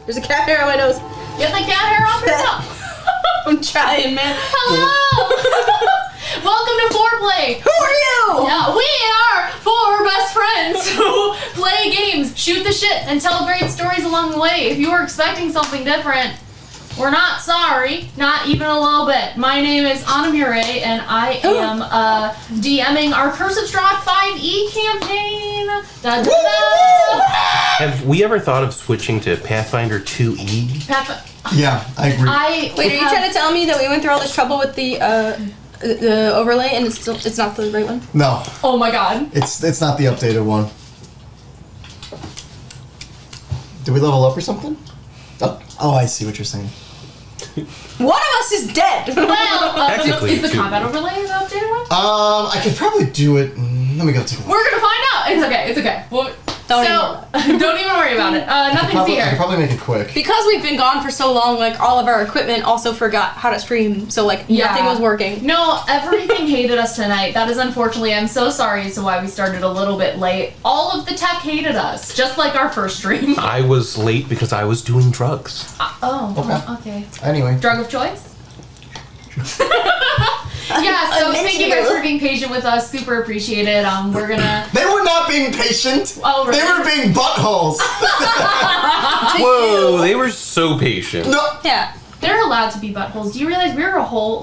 There's a cat hair on my nose. Get the cat hair off your top. I'm trying, man. Hello! Welcome to FourPlay. Who are you? We are four best friends who play games, shoot the shit, and tell great stories along the way. If you were expecting something different, we're not sorry, not even a little bit. My name is Anna Mure, and I am DMing our Curse of Strahd 5e campaign. Da, da, da. Have we ever thought of switching to Pathfinder 2e? Yeah, I agree. Wait, are you trying to tell me that we went through all this trouble with the overlay and it's not the right one? No. Oh my god. It's not the updated one. Did we level up or something? Oh, I see what you're saying. One of us is dead! Well, Technically, is the two. combat overlay the updated one? I could probably do it. Let me go take a look. We're gonna find out. It's okay. Well, don't even worry about it. Nothing to see I could here. probably make it quick. Because we've been gone for so long, like, all of our equipment also forgot how to stream, so, like, nothing was working. No, everything hated us tonight. That is unfortunately, I'm so sorry as to why we started a little bit late. All of the tech hated us, just like our first stream. I was late because I was doing drugs. Okay. Anyway. Drug of choice? Yeah, so thank you guys for being patient with us. Super appreciate it. We're gonna... They were not being patient. Oh, really? They were being buttholes. Whoa, they were so patient. No. Yeah. They're allowed to be buttholes. Do you realize we were a whole,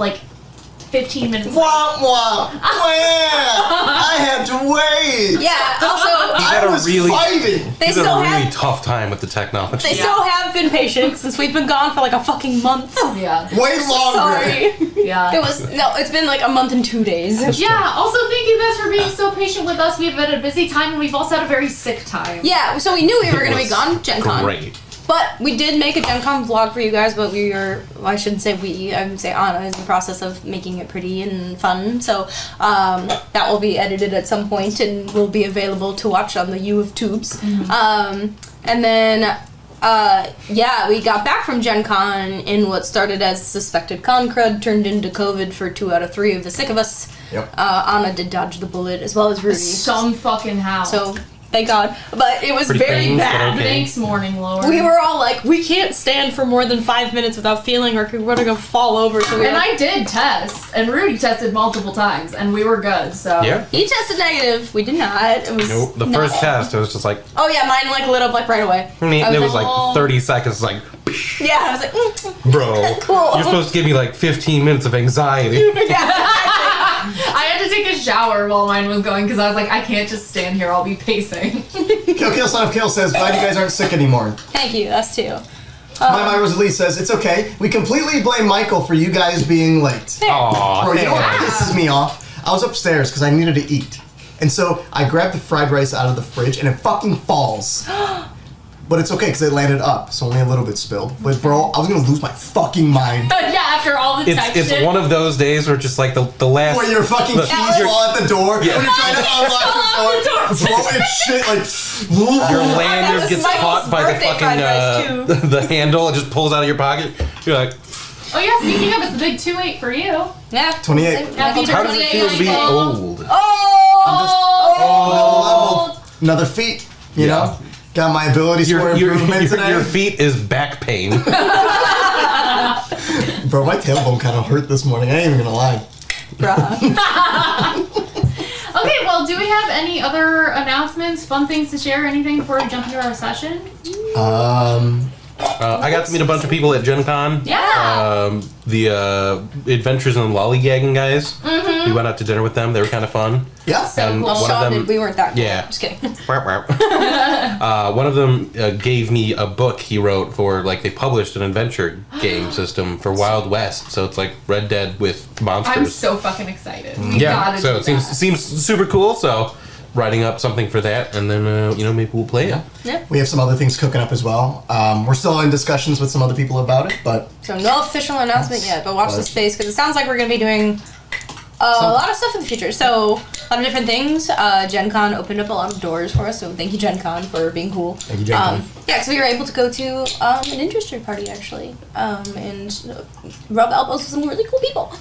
15 minutes late? Wah, wah. I had to wait. Yeah, also, I was fighting. They He's had still a really have... tough time with the technology. They still have been patient since we've been gone for like a fucking month. Yeah. Way longer. Sorry. Yeah. It's been like a month and 2 days. Yeah, also thank you guys for being so patient with us. We've had a busy time and we've also had a very sick time. Yeah, so we knew we were going to be gone, Gen Con. Great. But we did make a Gen Con vlog for you guys, but I shouldn't say we, I would say Anna is in the process of making it pretty and fun. So that will be edited at some point and will be available to watch on the U of Tubes. Mm-hmm. And then, we got back from Gen Con in what started as suspected con crud, turned into COVID for 2 out of 3 of the sick of us. Yep. Anna did dodge the bullet as well as Rudy. Some fucking how. So, thank God. But it was Pretty very pains, bad. but okay. Thanks, Morning Lord. We were all like, we can't stand for more than 5 minutes without feeling like we're gonna fall over. So we and I did test, and Rudy tested multiple times, and we were good, so. Yeah. He tested negative. We did not. It was Nope. The first test, it was just like... Oh yeah, mine lit up right away. It was like 30 seconds, like... Yeah, I was like, Bro, cool. You're supposed to give me like 15 minutes of anxiety. I had to take a shower while mine was going because I was like, I can't just stand here. I'll be pacing. Kill Son of Kill says, glad you guys aren't sick anymore. Thank you, us too. My Rosalie says, it's okay. We completely blame Michael for you guys being late. Aww. Bro, you know what pisses me off? I was upstairs because I needed to eat. And so I grabbed the fried rice out of the fridge and it fucking falls. But it's okay because it landed up, so only a little bit spilled. But bro, I was gonna lose my fucking mind. Yeah, after all the tech It's shit. one of those days where just like the last... Where your fucking keys fall at the door when you're trying to unlock the door. Bro, it's shit like... Your lanyard gets Michael's caught by the birthday fucking fried rice, the handle. It just pulls out of your pocket. You're like, Oh yeah, speaking of, it's a big 2-8 for you. Yeah. 28. Happy how does it feel to be Michael. old? Oh! Another feat, you know? Got my abilities for improvement today. Your feet is back pain. Bro, my tailbone kind of hurt this morning. I ain't even gonna lie. Okay, well, do we have any other announcements, fun things to share, anything before we jump into our session? I got to meet a bunch of people at Gen Con. Yeah! The Adventures in Lollygagging guys. Mm-hmm. We went out to dinner with them. They were kind of fun. Yeah. So And cool. one of Sean them, did. We weren't that cool. Yeah. Just kidding. One of them gave me a book he wrote for, like, they published an adventure game system for Wild West. So it's like Red Dead with monsters. I'm so fucking excited. We Yeah, gotta so do it that. seems super cool. So writing up something for that, and then maybe we'll play it. Yeah. We have some other things cooking up as well. We're still in discussions with some other people about it, but So no official announcement yet, but watch this space because it sounds like we're going to be doing a lot of stuff in the future. So a lot of different things. Gen Con opened up a lot of doors for us, so thank you Gen Con for being cool. Thank you, Gen Con. Yeah, because we were able to go to an industry party actually, and rub elbows with some really cool people,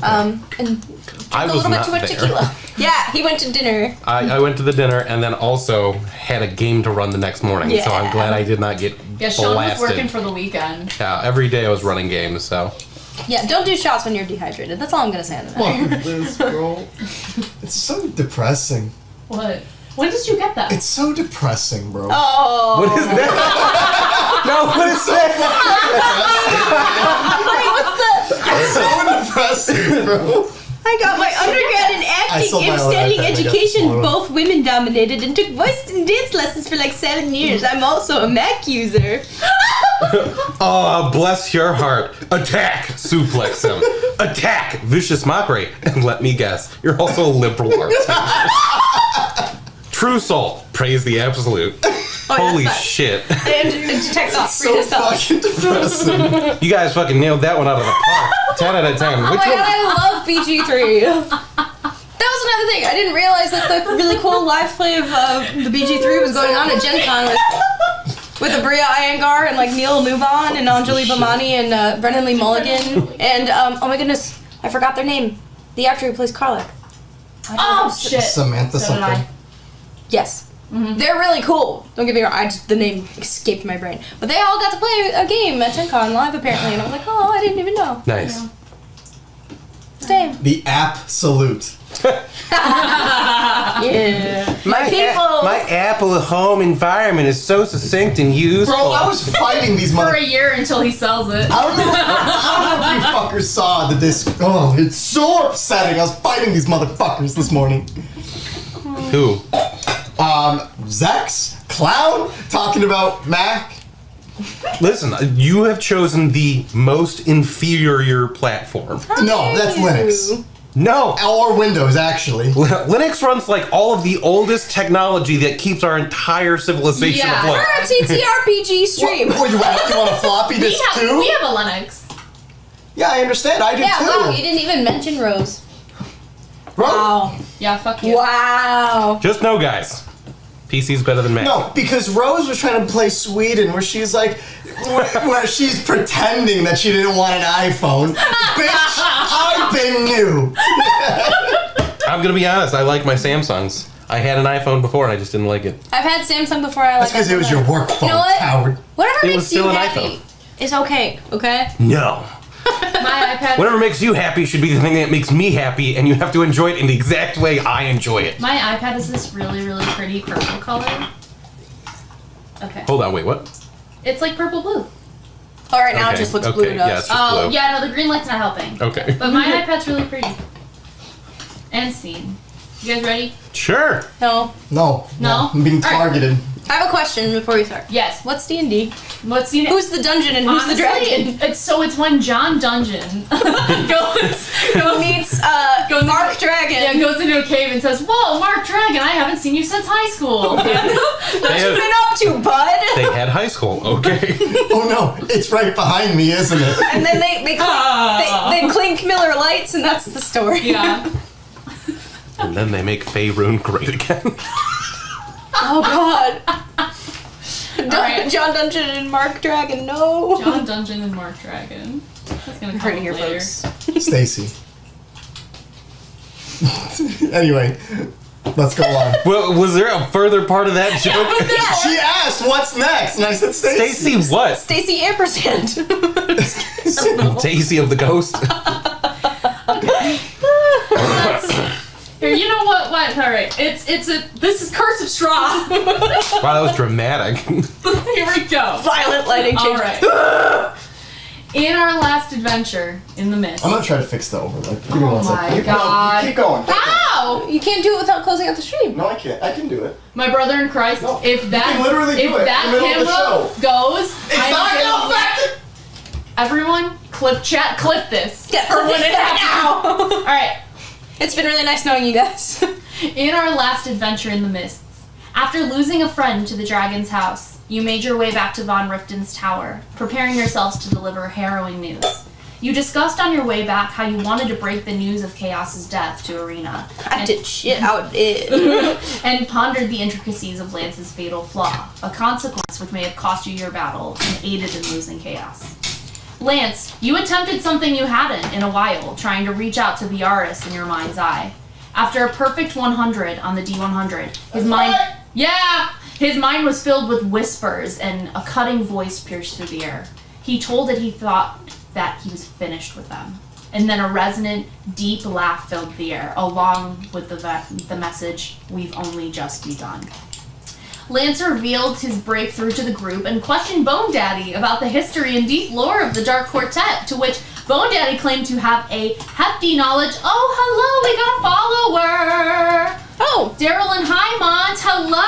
and I drink a was little bit not too much there. tequila. Yeah, he went to dinner. I went to the dinner and then also had a game to run the next morning. So I'm glad I did not get Yeah, Sean was blasted. working for the weekend. Yeah, every day I was running games, so. Yeah, don't do shots when you're dehydrated. That's all I'm gonna say on Fuck that. this, bro. It's so depressing. What? When did you get that? It's so depressing, bro. Oh. What is that? No, what is that? What's the? It's so depressing, bro. I got my undergrad in acting sold my and own studying iPad, I got education, smaller. both women dominated, and took voice and dance lessons for like 7 years. I'm also a Mac user. Oh, bless your heart. Attack, suplex him. Attack, vicious mockery. And let me guess, you're also a liberal arts major. True soul, praise the absolute. Holy that's shit. And detect thoughts for So yourself. fucking depressing. You guys fucking nailed that one out of the park. 10 out of 10. Oh Which my god, one? I love BG3. That was another thing. I didn't realize that the really cool live play of the BG3 was going on at Gen Con with Abria Iyengar and like Neil Nuban and Anjali Bhamani and Brennan Lee Mulligan and oh my goodness, I forgot their name. The actor who plays Karlak. Oh shit! Samantha So did something. I. Yes. They're really cool. Don't get me wrong. The name escaped my brain. But they all got to play a game at Gen Con live apparently, and I was like, oh, I didn't even know. Nice. Same. The absolute. Yeah. My people. My Apple home environment is so succinct and useful. Bro, I was fighting these For mother. a year until he sells it. I don't know if you fuckers saw that this. Oh, it's so upsetting. I was fighting these motherfuckers this morning. Who? Zex, Clown, talking about Mac. Listen, you have chosen the most inferior platform. No, that's Linux. No. Or Windows, actually. Linux runs like all of the oldest technology that keeps our entire civilization Yeah. afloat. We're a TTRPG stream. What, you want a floppy We disk have too? a Linux. Yeah, I understand. I do Yeah, too. wow, you didn't even mention Rose. Bro, Wow. Yeah, fuck you. Wow. Just know, guys, PC's better than Mac. no, because Rose was trying to play Sweden, where she's like, where she's pretending that she didn't want an iPhone. Bitch, I've been new. I'm gonna be honest, I like my Samsungs. I had an iPhone before and I just didn't like it. I've had Samsung before. I like That's because it was your work phone, You know what? coward. Whatever It was makes you still an happy iPhone. is okay. Okay. No. My iPad. Whatever makes you happy should be the thing that makes me happy, and you have to enjoy it in the exact way I enjoy it. My iPad is this really, really pretty purple color. Okay. Hold on, wait, what? It's like purple blue. All right, now it Okay, just looks okay, blue to yeah, us. it's just Oh, blue. yeah, no, the green light's not helping. Okay. But my iPad's really pretty. And scene. You guys ready? Sure. No. No. No? I'm being All right. targeted. I have a question before we start. Yes. What's D&D? What's the Who's the dungeon and who's the dragon? It's when John Dungeon goes Meets Goes Mark into- Dragon. yeah, goes into a cave and says, "Whoa, Mark Dragon, I haven't seen you since high school." What you been up to, bud? They had high school, okay. Oh no, it's right behind me, isn't it? And then they clink Miller Lights, and that's the story. Yeah. And then they make Faerun great again. Oh God. right. John Dungeon and Mark Dragon. No. John Dungeon and Mark Dragon. That's gonna Heard come it here, later. folks. Stacy. Anyway, let's go on. Well, was there a further part of that joke? She asked, "What's next?" And I said, "Stacy." Stacy what? Stacy Ampersand. Daisy of the Ghost? Here, you know what? What? All right. This is Curse of Strahd. Wow, that was dramatic. Here we go. Violent lighting All change. right. In our last adventure in the mist. I'm gonna try to fix the overlay. Give me Oh one second. my Keep God. going. Keep going. Ow! You can't do it without closing out the stream. No, I can't. I can do it. My brother in Christ. No, if you that can literally do if it in that the middle of the camera goes, It's I'm not gonna going back to. everyone clip this. Yeah, For when it happens. now. All right. It's been really nice knowing you guys. In our last adventure in the mists, after losing a friend to the dragon's house, you made your way back to Von Riften's tower, preparing yourselves to deliver harrowing news. You discussed on your way back how you wanted to break the news of Chaos's death to Arena. I did shit out it. And pondered the intricacies of Lance's fatal flaw, a consequence which may have cost you your battle and aided in losing Chaos. Lance, you attempted something you hadn't in a while, trying to reach out to Viaris in your mind's eye. After a perfect 100 on the D100, his mind... Yeah! His mind was filled with whispers, and a cutting voice pierced through the air. He told that he thought that he was finished with them. And then a resonant, deep laugh filled the air, along with the message, "We've only just begun." Lance revealed his breakthrough to the group and questioned Bone Daddy about the history and deep lore of the Dark Quartet, to which Bone Daddy claimed to have a hefty knowledge. Oh, hello, we got a follower! Oh! Daryl and Highmont, hello!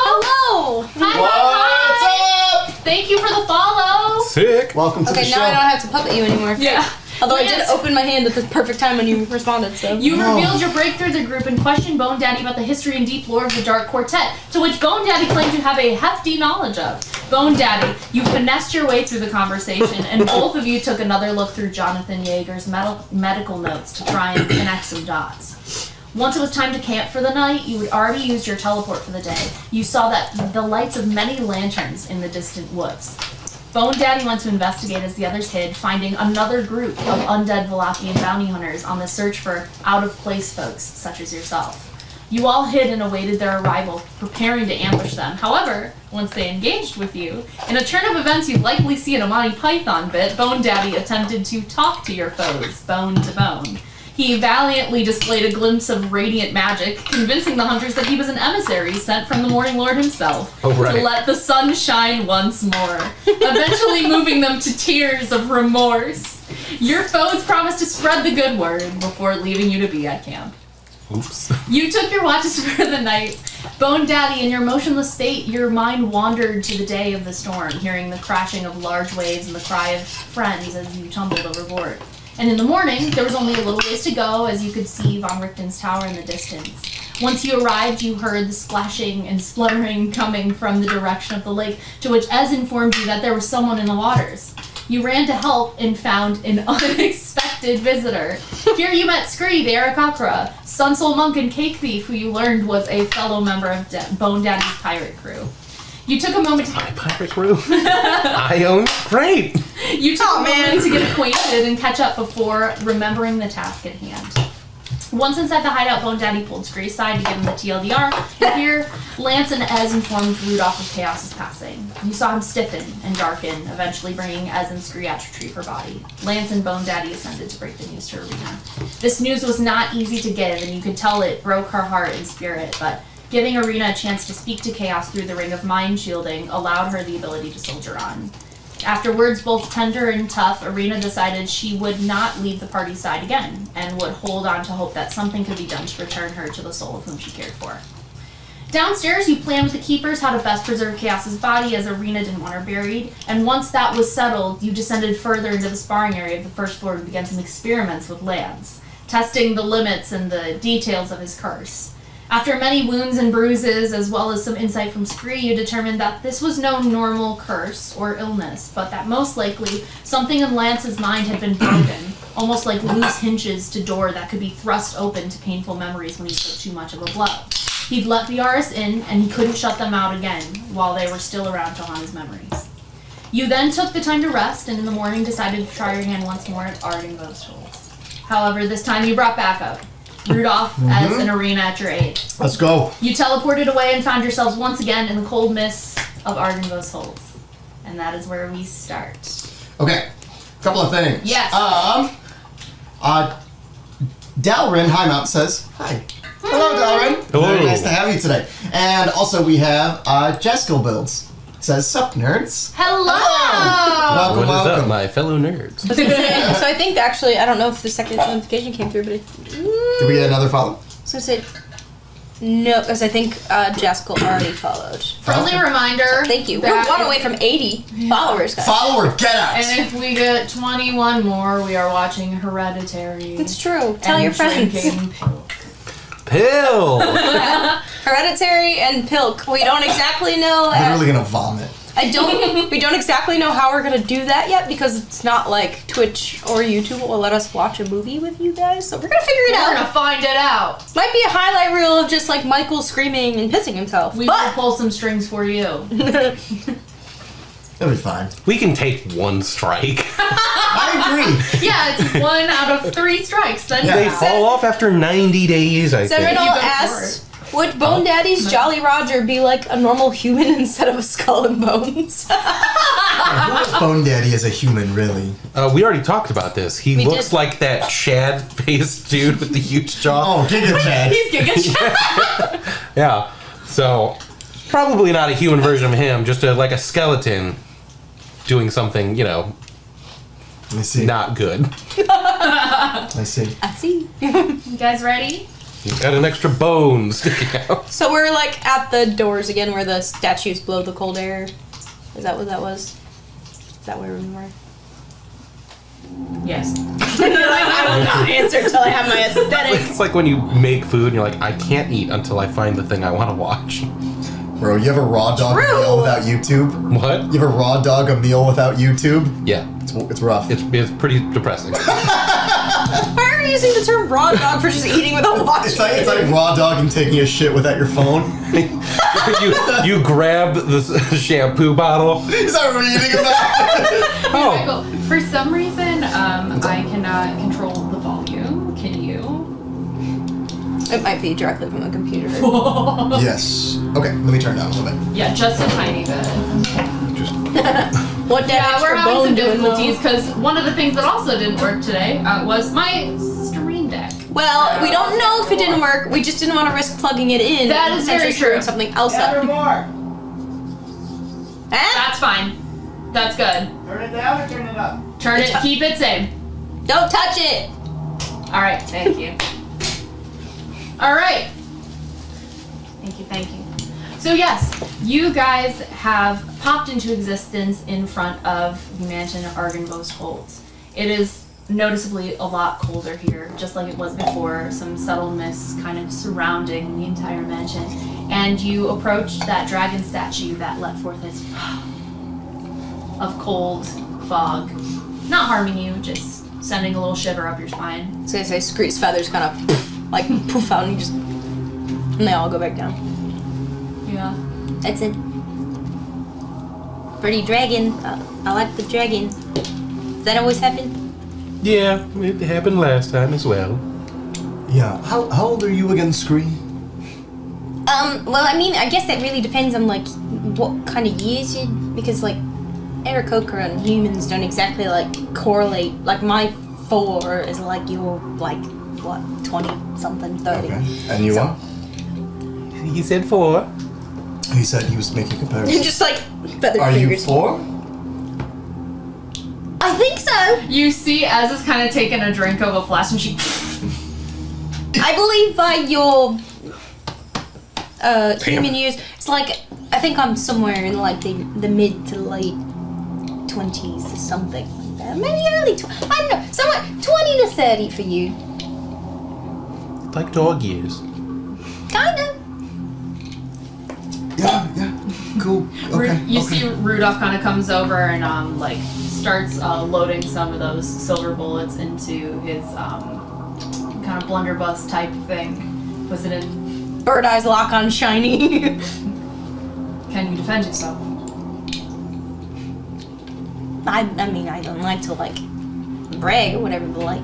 Hello! Hi, What's hi! up? Thank you for the follow! Sick. Welcome to the Okay, show. now I don't have to puppet you anymore. Yeah. Although I Lance, did open my hand at the perfect time when you responded, so. You revealed your breakthrough to the group and questioned Bone Daddy about the history and deep lore of the Dark Quartet, to which Bone Daddy claimed to have a hefty knowledge of. Bone Daddy, you finessed your way through the conversation, and both of you took another look through Jonathan Yeager's medical notes to try and connect some dots. Once it was time to camp for the night, you had already used your teleport for the day. You saw that the lights of many lanterns in the distant woods. Bone Daddy went to investigate as the others hid, finding another group of undead Valachian bounty hunters on the search for out-of-place folks such as yourself. You all hid and awaited their arrival, preparing to ambush them. However, once they engaged with you, in a turn of events you'd likely see in a Monty Python bit, Bone Daddy attempted to talk to your foes, bone to bone. He valiantly displayed a glimpse of radiant magic, convincing the hunters that he was an emissary sent from the Morning Lord himself Oh, right. to let the sun shine once more, eventually moving them to tears of remorse. Your foes promised to spread the good word before leaving you to be at camp. Oops. You took your watches for the night. Bone Daddy, in your motionless state, your mind wandered to the day of the storm, hearing the crashing of large waves and the cry of friends as you tumbled overboard. And in the morning, there was only a little ways to go, as you could see Von Richten's tower in the distance. Once you arrived, you heard the splashing and spluttering coming from the direction of the lake, to which Ez informed you that there was someone in the waters. You ran to help and found an unexpected visitor. Here you met Strahd, Aarakocra, Sunsoul Monk, and Cake Thief, who you learned was a fellow member of Bone Daddy's pirate crew. You took a moment to... My pirate crew. I own. Great. You took a moment to get acquainted and catch up before remembering the task at hand. Once inside the hideout, Bone Daddy pulled Strahd aside to give him the TLDR, and here, Lance and Ez informed Rudolph of Chaos's passing. You saw him stiffen and darken, eventually bringing Ez and Strahd out to retrieve her body. Lance and Bone Daddy ascended to break the news to Arena. This news was not easy to give, and you could tell it broke her heart and spirit, but giving Arena a chance to speak to Chaos through the ring of mind shielding allowed her the ability to soldier on. After words both tender and tough, Arena decided she would not leave the party's side again, and would hold on to hope that something could be done to return her to the soul of whom she cared for. Downstairs, you planned with the Keepers how to best preserve Chaos's body, as Arena didn't want her buried, and once that was settled, you descended further into the sparring area of the first floor and began some experiments with Lance, testing the limits and the details of his curse. After many wounds and bruises, as well as some insight from Strahd, you determined that this was no normal curse or illness, but that most likely something in Lance's mind had been broken, almost like loose hinges to door that could be thrust open to painful memories when he took too much of a blow. He'd let the Yaris in, and he couldn't shut them out again while they were still around to haunt his memories. You then took the time to rest, and in the morning decided to try your hand once more at Ardenvo's tools. However, this time you brought backup. Rudolph, Ez, and Arena at your aid. Let's go. You teleported away and found yourselves once again in the cold mists of Ardenvo's holes. And that is where we start. Okay, couple of things. Yes. Dalrin Highmount says, hi. Hello, Dalrin. Hello. Very nice to have you today. And also we have Jaskil Builds. Says, sup, nerds. Hello! Welcome, What is up, welcome. my fellow nerds? So I think actually, I don't know if the second notification came through, but Did we get another follow? I was gonna say no, because I think Jaskil already followed. Friendly reminder. Thank you. We're that 1 away from 80 followers, guys. Follower, get out. And if we get 21 more, we are watching Hereditary. It's true. Tell and your friends. drinking Pilk. Pill. Hereditary and Pilk. We don't exactly know. Literally gonna vomit. We don't exactly know how we're gonna do that yet because it's not like Twitch or YouTube will let us watch a movie with you guys. So we're gonna figure it We're out. gonna find it out. Might be a highlight reel of just like Michael screaming and pissing himself. We will But pull some strings for you. It'll be fine. We can take one strike. I agree. Yeah, it's 1 out of 3 strikes. Then Yeah. They you fall off after 90 days, I think. Seminole You go for asks, would Bone Daddy's Jolly Roger be like a normal human instead of a skull and bones? Bone Daddy is a human, really. We already talked about this. He We looks did. like that shad-faced dude with the huge jaw. Oh, Giga Chad. He's Giga. Yeah. So, probably not a human version of him, just like a skeleton doing something, Let me see. not good. I see. I see. You guys ready? He's got an extra bone sticking out. So we're like at the doors again where the statues blow the cold air. Is that what that was? Is that where we were? Yes. I will not answer until I have my aesthetics. It's like when you make food and you're like, I can't eat until I find the thing I want to watch. Bro, you have a raw dog True. meal without YouTube? What? You have a raw dog a meal without YouTube? Yeah. It's rough. It's pretty depressing. Why are you using the term raw dog for just eating without watching? It's like raw dog and taking a shit without your phone. you grab the shampoo bottle. Is that reading about? Oh, Michael, for some reason, I cannot control the volume. Can you? It might be directly from the computer. Yes. Okay, let me turn it down a little bit. Yeah, just a tiny bit. Just What that Yeah, we're extra having bone some doing difficulties though? because one of the things that also didn't work today was my Stream Deck. Well, we don't know if it didn't work. We just didn't want to risk plugging it in. That and is very potentially screwing true. Something else up. more. Huh? That's fine. That's good. Turn it down or turn it up? Turn it, keep it same. Don't touch it. All right, thank you. All right. Thank you. So yes, you guys have popped into existence in front of the mansion of Arganvos Holds. It is noticeably a lot colder here, just like it was before, some subtle mists kind of surrounding the entire mansion. And you approach that dragon statue that let forth its of cold fog. Not harming you, just sending a little shiver up your spine. So I say Screech's feathers kind of like poof out and and they all go back down. Yeah. That's it. Pretty dragon. I like the dragon. Does that always happen? yeah, it happened last time as well. yeah. How old are you again, Scree? Well, I mean, I guess that really depends on like what kind of years you, because like Aarakocra and humans don't exactly like correlate. Like my 4 is like your like what 20 something 30. Okay. And you So- are? He said 4. He said he was making comparisons. Just like feathered Are you fingers. 4? I think so. You see Az is kind of taking a drink of a flask and she I believe by your human years, it's like I think I'm somewhere in like the mid to late 20s or something like that. Maybe early 20s. I don't know. Somewhere 20 to 30 for you. Like dog years. Kind of. Yeah. Cool. Okay. You okay. see Rudolph kind of comes over and like starts loading some of those silver bullets into his kind of blunderbuss type thing. Puts it in. Bird eyes lock on shiny. Can you defend yourself? I mean, I don't like to like brag or whatever, but like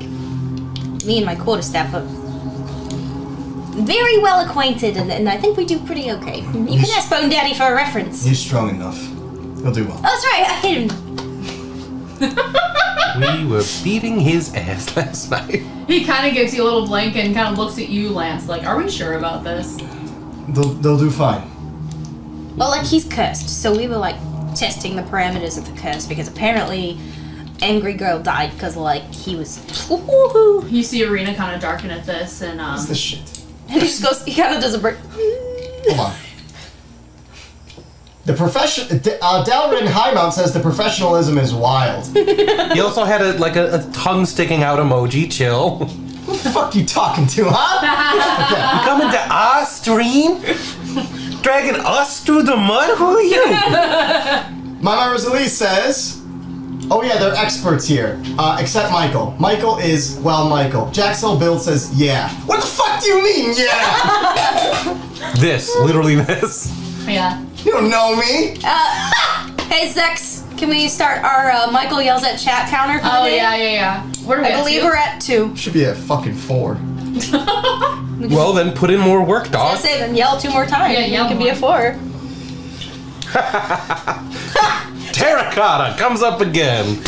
me and my quarterstaff are very well acquainted, and I think we do pretty okay. You can ask Bone Daddy for a reference. He's strong enough. He'll do well. Oh, that's right. I hit him. We were beating his ass last night. He kind of gives you a little blink and kind of looks at you, Lance, like, are we sure about this? They'll do fine. Well, like he's cursed, so we were like testing the parameters of the curse because apparently Angry Girl died because like he was. Woohoo! You see Arena kind of darken at this and What's this shit? And he just goes. He kind of does a break. Hold on. The Dalrin Highmount says the professionalism is wild. He also had a tongue sticking out emoji. Chill. Who the fuck you talking to, huh? Coming to our stream? Dragging us through the mud? Who are you? Mama Rosalie says, oh yeah, they're experts here. Except Michael. Michael is, well, Michael. Jaxel Build says, yeah. What the fuck do you mean, yeah? This, literally this. yeah. You don't know me. Hey, Zex. Can we start our Michael yells at chat counter for the day? yeah. What are we I at, believe 2? we're at 2. Should be at fucking 4. Well, then put in more work, I dog. say then yell 2 more times. Yeah, yell It can be a more. 4. Terracotta comes up again.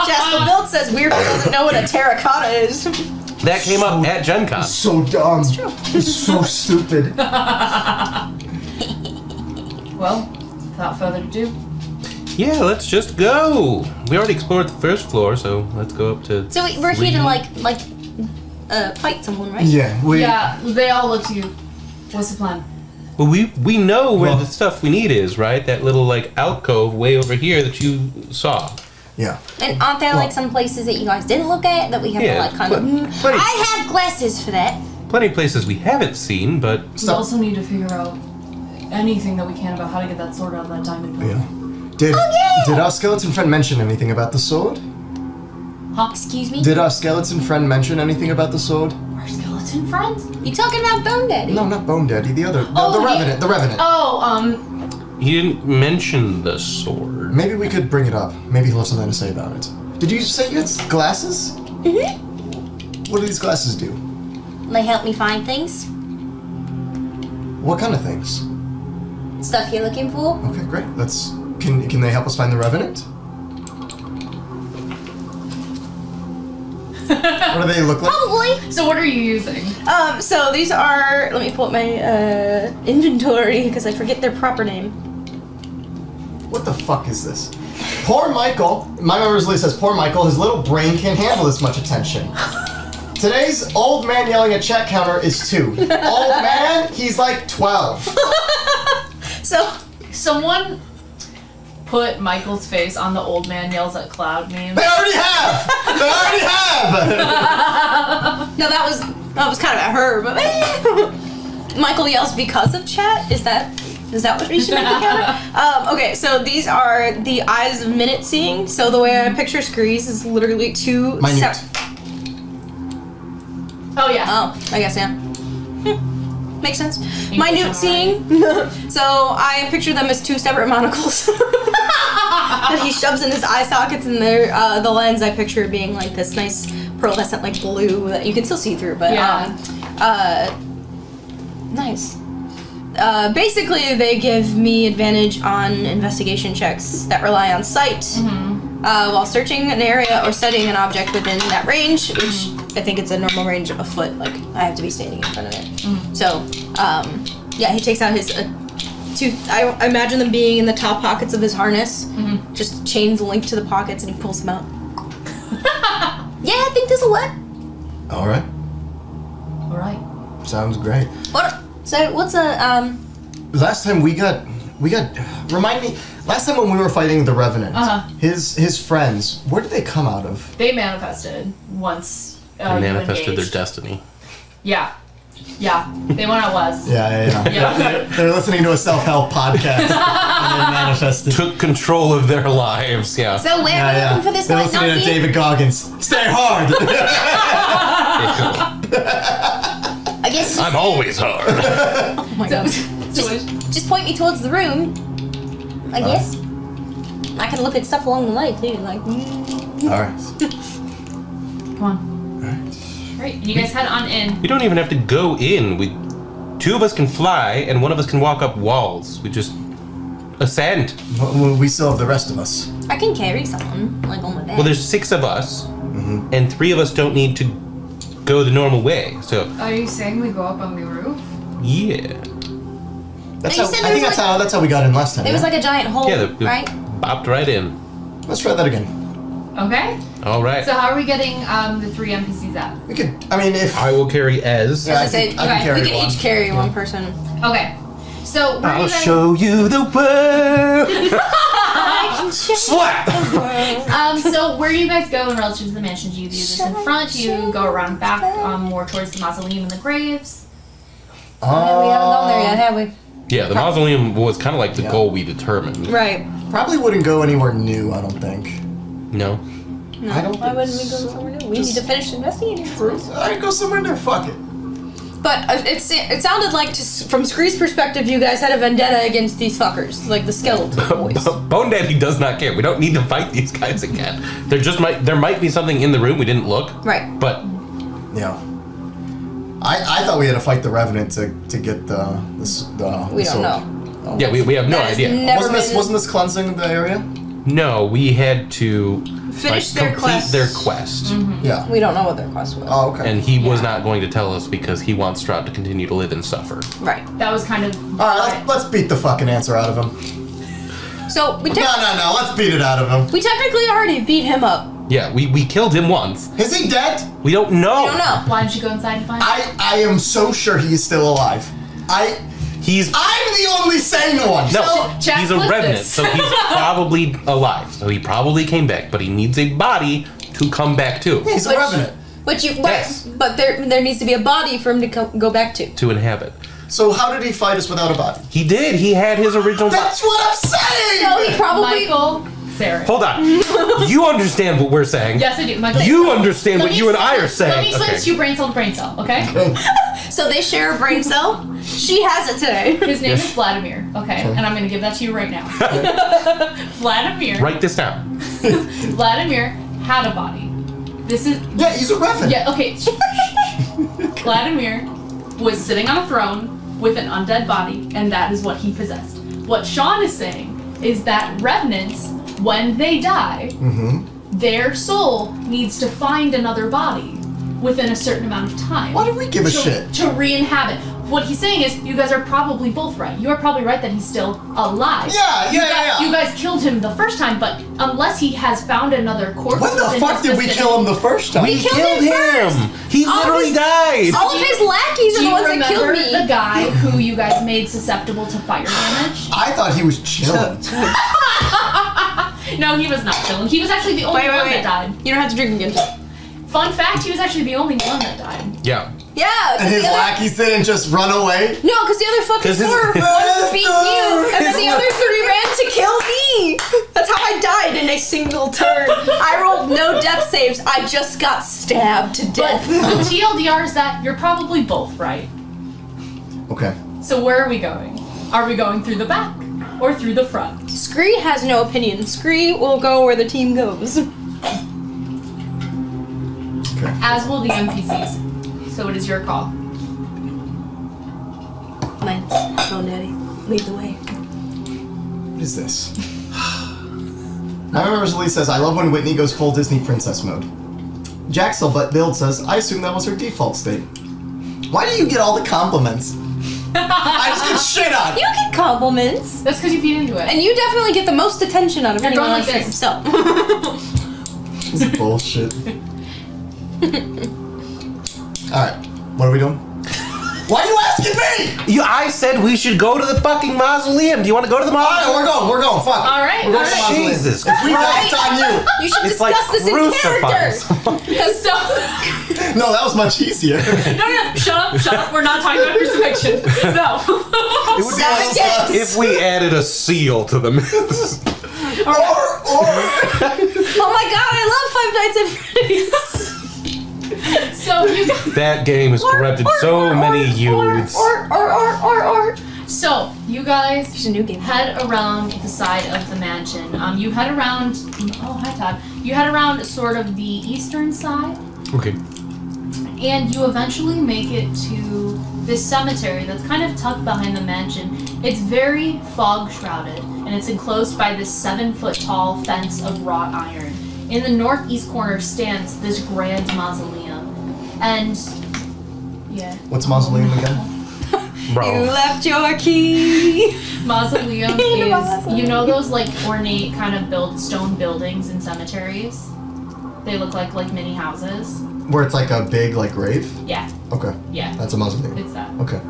Jasper Build says Weirdo doesn't know what a terracotta is. That came up at Gen Con. So dumb. It's so stupid. Well, without further ado. Yeah, let's just go. We already explored the first floor, so let's go up to. So we're here to fight someone, right? Yeah, Yeah, they all look to you. What's the plan? Well, we know where Well- the stuff we need is, right? That little alcove way over here that you saw. Yeah. And aren't there some places that you guys didn't look at that we have Yeah, to kind of? but- I have glasses for that. Plenty of places we haven't seen, but We also need to figure out anything that we can about how to get that sword out of that diamond pillar. Yeah. Did our skeleton friend mention anything about the sword? Excuse me? Did our skeleton friend mention anything about the sword? Our skeleton friends? You talking about Bone Daddy? No, not Bone Daddy. The other. Oh, the he- Revenant. The Revenant. Oh, he didn't mention the sword. Maybe we could bring it up. Maybe he'll have something to say about it. Did you say you had glasses? What do these glasses do? They help me find things. What kind of things? Stuff you're looking for. Okay, great. Can they help us find the Revenant? What do they look like? Probably. so what are you using? So these are. Let me pull up my inventory because I forget their proper name. What the fuck is this? Poor Michael. My members list says, poor Michael, his little brain can't handle this much attention. Today's old man yelling at chat counter is 2. Old man, he's like 12. So Someone put Michael's face on the old man yells at cloud meme. They already have! They already have! no, that was kind of at her, but Michael yells because of chat. Is that what we should make the counter? Okay, so these are the eyes of minute seeing. So the way I picture Screes is literally 2 Minute. Oh yeah. Oh, I guess, yeah. Makes sense. Minute summary. seeing. So I picture them as 2 separate monocles that he shoves in his eye sockets, and the lens I picture being like this nice pearlescent blue that you can still see through, but nice. Basically, they give me advantage on investigation checks that rely on sight while searching an area or studying an object within that range, which I think it's a normal range of a foot. Like, I have to be standing in front of it. So, yeah, he takes out his 2. I imagine them being in the top pockets of his harness. Just chains linked to the pockets, and he pulls them out. Yeah, I think this'll work. Alright. Alright. Sounds great. So, what's a Last time we got remind me, last time when we were fighting the Revenant, his friends, where did they come out of? They manifested once. They you manifested their engaged. destiny. Yeah. Yeah. They went out west. Yeah. Yeah. They're listening to a self-help podcast and they manifested. Took control of their lives, yeah. So where are we looking for this They're white listening to donkey? David Goggins. Stay hard! I guess I'm always hard. oh my god. So Just point me towards the room. I guess. I can look at stuff along the way too, like. Alright. come on. Right. You guys head on in. We don't even have to go in. 2 of us can fly, and 1 of us can walk up walls. We just ascend. Well, we still have the rest of us. I can carry someone like on my back. Well, there's 6 of us, and 3 of us don't need to go the normal way. So, Are you saying we go up on the roof? yeah. That's You how, said I there think was that's how we got in last time. There was yeah? like a giant hole, Yeah, we right? bopped right in. Let's try that again. Okay. All right. So how are we getting the 3 NPCs out? We could. I mean, if I will carry Ez. Yeah, I said, I can carry we can one. each carry one person. Okay. So where are I'll you guys? show you the world. Slap. So where do you guys go in relation to the mansion? Do you do this in front? Do you go around back, more towards the mausoleum and the graves? We haven't gone there yet, have we? Yeah, the mausoleum was kind of like the Yeah. goal we determined. Right. Probably wouldn't go anywhere new. I don't think. No. No, I don't why think wouldn't we go somewhere new? We need to finish investigating. I'd go somewhere new. Fuck it. But it sounded like, from Scree's perspective, you guys had a vendetta against these fuckers, like the skeleton boys. Bone Daddy does not care. We don't need to fight these guys again. There might be something in the room we didn't look. Right. But Yeah. I thought we had to fight the Revenant to get the We sword. don't know. yeah, we have no That has idea. never Wasn't this cleansing the area? No, we had to Finish their complete quest. their quest. Yeah. We don't know what their quest was. Oh, okay. And he was not going to tell us because he wants Strahd to continue to live and suffer. Right. That was kind of. All right, let's beat the fucking answer out of him. So we No, let's beat it out of him. we technically already beat him up. Yeah, we killed him once. Is he dead? We don't know. We don't know. Why don't you go inside and find him? I am so sure he is still alive. I'm the only sane one. No, So, Jack, he's a flip revenant, this. so he's probably alive. So he probably came back, but he needs a body to come back to. He's a Which- Revenant. Yes. But there needs to be a body for him to go back to. To inhabit. So how did he fight us without a body? He did. He had his original body. That's what I'm saying! No, he probably. Michael, Sarah. Hold on. You understand what we're saying. Yes, I do. Michael. You understand Let what me you and I explain- are saying. Let me explain this to you brain cell to brain cell, okay? So they share a brain cell. She has it today. His name is Vladimir, okay? And I'm gonna give that to you right now. Vladimir. Write this down. Vladimir had a body. This is. Yeah, he's a Revenant. Yeah, okay. Vladimir was sitting on a throne with an undead body, and that is what he possessed. What Sean is saying is that revenants, when they die, their soul needs to find another body within a certain amount of time. Why do we give a shit? To re-inhabit. What he's saying is, you guys are probably both right. You are probably right that he's still alive. Yeah. You guys killed him the first time, but unless he has found another corpse. When the within fuck his did we vicinity- kill him the first time? We killed him He All literally his- died. All of his lackeys Do are the you ones that killed remember me. the guy who you guys made susceptible to fire damage? I thought he was chilling. No, he was not chilling. He was actually the only one that died. You don't have to drink again. Fun fact, he was actually the only one that died. Yeah. Yeah. 'cause And his the other- lackeys didn't just run away? No, because the other fucking 'Cause his- four wanted to beat you, and then the other three ran to kill me. That's how I died in a single turn. I rolled no death saves. I just got stabbed to But death. the TLDR is that you're probably both right. Okay. So where are we going? Are we going through the back or through the front? Scree has no opinion. Scree will go where the team goes. Okay. As will the NPCs. So it is your call. Lance, Bone Daddy, lead the way. What is this? My member Lee says, I love when Whitney goes full Disney princess mode. Jaxel but Build says, I assume that was her default state. Why do you get all the compliments? I just get shit on. You get compliments, That's because you feed into it. and you definitely get the most attention out of You're anyone going on like stream. this. So, This is bullshit. Alright, what are we doing? Why are you asking me? I said we should go to the fucking mausoleum. Do you want to go to the Alright, mausoleum? we're going, fuck. All right, We're going all to the right. mausoleum. Jesus If we die, it's on you. you should It's discuss like this in crucifix. character. So, No, that was much easier. no, shut up. We're not talking about crucifixion. No. It would be like Yes. if we added a seal to the mix. or Oh my god, I love Five Nights at Freddy's. So you. That game has corrupted so many youths. So you guys There's a new game. head around the side of the mansion. You head around. Oh, hi Todd. You head around sort of the eastern side, Okay. and you eventually make it to this cemetery that's kind of tucked behind the mansion. It's very fog shrouded, and it's enclosed by this 7-foot-tall fence of wrought iron. In the northeast corner stands this grand mausoleum, and yeah. What's mausoleum again? Bro. You left your key. Mausoleum In the is, mausoleum. you know those like ornate kind of stone buildings in cemeteries? They look like mini houses. Where it's like a big grave? Yeah, Okay. yeah, That's a mausoleum. it's that. Okay.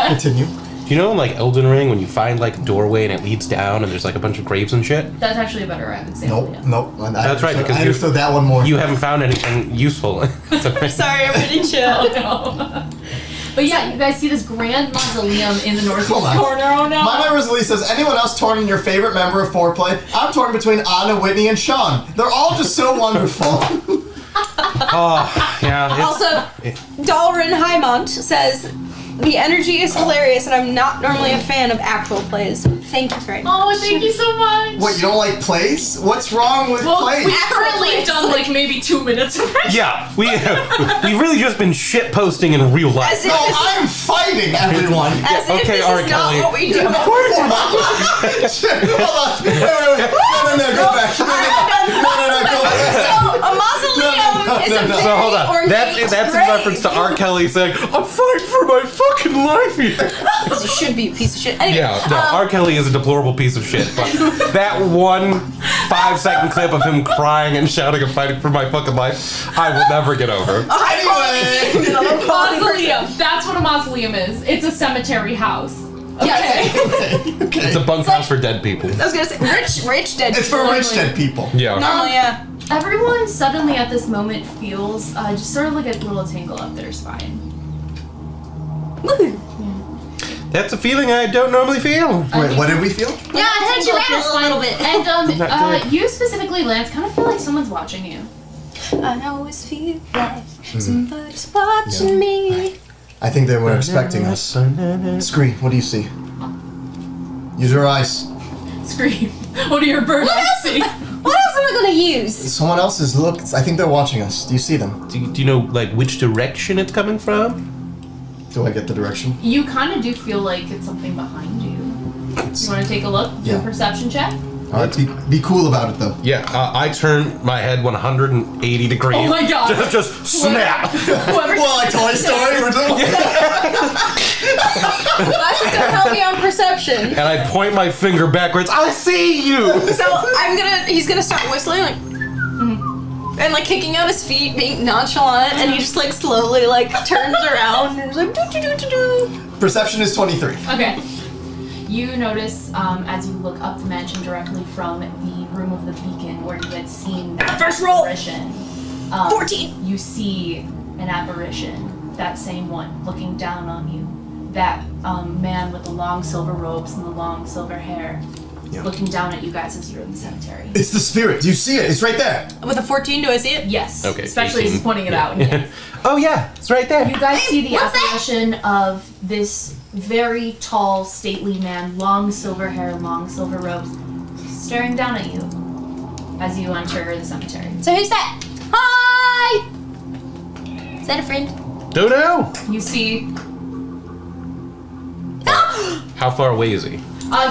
Continue. Do you know in Elden Ring when you find a doorway and it leads down and there's a bunch of graves and shit? That's actually a better example. Nope. Yeah. Nope. That's right, because I you- understood that one more. You haven't found anything useful. Sorry, I'm pretty chill. Oh no. But yeah, you guys see this grand mausoleum in the northeast Hold on. corner. Oh no. My member Lee says, anyone else torn in your favorite member of FourPlay? I'm torn between Anna, Whitney, and Sean. They're all just so wonderful. Oh, yeah. Also, Dalrin Highmont says, the energy is hilarious, and I'm not normally a fan of actual plays. Thank you very much. Oh, thank you so much. What, you don't like plays? What's wrong with Well, plays? we've currently done like maybe 2 minutes of it. Yeah, we've really just been shit posting in real life. As if No, this is- I'm fighting everyone. As if Okay, this R. is Kelly. not what we do. Hold on. Wait. No, go back. No, go back. So, a mausoleum is a very So hold on. ornate That's in grave. reference to R. Kelly saying, "I'm fighting for my fucking life here." Because he should be a piece of shit. Anyway, Yeah, no, R. Kelly is a deplorable piece of shit. But that 1 5-second clip of him crying and shouting and fighting for my fucking life, I will never get over. Anyway. Mausoleum. That's what a mausoleum is. It's a cemetery house. Yes. Okay. It's a bunkhouse for dead people. I was gonna say rich dead. It's for people. rich dead people. Yeah. Normally, yeah. Everyone suddenly at this moment feels just sort of like a little tingle up their spine. Woohoo. That's a feeling I don't normally feel. Wait, what did we feel? Yeah, it hurts you out a little bit. And Not good. you specifically, Lance, kind of feel like someone's watching you. I always feel like somebody's watching me. I think they were expecting us. Scree, what do you see? Use your eyes. Scream. What do your bird eyes see? What else am I gonna use? Someone else is look. I think they're watching us. Do you see them? Do you know like which direction it's coming from? Do I get the direction? You kind of do feel like it's something behind you. You want to take a look? Do Yeah. a perception check? All right, be cool about it though. Yeah, I turn my head 180 degrees. Oh my god. Just snap. Whoever Well, like Toy Story. That's gonna help me on perception. And I point my finger backwards. I see you. So he's gonna start whistling like, and like kicking out his feet, being nonchalant, and he just like slowly like turns around and is like do. Perception is 23. Okay. You notice as you look up the mansion directly from the room of the beacon where you had seen that First roll. apparition. 14. You see an apparition, that same one, looking down on you. That man with the long silver robes and the long silver hair, Yeah. looking down at you guys as you're in the cemetery. It's the spirit. Do you see it? It's right there. With a 14, do I see it? Yes. Okay, Especially as 18. he's pointing it out. Yes. Oh yeah, it's right there. You guys see the What's that? apparition of this very tall, stately man, long silver hair, long silver robes, staring down at you as you enter the cemetery. So who's that? Hi! Is that a friend? Don't know. You see How far away is he?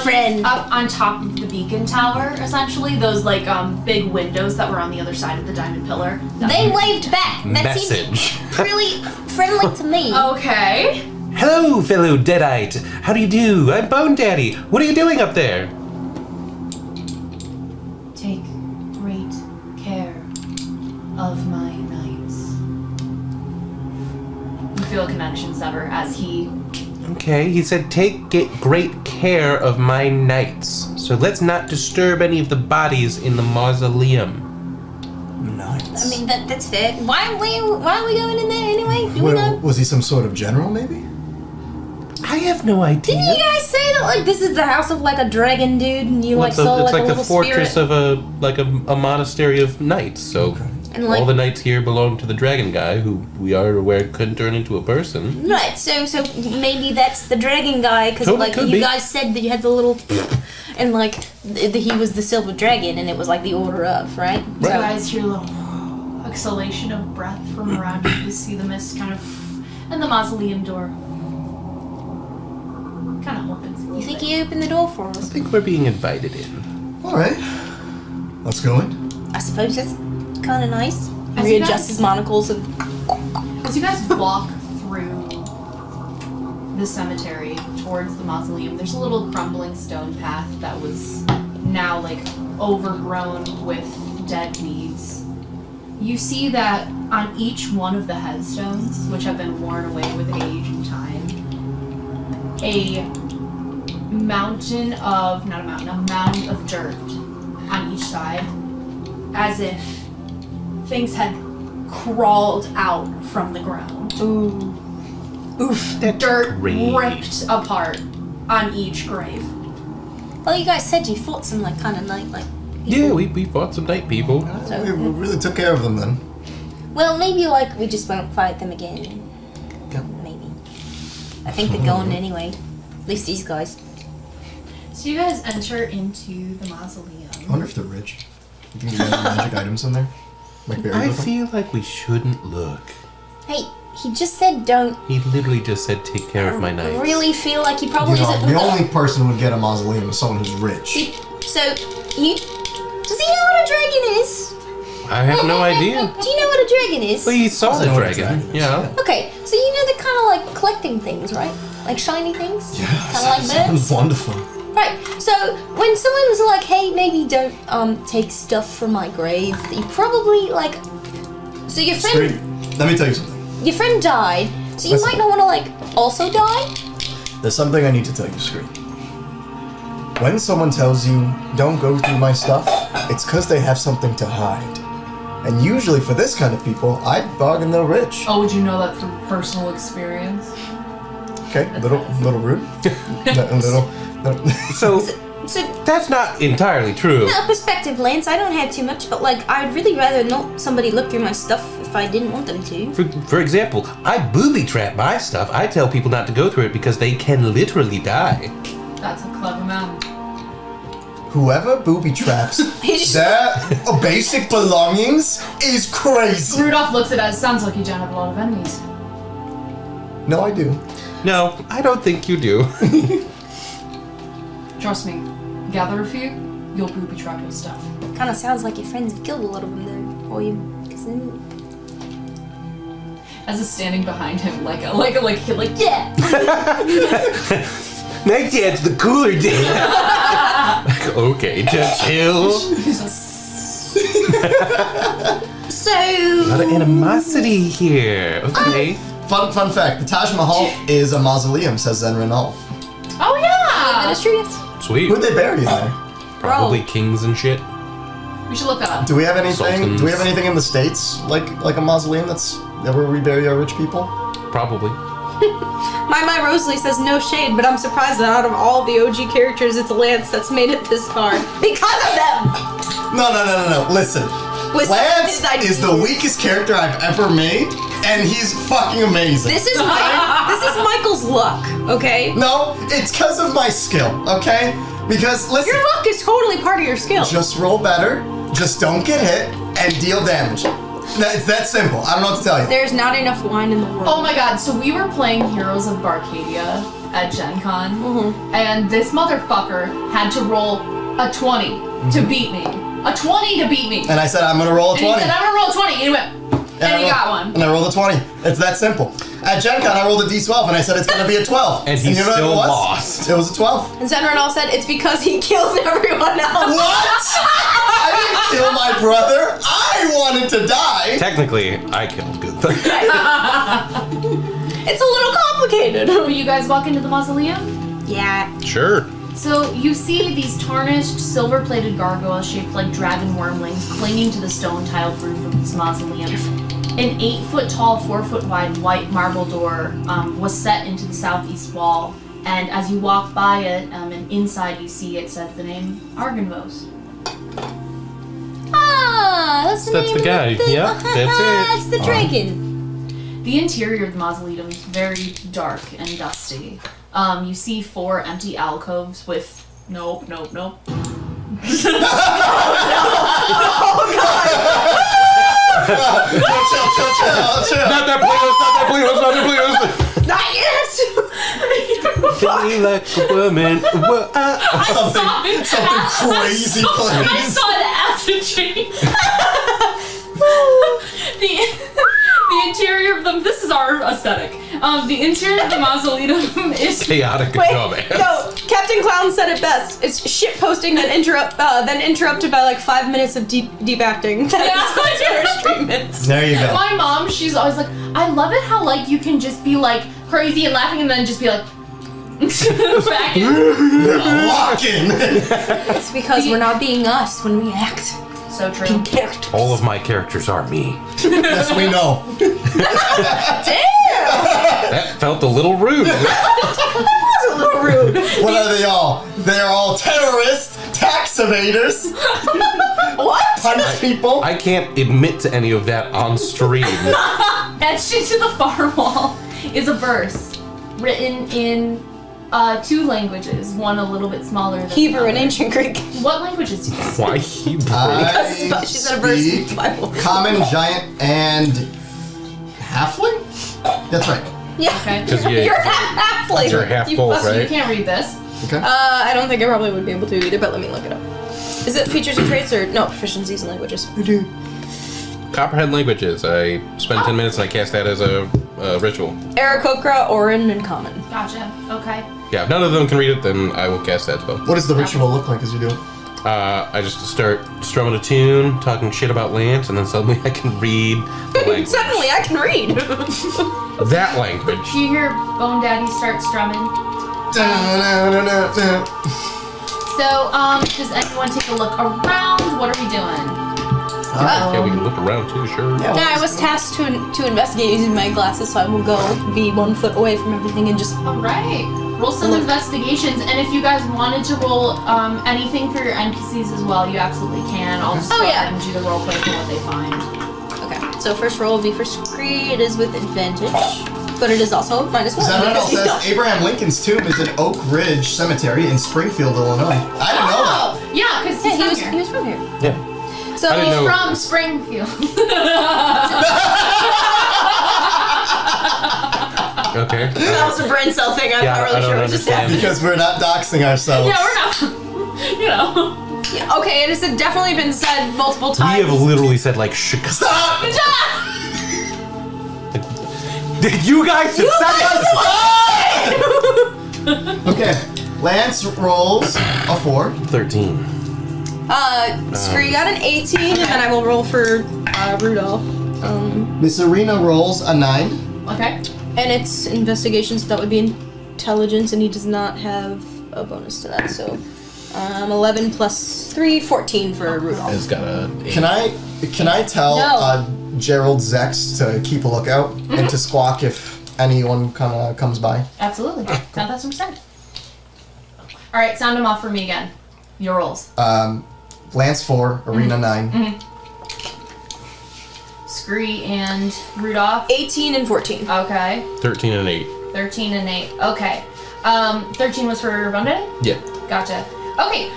Friend. up on top of the beacon tower, essentially, those like big windows that were on the other side of the diamond pillar. They waved back. That Message. seems really friendly to me. Okay. Hello, fellow Deadite. How do you do? I'm Bone Daddy. What are you doing up there? Take great care of my knights. You feel a connection sever as he Okay, he said get great care of my knights. So let's not disturb any of the bodies in the mausoleum. Nice. I mean, that's fair. Why are we going in there anyway? Do we know? Was he some sort of general, maybe? I have no idea. Didn't you guys say that like this is the house of like a dragon dude and you Well, like it's saw it's like a the little fortress spirit? of a monastery of knights. So And, like- all the knights here belong to the dragon guy, who we are aware couldn't turn into a person. Right, so maybe that's the dragon guy because Totally like could you be. guys said that you had the little and like he was the silver dragon and it was like the order of right. You guys hear a little exhalation of breath from around you. You see the mist kind of, and the mausoleum door kind of opens a little You think bit. he opened the door for I us? think we're being invited in. All right. Let's go in. I suppose that's kind of nice. As you Readjust guys- his monocles and As you guys walk through the cemetery towards the mausoleum, there's a little crumbling stone path that was now like overgrown with dead weeds. You see that on each one of the headstones, which have been worn away with age and time, a mound of dirt on each side, as if things had crawled out from the ground. Oof. Dirt great. ripped apart on each grave. well, you guys said you fought some like kind of night like. Yeah, we fought some night people. We really took care of them then. Well, maybe like we just won't fight them again. Yeah. Maybe. I think they're going anyway. At least these guys. So you guys enter into the mausoleum. I wonder if they're rich. You think there's any magic items in there? Like buried I with them? feel like we shouldn't look. Hey, he just said don't. He literally just said take care of my knights. Really feel like he probably You know, isn't. the only person who would get a mausoleum is someone who's rich. So, he. Does he know what a dragon is? I have no idea. Do you know what a dragon is? Well, you saw I the know what a dragon. dragon is, Yeah. Okay, so you know they're kind of like collecting things, right? Like shiny things? Kind of like Sounds birds? wonderful. Right, so when someone's like, hey, maybe don't take stuff from my grave, you probably like. So your friend. Scream. Let me tell you something. Your friend died, so you Listen. might not want to like also die? There's something I need to tell you, Scream. When someone tells you, don't go through my stuff, it's because they have something to hide. And usually for this kind of people, I'd bargain they're rich. Oh, would you know that through personal experience? Okay, a little rude. A little. So So, that's not entirely true. no, perspective, Lance, I don't have too much, but like, I'd really rather not somebody look through my stuff if I didn't want them to. For example, I booby trap my stuff. I tell people not to go through it because they can literally die. That's a clever man. Whoever booby traps their basic belongings is crazy. Rudolph looks at us. Sounds like you don't have a lot of enemies. No, I do. No, I don't think you do. Trust me. Gather a few, you'll booby trap your stuff. Kind of sounds like your friends have killed a lot of them, though, for you. 'Cause then- As is standing behind him, like yeah. Night Dad's the cooler day. Okay, just chill. So, A lot of animosity here. Okay. Fun fact: the Taj Mahal is a mausoleum, says Zen Renal. Oh that is yeah. true, yes. Sweet. Who'd they bury in there? Probably kings and shit. We should look that up. Do we have anything? Sultans. Do we have anything in the States like a mausoleum that's where we bury our rich people? Probably. My Rosalie says no shade, but I'm surprised that out of all the OG characters, it's Lance that's made it this far. Because of them! No. Listen. With Lance his is the weakest character I've ever made, and he's fucking amazing. This is Michael's luck, okay? No, it's because of my skill, okay? Because, listen, Your luck is totally part of your skill. just roll better, just don't get hit, and deal damage. It's that simple. I don't know what to tell you. There's not enough wine in the world. Oh my god, so we were playing Heroes of Barcadia at Gen Con, and this motherfucker had to roll a 20 to beat me. A 20 to beat me. And I said, I'm going to roll a And 20. he said, I'm gonna roll a 20, and he went, and he got one. And I rolled a 20. It's that simple. At Gen Con, I rolled a D12, and I said it's going to be a 12. And he you know what still it was? lost. It was a 12. And Zenronal said it's because he kills everyone else. What? I didn't kill my brother. I wanted to die. Technically, I killed Gunther. It's a little complicated. Will you guys walk into the mausoleum? Yeah. Sure. So you see these tarnished, silver-plated gargoyles shaped like dragon wormlings clinging to the stone-tiled roof of this mausoleum. An 8-foot-tall, 4-foot-wide white marble door was set into the southeast wall, and as you walk by it, and inside you see it says the name Arganvos. Ah, that's the That's name the guy. of the, Yep, that's it. That's the dragon. The interior of the mausoleum is very dark and dusty. You see 4 empty alcoves with nope. Chill. Not that Pleos. Not yet. Feel like a woman. Something crazy, I please. saw an acid chain. The interior of them. This is our aesthetic. The interior of the mausoleum is Chaotic Wait, dumbass. no. Captain Clown said it best. It's shit posting, then interrupted by like 5 minutes of deep acting. That's what your stream is. There you go. My mom, she's always like, I love it how like you can just be like crazy and laughing and then just be like back in. Lock in. It's because we're not being us when we act. So true. Character. All of my characters are me. Yes, we know. Damn! That felt a little rude. That's a little rude. What are they all? They're all terrorists, tax evaders, What? punch people. I can't admit to any of that on stream. Etched into the far wall is a verse written in 2 languages, one a little bit smaller than Hebrew the and other. ancient Greek. What languages do you speak? Why Hebrew? I She said a verse in the speak Bible. common, giant, and halfling. That's right. Yeah. Okay. Because You're half-halfling. You're half You both, fucking- So you right? can't read this. Okay. I don't think I probably would be able to either, but let me look it up. Is it features and traits or no proficiencies and languages? Copperhead languages. I spend 10 minutes and I cast that as a ritual. Aarakocra, Orin, and Common. Gotcha. Okay. Yeah, if none of them can read it, then I will cast that spell. What does the ritual look like as you do it? I just start strumming a tune, talking shit about Lance, and then suddenly I can read the language. Suddenly, I can read. That language. You hear Bone Daddy start strumming. So, does anyone take a look around? What are we doing? Yeah, we can look around too, sure. Yeah, I was tasked to investigate using my glasses, so I will go be 1 foot away from everything and just. All right. Roll some investigations, and if you guys wanted to roll anything for your NPCs as well, you absolutely can. I'll just Oh, go yeah. ahead and do the role play for what they find. Okay, so first roll will be for Scree. It is with advantage, but it is also minus 1. Zenono says Abraham Lincoln's tomb is at Oak Ridge Cemetery in Springfield, Illinois. I didn't know that. Oh, yeah, because Yeah, he's he from was here. from here. Yeah. So I didn't know. From Springfield. Okay. that was a brain cell thing. I'm Yeah, not I really don't sure what just understand. happened. Because we're not doxing ourselves. Yeah, we're not. You know. Yeah, okay, it has definitely been said multiple We times. have literally said like shit. Stop! You guys should Okay. Lance rolls a 4. 13. Scree got an 18, and then I will roll for Rudolph. Miss Arena rolls a 9. Okay. And it's investigation, so that would be intelligence, and he does not have a bonus to that, so 11 plus 3, 14 for Rudolph. It's got a. Can I tell No. Gerald Zex to keep a lookout and to squawk if anyone kind of comes by? Absolutely. Now that's what I'm saying. All right, sound them off for me again. Your rolls. Lance 4, Arena 9. Scree and Rudolph. 18 and 14. Okay. 13 and 8. 13 and 8. Okay. 13 was for Bonde? Yeah. Gotcha. Okay.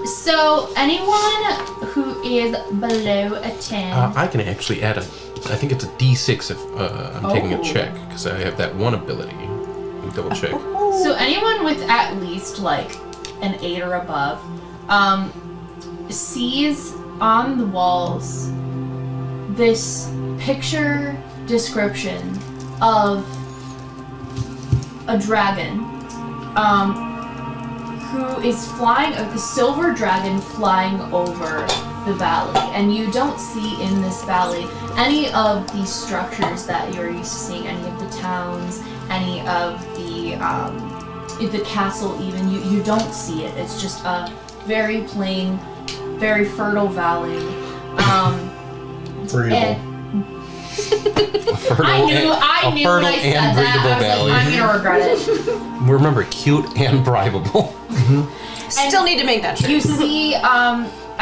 So anyone who is below a 10. I can actually add a. I think it's a D6 if I'm taking a check because I have that one ability. Let me double check. So anyone with at least like an 8 or above sees on the walls this picture description of a dragon who is flying, the silver dragon flying over the valley, and you don't see in this valley any of these structures that you're used to seeing, any of the towns, any of the castle even. You don't see it. It's just a very plain, very fertile valley. Breathable. And I knew when I said that, I was like, I'm gonna regret it. Remember, cute and bribable. Still need to make that true. You see,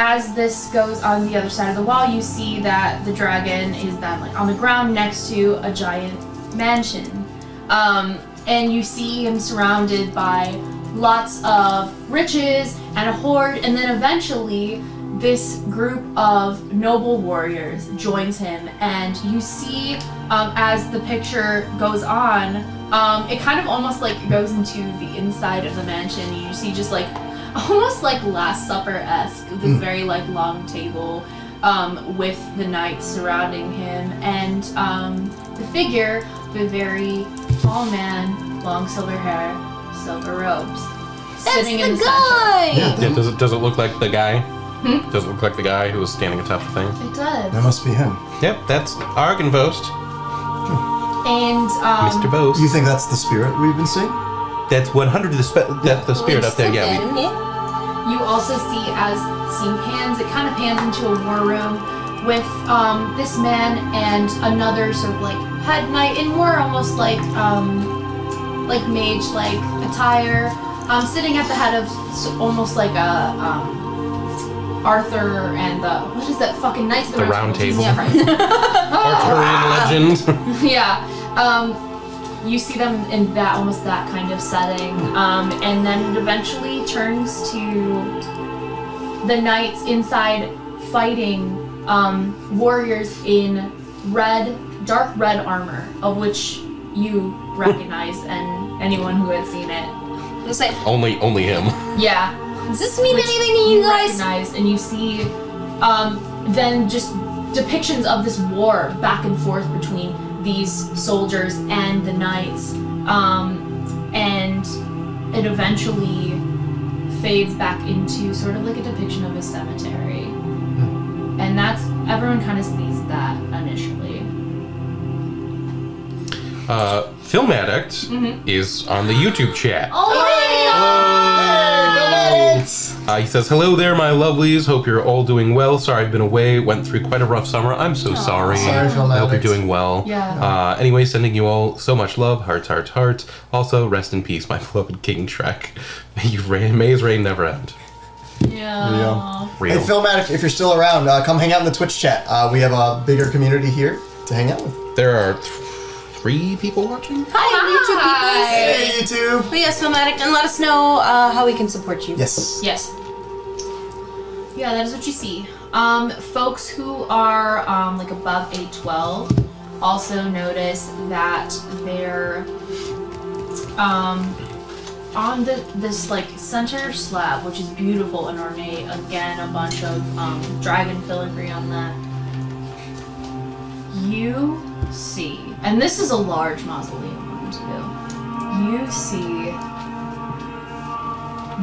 as this goes on the other side of the wall, you see that the dragon is then like on the ground next to a giant mansion. And you see him surrounded by lots of riches and a hoard, and then eventually this group of noble warriors joins him, and you see as the picture goes on, it kind of almost like goes into the inside of the mansion. You see just like almost like Last Supper-esque, this very like long table with the knights surrounding him, and the figure, the very tall man, long silver hair, silver robes, sitting in the center. Yeah, does it look like the guy? Does it look like the guy who was standing atop the thing? It does. That must be him. Yep, that's Argenvost. And Mr. Boast. You think that's the spirit we've been seeing? That's 100 that's the spirit up there, yeah. you also see, as the scene pans, it kind of pans into a war room with this man and another sort of like head knight in more almost like mage like attire, sitting at the head of almost like a Arthur and the what is that fucking Knights of The Round Table. Jesus Christ. Arthurian legend. Yeah. You see them in that almost that kind of setting, and then it eventually turns to the knights inside fighting warriors in dark red armor, of which you recognize, and anyone who had seen it. Let's say, Only him. Yeah. does this mean Which anything to you guys? recognize, and you see then just depictions of this war back and forth between these soldiers and the knights, and it eventually fades back into sort of like a depiction of a cemetery, and that's everyone kind of sees that initially. Film Addict is on the YouTube chat. He says, hello there, my lovelies. Hope you're all doing well. Sorry I've been away. Went through quite a rough summer. I'm so sorry. Sorry, Film I hope you're Addict. doing well. Yeah. Anyway, sending you all so much love. Hearts, hearts, hearts. Also, rest in peace, my beloved King Shrek. May his reign never end. Yeah. Real. Hey, Film Addict, if you're still around, come hang out in the Twitch chat. We have a bigger community here to hang out with. There are 3 people watching? Hi, YouTube people. Hey, YouTube! But yes, Filmatic, and let us know how we can support you. Yes. Yes. Yeah, that is what you see. Folks who are like above age 12 also notice that they're on this like center slab, which is beautiful and ornate. Again, a bunch of dragon filigree on that. You see, and this is a large mausoleum one too. You see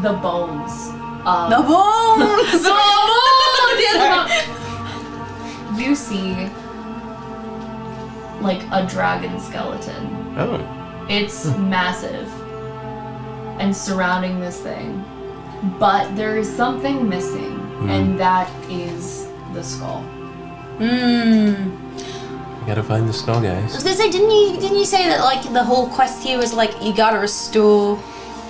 the bones of The bones! the bones! Yes, you see like a dragon skeleton. Oh. It's massive and surrounding this thing, but there is something missing, and that is the skull. Gotta find the skull, I guys. was gonna say, didn't you say that like the whole quest here was like you gotta restore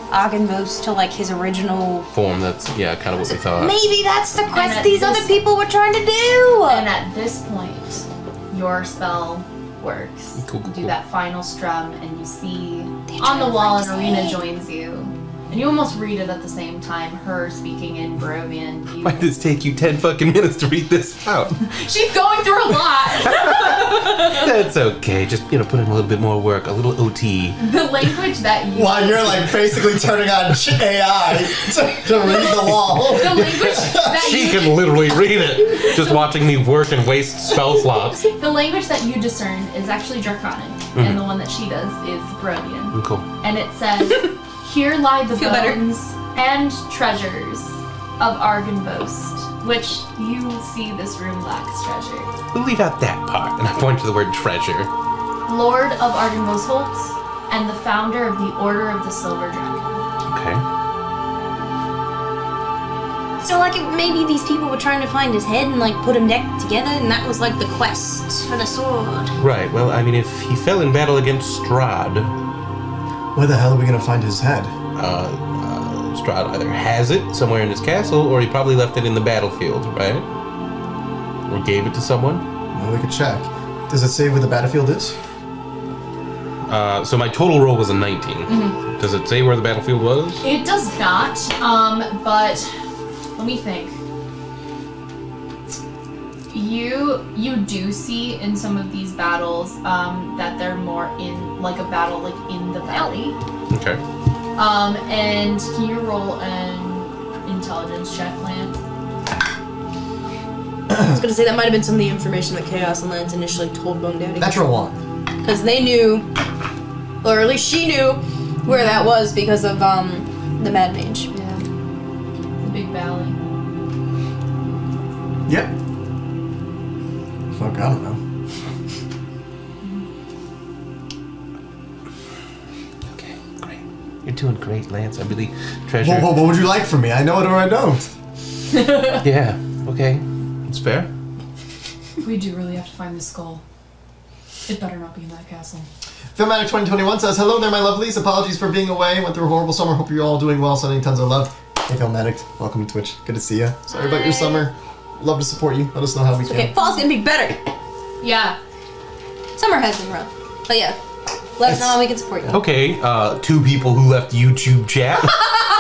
Argynvos to like his original? Form, that's, kind of what we thought. Maybe that's the quest at these this- other people were trying to do. And at this point, your spell works. Cool, You do cool. that final strum, and you see They're on the trying to wall, find and his Arena head. joins you. And you almost read it at the same time, her speaking in Barovian. Why did this take you 10 fucking minutes to read this out? She's going through a lot! That's okay. Just, put in a little bit more work, a little OT. The language that you... While you're like basically turning on AI to read the wall. The language that She you... can literally read it. Just watching me work and waste spell slots. The language that you discern is actually Draconic, and the one that she does is Barovian. Cool. And it says, here lie the Feel better. bones and treasures of Argynvost, which you see this room lacks treasure. We'll leave out that part, and I point to the word treasure. Lord of Argynvost Holtz, and the founder of the Order of the Silver Dragon. Okay. So like maybe these people were trying to find his head and like put him back together, and that was like the quest for the sword. Right, well, I mean, if he fell in battle against Strahd, Where the hell are we gonna find his head? Strahd either has it somewhere in his castle, or he probably left it in the battlefield, right? Or gave it to someone. Well, we could check. Does it say where the battlefield is? So my total roll was a 19. Does it say where the battlefield was? It does not, but let me think. You do see in some of these battles that they're more in like a battle like in the valley. Okay. And can you roll an intelligence check, Lance? I was gonna say that might have been some of the information that Chaos and Lance initially told Bone Daddy. Natural 1. Because they knew, or at least she knew, where that was because of the Mad Mage. Yeah. The big valley. Yep. Fuck, I don't know. Okay, great. You're doing great, Lance. I really treasure. What would you like from me? I know it or I don't. Yeah, okay. It's fair. We do really have to find this skull. It better not be in that castle. Filmatic 2021 says, hello there, my lovelies. Apologies for being away. Went through a horrible summer. Hope you're all doing well. Sending tons of love. Hey, Filmatic. Welcome to Twitch. Good to see you. Sorry about your summer. Love to support you. Let us know how we can. Okay, fall's gonna be better. Yeah. Summer has been rough. But yeah, let us know how we can support you. Okay, 2 people who left YouTube chat.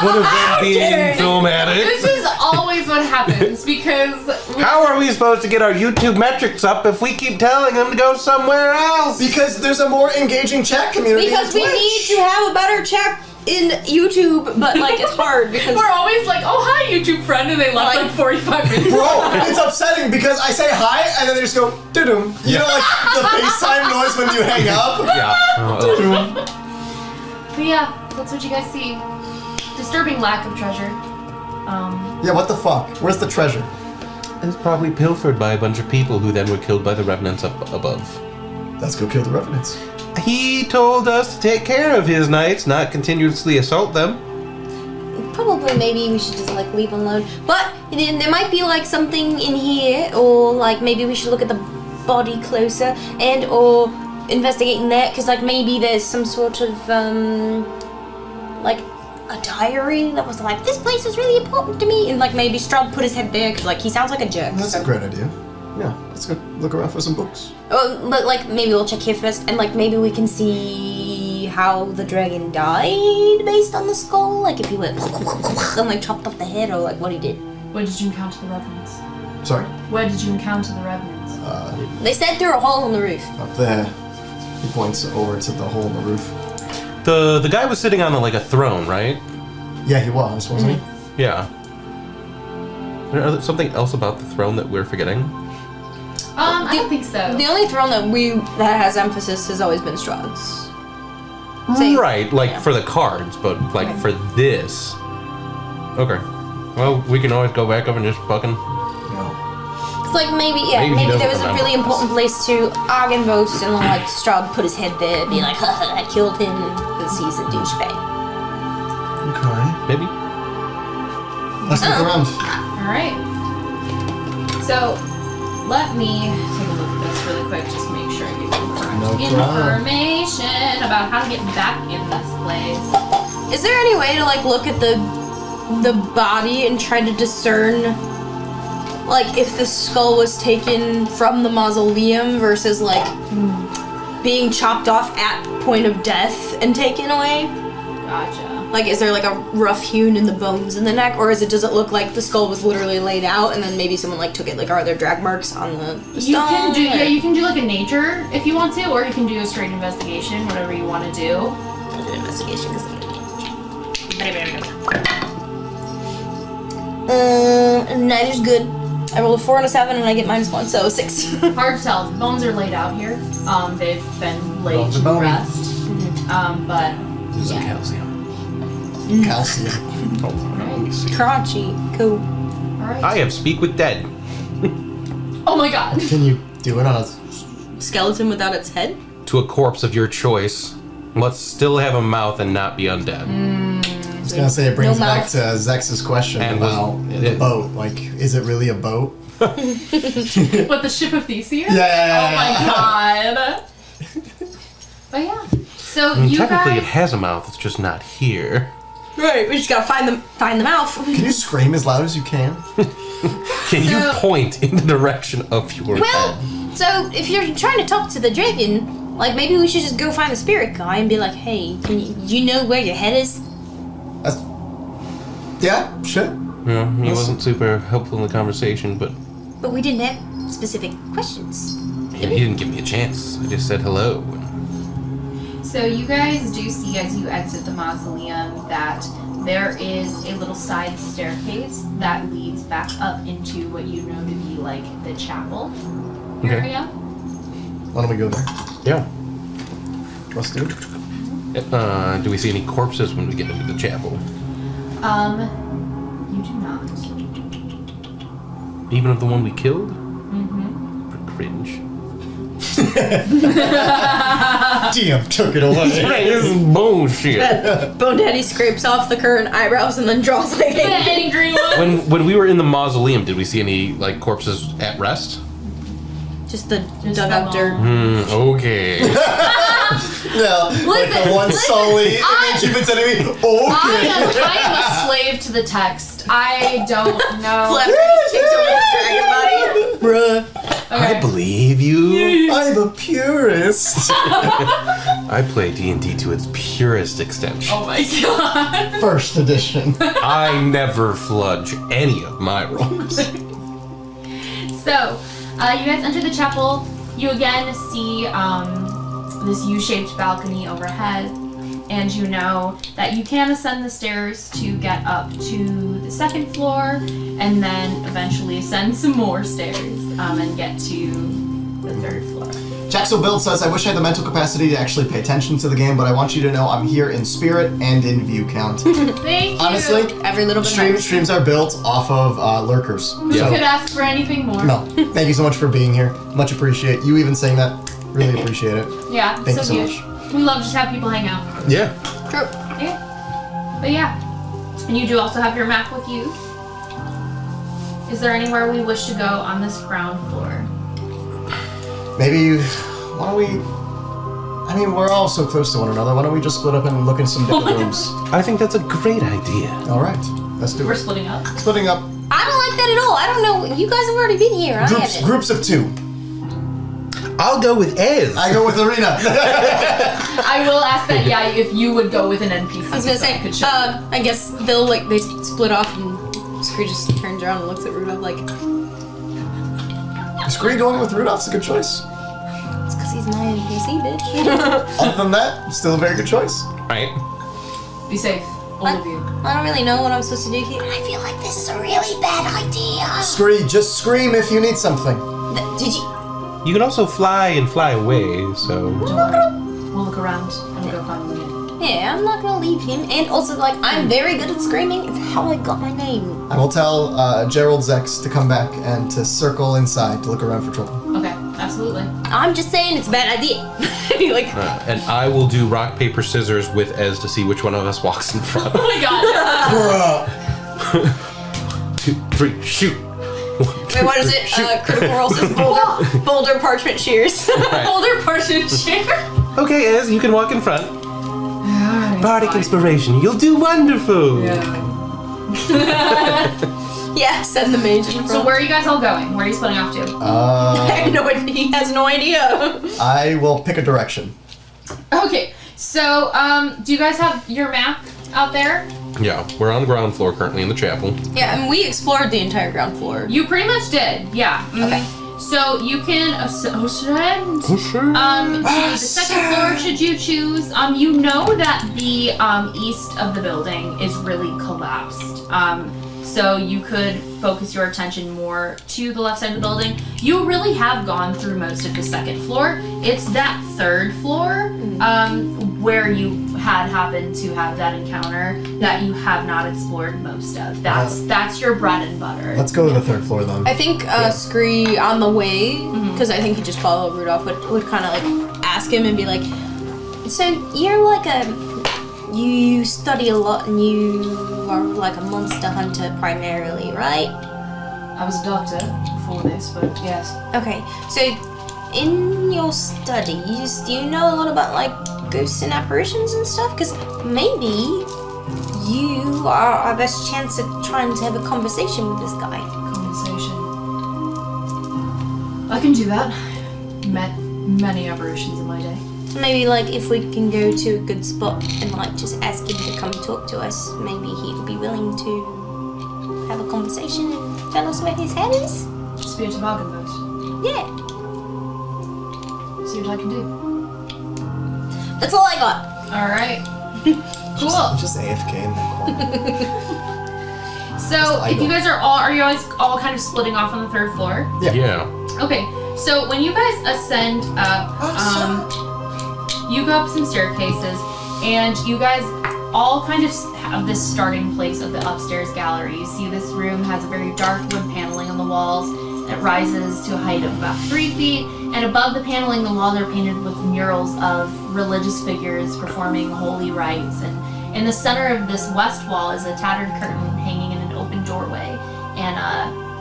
One of them being Filmatic. This is always what happens because How are we supposed to get our YouTube metrics up if we keep telling them to go somewhere else? Because there's a more engaging chat community. Because on we Twitch. need to have a better chat in YouTube, but like it's hard because we're always like, oh hi YouTube friend, and they left like 45 minutes. Bro, it's upsetting because I say hi and then they just go doo-doo. You know, like the FaceTime noise when you hang up? Yeah. But yeah, that's what you guys see. Disturbing lack of treasure. Yeah, what the fuck? Where's the treasure? It's probably pilfered by a bunch of people who then were killed by the revenants up above. Let's go kill the revenants. He told us to take care of his knights, not continuously assault them. probably maybe we should just like leave them alone. But there might be like something in here, or like maybe we should look at the body closer and or investigating that, because like maybe there's some sort of like a diary that was like, this place is really important to me, and like maybe Strahd put his head there because like he sounds like a jerk. That's a great idea. Yeah, let's go look around for some books. Oh, but like maybe we'll check here first, and like maybe we can see how the dragon died based on the skull. Like if he went and like chopped off the head, or like what he did. Where did you encounter the revenants? Sorry? Where did you encounter the revenants? They said through a hole in the roof. Up there. He points over to the hole in the roof. The guy was sitting on like a throne, right? Yeah, he was, wasn't he? Yeah. Is there something else about the throne that we're forgetting? I don't think so. The only throne that has emphasis has always been Strahd's. Same. Right, like Yeah. for the cards, but like for this. Okay. Well, we can always go back up and just fucking. No. It's like maybe Maybe he maybe there doesn't was a remember really us. important place to Argenvost, and like Strahd put his head there, be like, haha, I killed him because he's a douchebag. Okay. Maybe. Let's look around. Alright. So, let me take a look at this really quick just to make sure I give you correct No problem. information about how to get back in this place. Is there any way to like look at the body and try to discern like if the skull was taken from the mausoleum versus like being chopped off at point of death and taken away? Gotcha. Like, is there like a rough hewn in the bones in the neck, or does it look like the skull was literally laid out and then maybe someone like took it? Like, are there drag marks on the You can stone, do or- you can do like a nature if you want to, or you can do a straight investigation, whatever you want to do. I'll do an investigation because neither's good. I rolled a 4 and a 7 and I get -1, so 6. Hard to tell. The bones are laid out here. They've been laid Bones to are bony. rest. But This yeah. calcium. Calcium. Oh, let me see. Crunchy. Cool. Alright. I have speak with dead. Oh my god. Can you do it on a... Skeleton without its head? To a corpse of your choice. Let's still have a mouth and not be undead. I was gonna say, it brings No back mouth. to Zex's question And about was- the boat. Like, is it really a boat? What, the ship of Theseus? Yeah. Oh my god. But yeah. So I mean, you technically it guys. has a mouth, it's just not here. Right, we just gotta find the mouth. Can you scream as loud as you can? Can you So- point in the direction of your Well, head? so if you're trying to talk to the dragon, like maybe we should just go find the spirit guy and be like, hey, do you know where your head is? That's... Yeah, shit. Yeah, he wasn't super helpful in the conversation, but But we didn't have specific questions. he didn't give me a chance. I just said hello. So you guys do see as you exit the mausoleum that there is a little side staircase that leads back up into what you know to be like the chapel Okay. area. Why don't we go there? Yeah. Let's do it. Do we see any corpses when we get into the chapel? You do not. Even of the one we killed? Mm-hmm. For cringe. DM took it away. This is bullshit. Bone Daddy scrapes off the current eyebrows and then draws like The angry one. When we were in the mausoleum, did we see any like corpses at rest? just the Just dug the up dirt. Okay. Yeah, like the one Sully image you've been sending me. Okay. I am a slave to the text. I don't know. Celebrities takes over the dragon body. Bruh, I believe you. I'm a purist. I play D&D to its purest extension. Oh my god. First edition. I never fludge any of my rolls. So, you guys enter the chapel. You again see this U-shaped balcony overhead, and you know that you can ascend the stairs to get up to the second floor, and then eventually ascend some more stairs and get to the third floor. Jaxo Build says, I wish I had the mental capacity to actually pay attention to the game, but I want you to know I'm here in spirit and in view count. Thank you. Honestly, Every little bit matters. streams are built off of lurkers. Who could ask for anything more? No, thank you so much for being here. Much appreciate you even saying that. Really appreciate it. Yeah, Thank you so huge. much. We love just have people hang out. Yeah. True. Yeah. But yeah. And you do also have your map with you. Is there anywhere we wish to go on this ground floor? Maybe, why don't we... I mean, we're all so close to one another. Why don't we just split up and look in some different rooms? I think that's a great idea. All right, let's do We're it. splitting up. Splitting up I don't like that at all. I don't know. You guys have already been here. I haven't. groups of 2. I'll go with Ez. I go with Arena. I will ask that, yeah, if you would go with an NPC. I was gonna so say, could show. I guess they'll they split off and Scree just turns around and looks at Rudolph like, Scree going with Rudolph's a good choice. it's because he's my NPC, bitch. Other than that, still a very good choice. Right. Be safe, all of you. I don't really know what I'm supposed to do here. I feel like this is a really bad idea. Scree, just scream if you need something. Did you? You can also fly and fly away, so... We'll look around and go find Luna. Yeah, I'm not gonna leave him. And also, like, I'm very good at screaming. It's how I got my name. I will tell Gerald Zex to come back and to circle inside to look around for trouble. Okay, absolutely. I'm just saying it's a bad idea. Be like, And I will do rock, paper, scissors with Ez to see which one of us walks in front. Oh my god. Bruh. 2, 3, shoot. 1, 2, wait, what is 3, it? shoot. Critical roll says boulder parchment shears. Older person chair. Okay, Ez, you can walk in front. Alright. Bardic inspiration. You'll do wonderful. Yeah, send the mage in front. So where are you guys all going? Where are you splitting off to? I have no idea. He has no idea. I will pick a direction. Okay, so do you guys have your map out there? Yeah, we're on the ground floor currently in the chapel. Yeah, and we explored the entire ground floor. You pretty much did, yeah. Okay. So you can ascend to the second floor should you choose. You know that the east of the building is really collapsed. So you could focus your attention more to the left side of the building. You really have gone through most of the second floor. It's that third floor where you had happened to have that encounter that you have not explored most of. That's your bread and butter. Let's go to the third floor then. I think Scree on the way, because I think he just followed Rudolph, would kind of like ask him and be like, so you're like you study a lot and you are like a monster hunter primarily, right? I was a doctor before this, but yes. Okay, so in your studies, do you know a lot about like ghosts and apparitions and stuff? Because maybe you are our best chance at trying to have a conversation with this guy. Conversation. I can do that. Met many apparitions in my day. Maybe like if we can go to a good spot and like just ask him to come talk to us, maybe he'd be willing to have a conversation and tell us where his head is. Spirit of Argonbos. Yeah, See what I can do. that's all I got. Alright. Cool. Just AFK in that corner. So if you guys are you guys all kind of splitting off on the third floor? Yeah. Okay. So when you guys ascend up, you go up some staircases, and you guys all kind of have this starting place of the upstairs gallery. You see this room has a very dark wood paneling on the walls. It rises to a height of about 3 feet, and above the paneling, the walls are painted with murals of religious figures performing holy rites. And in the center of this west wall is a tattered curtain hanging in an open doorway, and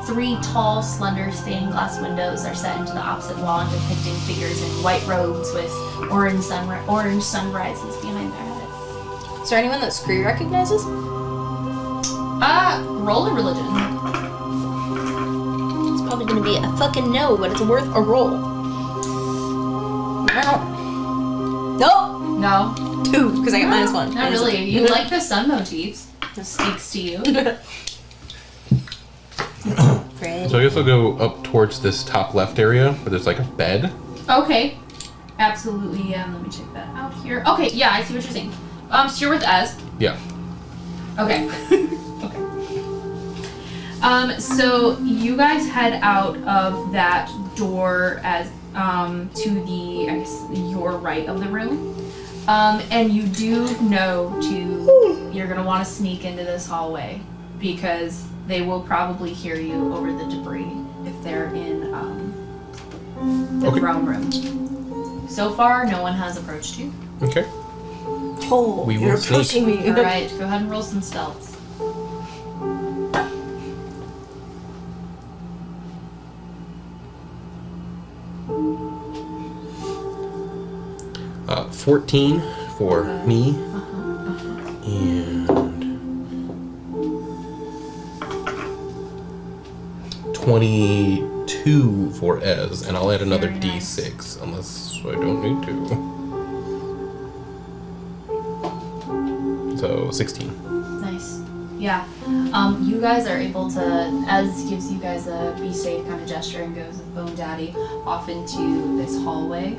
3 tall, slender stained glass windows are set into the opposite wall and depicting figures in white robes with orange sunrises behind their heads. Is there anyone that Scree recognizes? Roll a religion. It's probably gonna be a fucking no, but it's worth a roll. Nope. No. 2, because I got -1. Not really. You like the sun motifs. This speaks to you. Fred. So I guess I'll go up towards this top left area where there's like a bed. Okay. Absolutely, yeah. Let me check that out here. Okay, yeah, I see what you're saying. So you're with Ez. Yeah. Okay. Okay. So you guys head out of that door as to the, I guess, your right of the room. And you do know you're gonna want to sneak into this hallway because they will probably hear you over the debris if they're in the throne room. So far, no one has approached you. Okay. Oh, We you're will sneak. approaching me. All right, go ahead and roll some stealth. 14 for me. And 22 for Ez. And I'll add another Very nice. D6 unless I don't need to. So 16. Nice. Yeah. You guys are able to, Ez gives you guys a be safe kind of gesture and goes with Bone Daddy off into this hallway.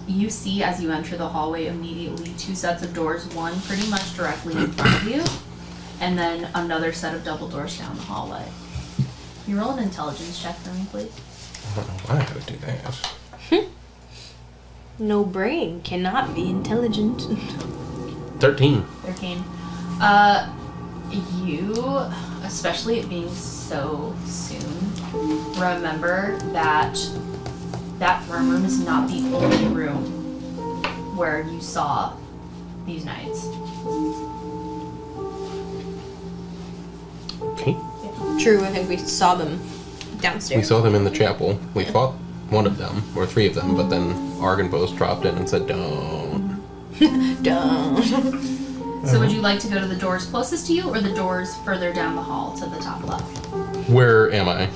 You see as you enter the hallway immediately 2 sets of doors, one pretty much directly in front of you, and then another set of double doors down the hallway. Can you roll an intelligence check for me, please? I don't know why I gotta do that. No brain cannot be intelligent. 13. 13. You, especially it being so soon, remember that throne room is not the only room where you saw these knights. Okay. True, I think we saw them downstairs. We saw them in the chapel. We fought one of them, or 3 of them, but then Argynvost dropped in and said, don't. Dumb. So would you like to go to the doors closest to you or the doors further down the hall to the top left? Where am I?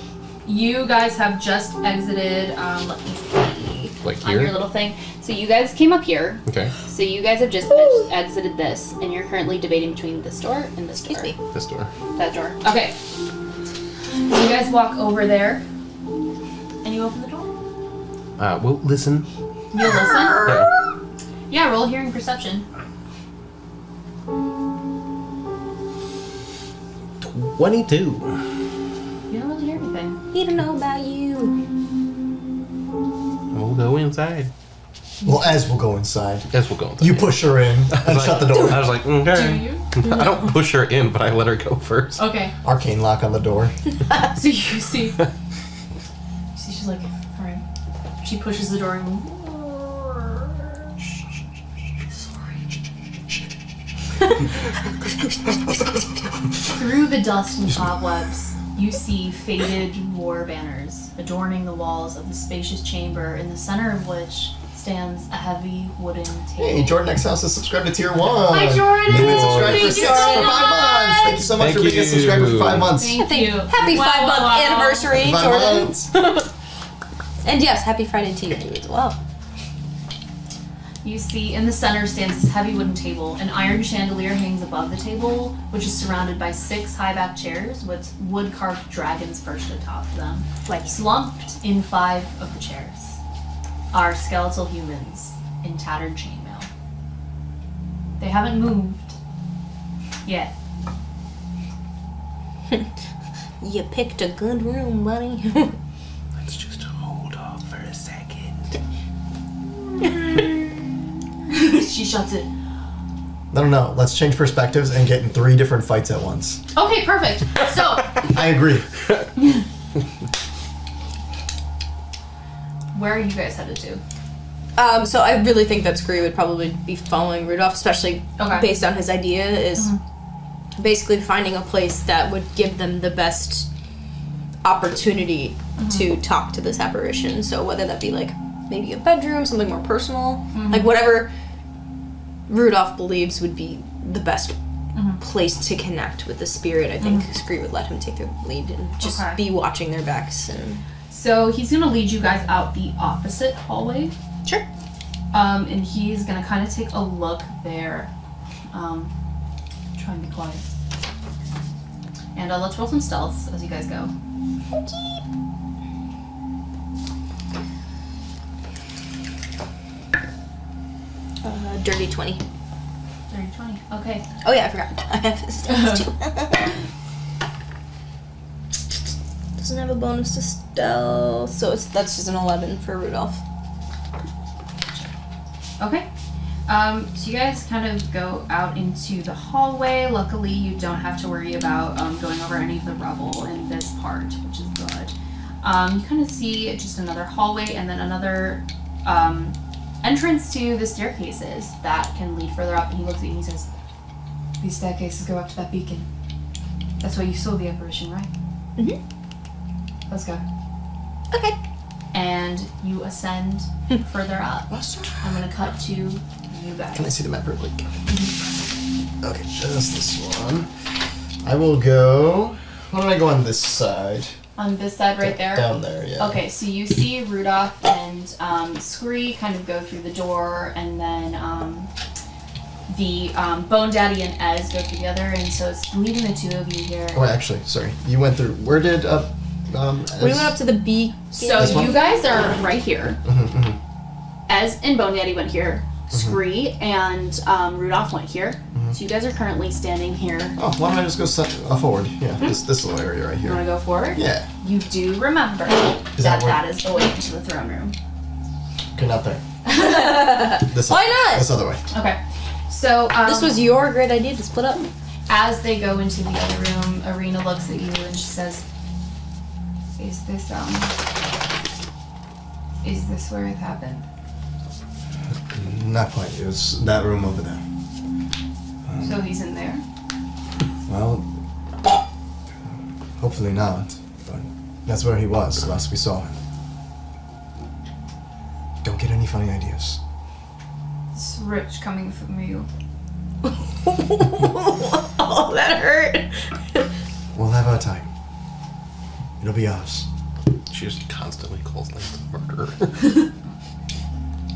You guys have just exited, let me see, Like on your here? little thing. So you guys came up here. Okay. So you guys have just exited this, and you're currently debating between this door and this door. Excuse me. This door. That door. Okay. You guys walk over there, and you open the door. Well, listen. You listen. Yeah. Yeah, roll hearing perception. 22. You don't really hear anything. He don't know about you. We'll go inside. Well, Ez will go inside. Yes, we'll go inside. You push her in and shut the door. I was like, okay. Do you? I don't push her in, but I let her go first. Okay. Arcane lock on the door. So you see she's like, all right. She pushes the door and through the dust and cobwebs, you see faded war banners adorning the walls of the spacious chamber, in the center of which stands a heavy wooden table. Hey, Jordan X House is subscribed to Tier 1. Hi, Jordan! You've been subscribed Thank for you 5 so months. Thank you so much Thank for being a you. subscriber for 5 months. Thank you. Happy Wow, 5-month wow, wow. anniversary, 5 Jordan. months. And yes, happy Friday to you too as well. You see, in the center stands this heavy wooden table. An iron chandelier hangs above the table, which is surrounded by 6 high-backed chairs with wood-carved dragons perched atop them. Like Slumped in 5 of the chairs are skeletal humans in tattered chainmail. They haven't moved yet. you picked a good room, buddy. Let's just hold off for a second. She shuts it. No. Let's change perspectives and get in 3 different fights at once. Okay, perfect. So, I agree. where are you guys headed to? So I really think that Scree would probably be following Rudolph, especially Okay. based on his idea is basically finding a place that would give them the best opportunity to talk to this apparition. So whether that be like maybe a bedroom, something more personal, like whatever Rudolph believes would be the best place to connect with the spirit, I think Scree would let him take the lead and just be watching their backs. And So he's gonna lead you guys out the opposite hallway. sure. And he's gonna kind of take a look there. Try and be quiet. And let's roll some stealth as you guys go. Dirty 20. 30, 20. Okay. Oh yeah, I forgot. I have this stealth too. Doesn't have a bonus to stealth, so that's just an 11 for Rudolph. Okay. So you guys kind of go out into the hallway. Luckily, you don't have to worry about going over any of the rubble in this part, which is good. You kind of see just another hallway and then another entrance to the staircases that can lead further up. And he looks at you and he says, "These staircases go up to that beacon. That's where you saw the apparition, right? Let's go." Okay. And you ascend further up. I'm gonna cut to you guys. Can I see the map real quick? Okay, just this one. I will go. Why don't I go on this side? On this side right there? Down there, yeah. Okay, so you see Rudolph and Scree kind of go through the door, and then the Bone Daddy and Ez go through the other, and so it's leaving the two of you here. Oh, actually, sorry. You went through. Where did We went up to the beak. So This one? you guys are right here. Ez and Bone Daddy went here. Scree and Rudolph went here. So you guys are currently standing here. Oh, why don't I just go forward? Yeah, this little area right You here. want to go forward? Yeah. You do remember Is that where- that is the way into the throne room. Okay, not there. This Why not? This other way. Okay. So This was your great idea to split up. as they go into the other room, Arena looks at you and she says, Is this where it happened? Not quite. It was that room over there. So he's in there? Well, hopefully not. But that's where he was last we saw him. Don't get any funny ideas. It's rich coming from you. Oh, that hurt. We'll have our time. It'll be ours. She just constantly calls like the murderer.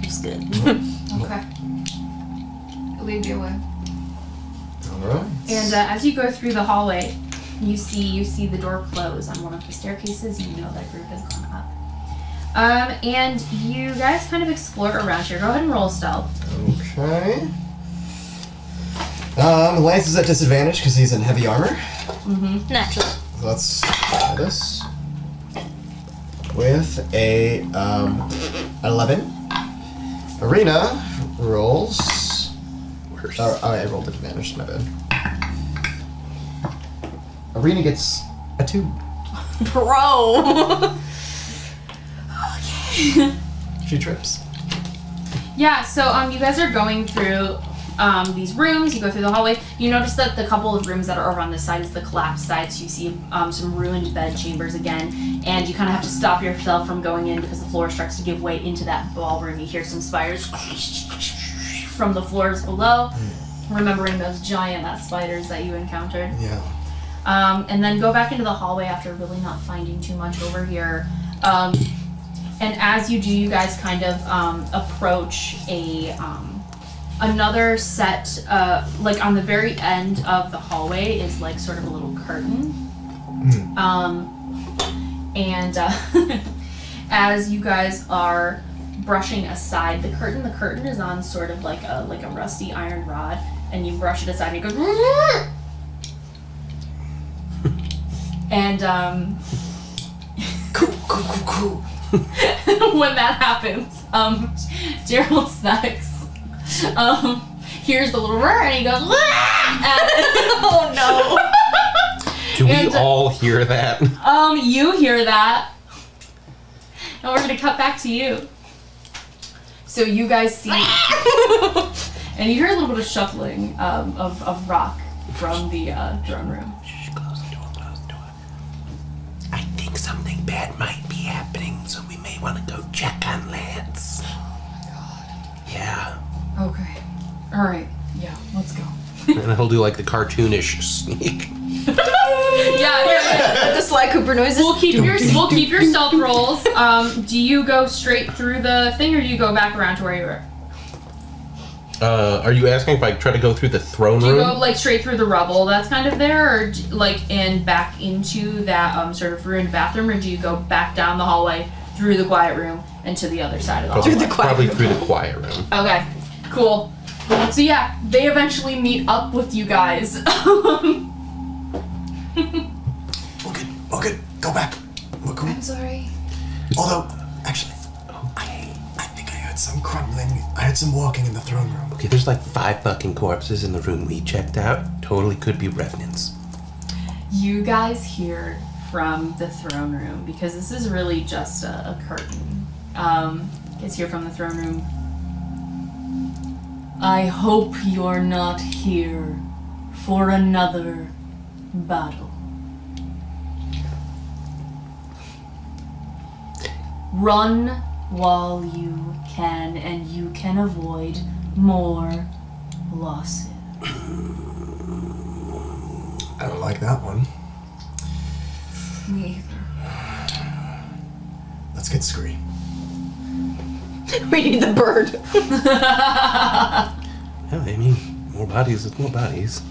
It's good. Okay. Lead the way. Alright. And as you go through the hallway, you see the door close on one of the staircases. You know that group has gone up. And you guys kind of explore around here. Go ahead and roll stealth. Okay. Lance is at disadvantage because he's in heavy armor. Naturally. So let's try this. With a 11. Arena rolls. Worse. I rolled advantage, my bad. Arena gets a 2. Bro. She trips. Yeah, so you guys are going through these rooms. You go through the hallway. You notice that the couple of rooms that are over on this side is the collapsed side. So you see some ruined bed chambers again, and you kind of have to stop yourself from going in because the floor starts to give way into that ballroom. You hear some spiders from the floors below, remembering those giant spiders that you encountered. Yeah. And then go back into the hallway after really not finding too much over here. And as you do, you guys kind of approach another set, like on the very end of the hallway is like sort of a little curtain. And as you guys are brushing aside the curtain is on sort of like a rusty iron rod, and you brush it aside and it goes and Cool. when that happens, Gerald Snacks hears the little roar and he goes, Oh no. Do we And, all hear that? you hear that. And we're gonna cut back to you. So you guys see, and you hear a little bit of shuffling of rock from the drone room. Shh, close the door, close the door. I think something bad might be happening, so we may want to go check on Lance. Yeah. Okay. Alright. Yeah, let's go. And he'll do like the cartoonish sneak. Yeah. The Sly Cooper noises. We'll keep your stealth rolls. Do you go straight through the thing, or do you go back around to where you were? Are you asking if I try to go through the throne Do you room? go like straight through the rubble that's kind of there, or and back into that sort of ruined bathroom, or do you go back down the hallway through the quiet room and to the other side of the hallway? Probably through the quiet room. Okay, cool. So yeah, they eventually meet up with you guys. Okay, go back. We're cool. I'm sorry. Although, actually, I think I heard some crumbling. I heard some walking in the throne room. Okay, there's like 5 fucking corpses in the room we checked out. Totally could be revenants. You guys hear from the throne room, because this is really just a curtain. It's here from the throne room. I hope you're not here for another battle. Run while you can, and you can avoid more losses. I don't like that one. Me Let's get Scree. We need the bird. Yeah, I mean, more bodies is more bodies.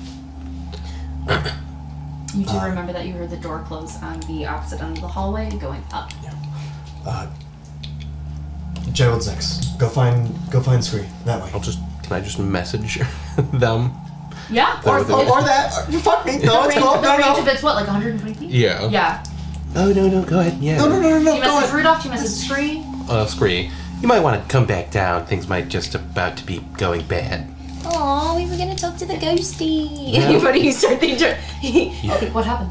You do remember that you heard the door close on the opposite end of the hallway going up. Gerald's next. Go find Scree. That way. Can I just message them? Yeah. Or that. Fuck me. No, The range of it's what, like 120 feet? Yeah. Yeah. Oh, no, go ahead. Yeah. No. Do you Go message ahead. Rudolph? Do you message Scree? Scree, you might want to come back down. Things might just about to be going bad. Aw, we were gonna talk to the ghosty. Yeah. But he started to. What happened?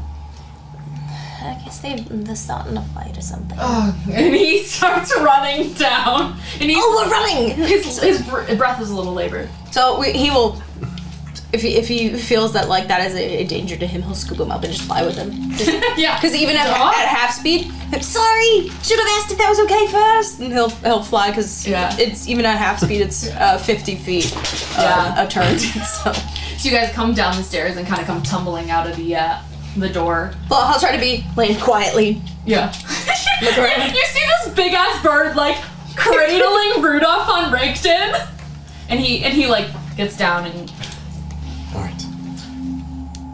I guess they're starting a fight or something. And he starts running down. And Oh, we're running! his breath is a little labored. So he will, if he feels that like that is a danger to him, he'll scoop him up and just fly with him. Yeah. Because even at half speed, I'm sorry, should have asked if that was okay first. And he'll fly because it's even at half speed, it's 50 feet a turn. So you guys come down the stairs and kind of come tumbling out of the door. well, I'll try to land quietly. Yeah. Look around. You see this big ass bird like cradling Rudolph on Rankton, and he like gets down and. All right.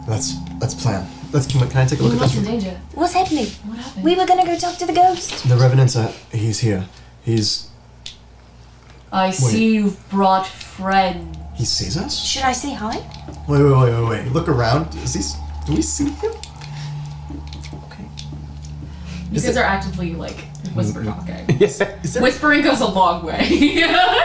Let's plan. Can I take a look at What's this in room? danger? What's happening? What happened? We were gonna go talk to the ghost. The Revenant's he's here. I see you've brought friends. He sees us? Should I say hi? Wait. Look around. Do we see him? Okay. You guys are actively like whisper talking. Is there, Whispering goes a long way.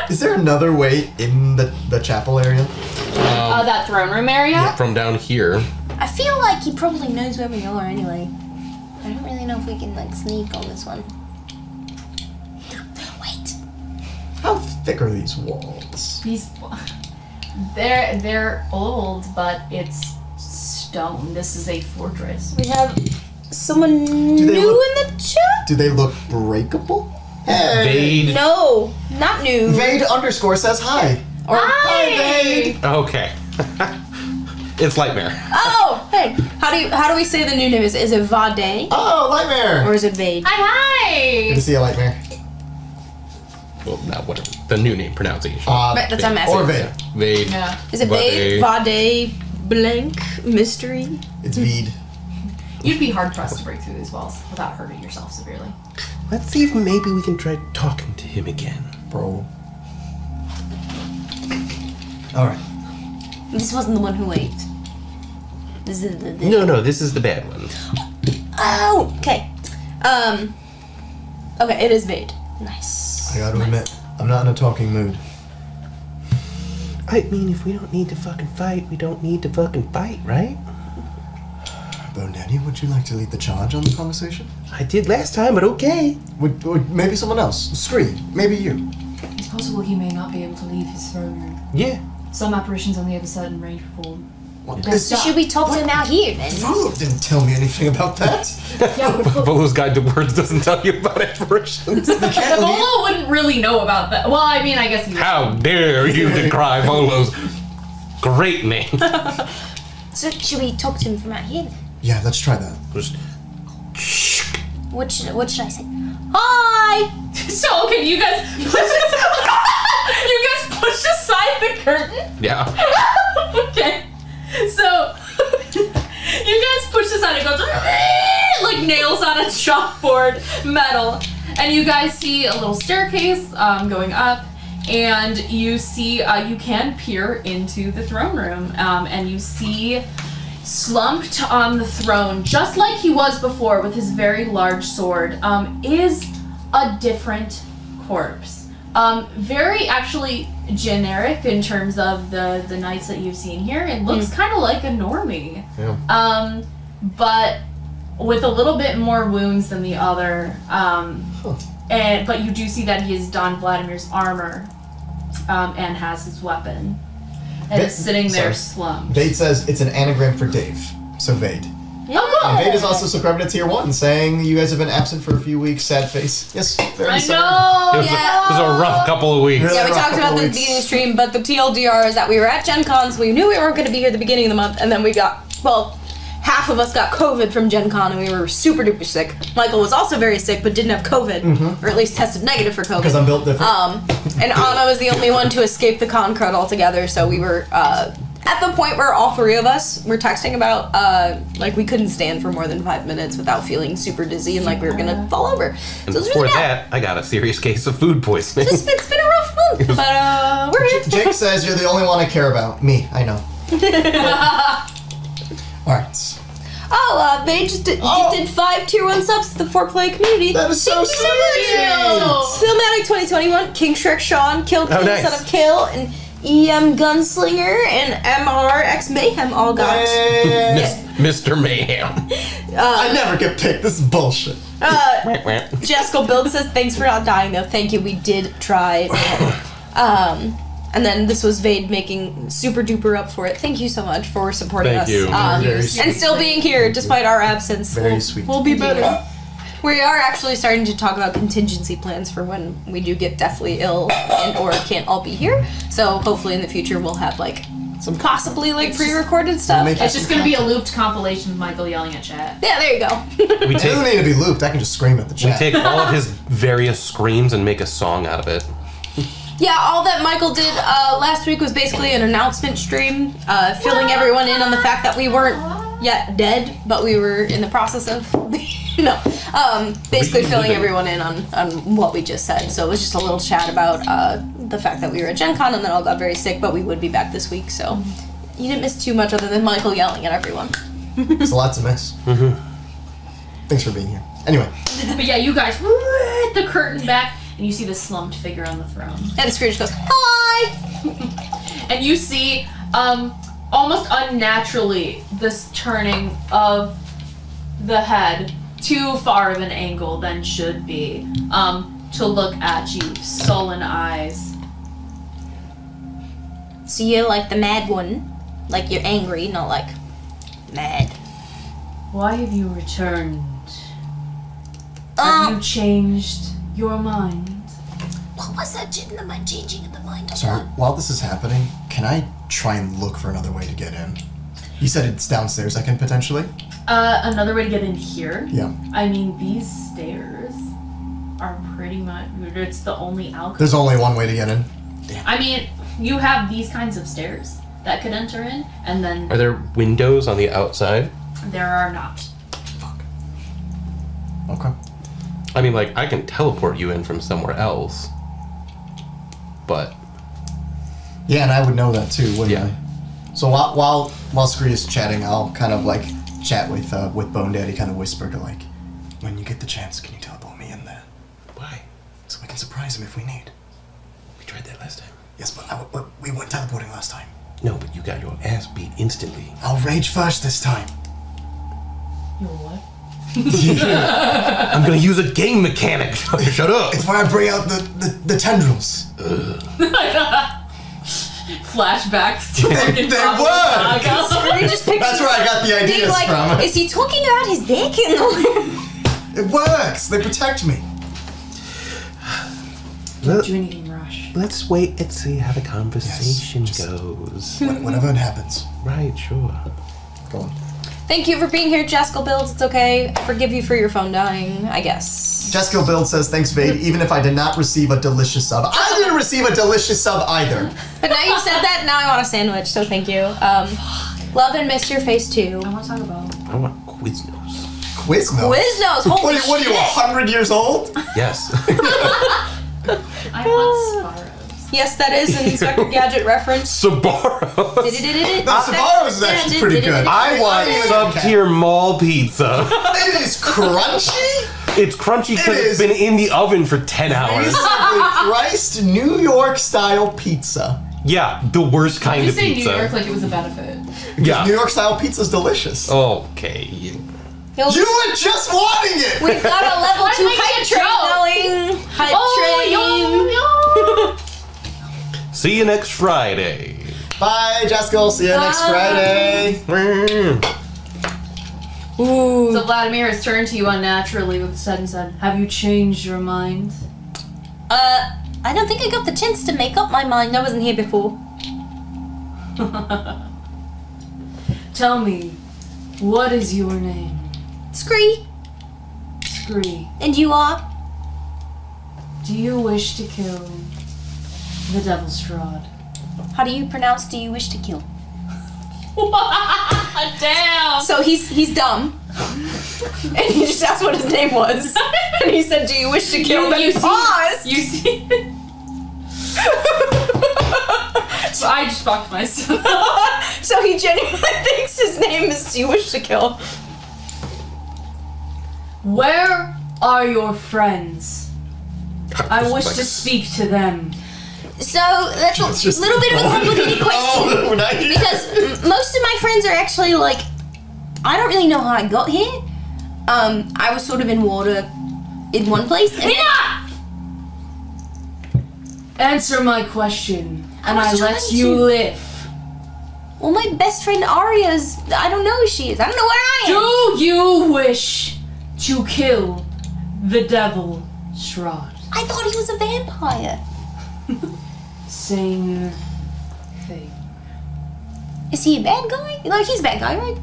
is there another way in the chapel area? That throne room area? From down here. I feel like he probably knows where we are anyway. I don't really know if we can like sneak on this one. Wait. How thick are these walls? They're old, but it's stone. This is a fortress. We have someone new in the chat? Do they look breakable? Hey! Vade. No, not new. Vade _ says hi. Or Hi! Vade. Okay. It's Lightmare. Oh, hey. How do we say the new name? Is it Vade? Oh, Lightmare. Or is it Vade? Hi! Good to see you, Lightmare. Well, not whatever. The new name pronunciation. Right, that's what I'm asking. Or Vade. Vade. Yeah. Is it Vade? Vade? Blank? Mystery? It's Vade. You'd be hard pressed to break through these walls without hurting yourself severely. Let's see if maybe we can try talking to him again. Bro. Alright. This wasn't the one who ate. This is the No, this is the bad one. Oh, okay. Okay, it is Vade. Nice. I gotta admit, I'm not in a talking mood. I mean, if we don't need to fucking fight, we don't need to fucking fight, right? Bone Daddy, would you like to lead the charge on the conversation? I did last time, but okay. Would maybe someone else? Scree, maybe you. It's possible he may not be able to leave his throne room. Yeah. Some apparitions on the other side in range will So should we talk to him out here then? Volo didn't tell me anything about that. Yeah, Volo's Guide to Words doesn't tell you about apparitions. Volo wouldn't really know about that. Well, I mean, I guess he would. How dare you decry Volo's great name? So should we talk to him from out here then? Yeah, let's try that. What should I say? Hi! So, okay, you guys push aside the curtain? Yeah. Okay. So, you guys push aside, it goes like nails on a chalkboard, metal. And you guys see a little staircase going up, and you see, you can peer into the throne room, and you see slumped on the throne, just like he was before with his very large sword, is a different corpse. Very actually generic in terms of the knights that you've seen here. It looks kind of like a normie. Yeah. But with a little bit more wounds than the other. But you do see that he has donned Vladimir's armor and has his weapon. And is sitting there slumped. Vade says it's an anagram for Dave. So Vade. Oh, cool. And Vade is also subscribed to Tier 1, saying you guys have been absent for a few weeks. Sad face. Yes, very I sorry. know! It was a rough couple of weeks. Really? Yeah, we rough talked about couple this at the weeks. beginning of the stream, but the TLDR is that we were at Gen Cons, we knew we weren't going to be here at the beginning of the month, and then we got, half of us got COVID from Gen Con, and we were super duper sick. Michael was also very sick, but didn't have COVID, or at least tested negative for COVID. Because I'm built different. And Anna was the only one to escape the con crud altogether, so we were at the point where all three of us were texting about, we couldn't stand for more than 5 minutes without feeling super dizzy and like we were gonna fall over. And So it was before really bad. that, I got a serious case of food poisoning. It's been a rough month, but we're here. Jake says you're the only one I care about. Me, I know. Alright. Oh, they just did 5 tier 1 subs to the FourPlay community. That is so Thank you so much. Filmatic 2021, King Shrek Sean, Kill King, nice. Son of Kill, and EM Gunslinger, and MRX Mayhem all got. Mr. Mayhem. I never get picked. This is bullshit. Jessica Build says, thanks for not dying though. Thank you, we did try. And then this was Vade making super duper up for it. Thank you so much for supporting Thank us. you. Very sweet. And still being here despite our absence. Very sweet. We'll be better. We are actually starting to talk about contingency plans for when we do get deathly ill and or can't all be here. So hopefully in the future we'll have some possibly pre-recorded stuff. make It's just gonna be a looped compilation of Michael yelling at chat. Yeah, there you go. We It doesn't take need to be looped. I can just scream at the we chat. take all of his various screams and make a song out of it. Yeah, all that Michael did last week was basically an announcement stream, filling everyone in on the fact that we weren't yet dead, but we were in the process of, basically filling everyone in on what we just said. So it was just a little chat about the fact that we were at Gen Con and then all got very sick, but we would be back this week, so you didn't miss too much other than Michael yelling at everyone. It's a lot to miss. Thanks for being here. Anyway. But yeah, you guys hit the curtain back, and you see the slumped figure on the throne. And Scrooge goes, hi! And you see, almost unnaturally, this turning of the head too far of an angle than should be, to look at you, sullen eyes. So you're like the mad one, like you're angry, not like mad. Why have you returned? Have you changed your mind? What was that changing of the mind? Sorry, while this is happening, can I try and look for another way to get in? You said it's downstairs I can potentially? Another way to get in here? Yeah. I mean, these stairs are pretty much, it's the only alcove. There's only one way to get in. I mean, you have these kinds of stairs that could enter in, and then Are there windows on the outside? there are not. Fuck. Okay. I mean, I can teleport you in from somewhere else. But Yeah, and I would know that too, wouldn't Yeah. I? So while Scree is chatting, I'll kind of chat with Bone Daddy, kind of whisper to when you get the chance, can you teleport me in there? why? So we can surprise him if we need. We tried that last time. Yes, but we weren't teleporting last time. No, but you got your ass beat instantly. I'll rage first this time. You what? I'm gonna use a game mechanic. Shut up. It's where I bring out the tendrils. Flashbacks to They fucking Pablo were! Saga. They just picture That's where I got the being ideas like, from. is he talking about his dick? It works. They protect me. Don't do anything rush. Let's wait and see how the conversation Yes, just- goes. Whenever it happens. Right, sure. Go on. Thank you for being here, Jaskal Builds. It's okay. I forgive you for your phone dying, I guess. Jessica Build says, thanks, Vade, even if I did not receive a delicious sub. I didn't receive a delicious sub either. But now you said that, now I want a sandwich, so thank you. Love and miss your face too. I want to talk about. I want Quiznos. Quiznos? Quiznos, holy What are you, 100 years old? Yes. I want Sparrows. Yes, that is an Inspector Gadget reference. Sabaros. No, Sbarro's is actually pretty good. I want sub-tier mall pizza. It is crunchy. It's crunchy because It it's is. been in the oven for 10 hours. Christ New York style pizza. Yeah, the worst kind You of say New pizza. York like it was a benefit. Yeah. New York style pizza is delicious. Okay. You were just wanting it. We've got a level I'm 2 making hype a train joke. going. Hype train. See you next Friday. Bye, Jessica. See you next Bye. Friday. Ooh. So Vladimir has turned to you unnaturally with said and said, "Have you changed your mind?" I don't think I got the chance to make up my mind. I wasn't here before. Tell me, what is your name? Scree. Scree. And you are? Do you wish to kill the Devil Strahd? How do you pronounce do you wish to kill? Damn! So he's dumb. And he just asked what his name was. And he said, do you wish to kill? Then he paused. You see? So I just fucked myself. So he genuinely thinks his name is do you wish to kill. Where are your friends? I wish to speak to them. So that's a little bit of a complicated question. Because most of my friends are actually like, I don't really know how I got here. I was sort of in water in one place. And Enough! Answer my question, and I was let trying you to. live. Well, my best friend Arya's, I don't know who she is. I don't know where I am. Do you wish to kill the Devil Strahd? I thought he was a vampire. Same thing. Is he a bad guy? Like, he's a bad guy, right?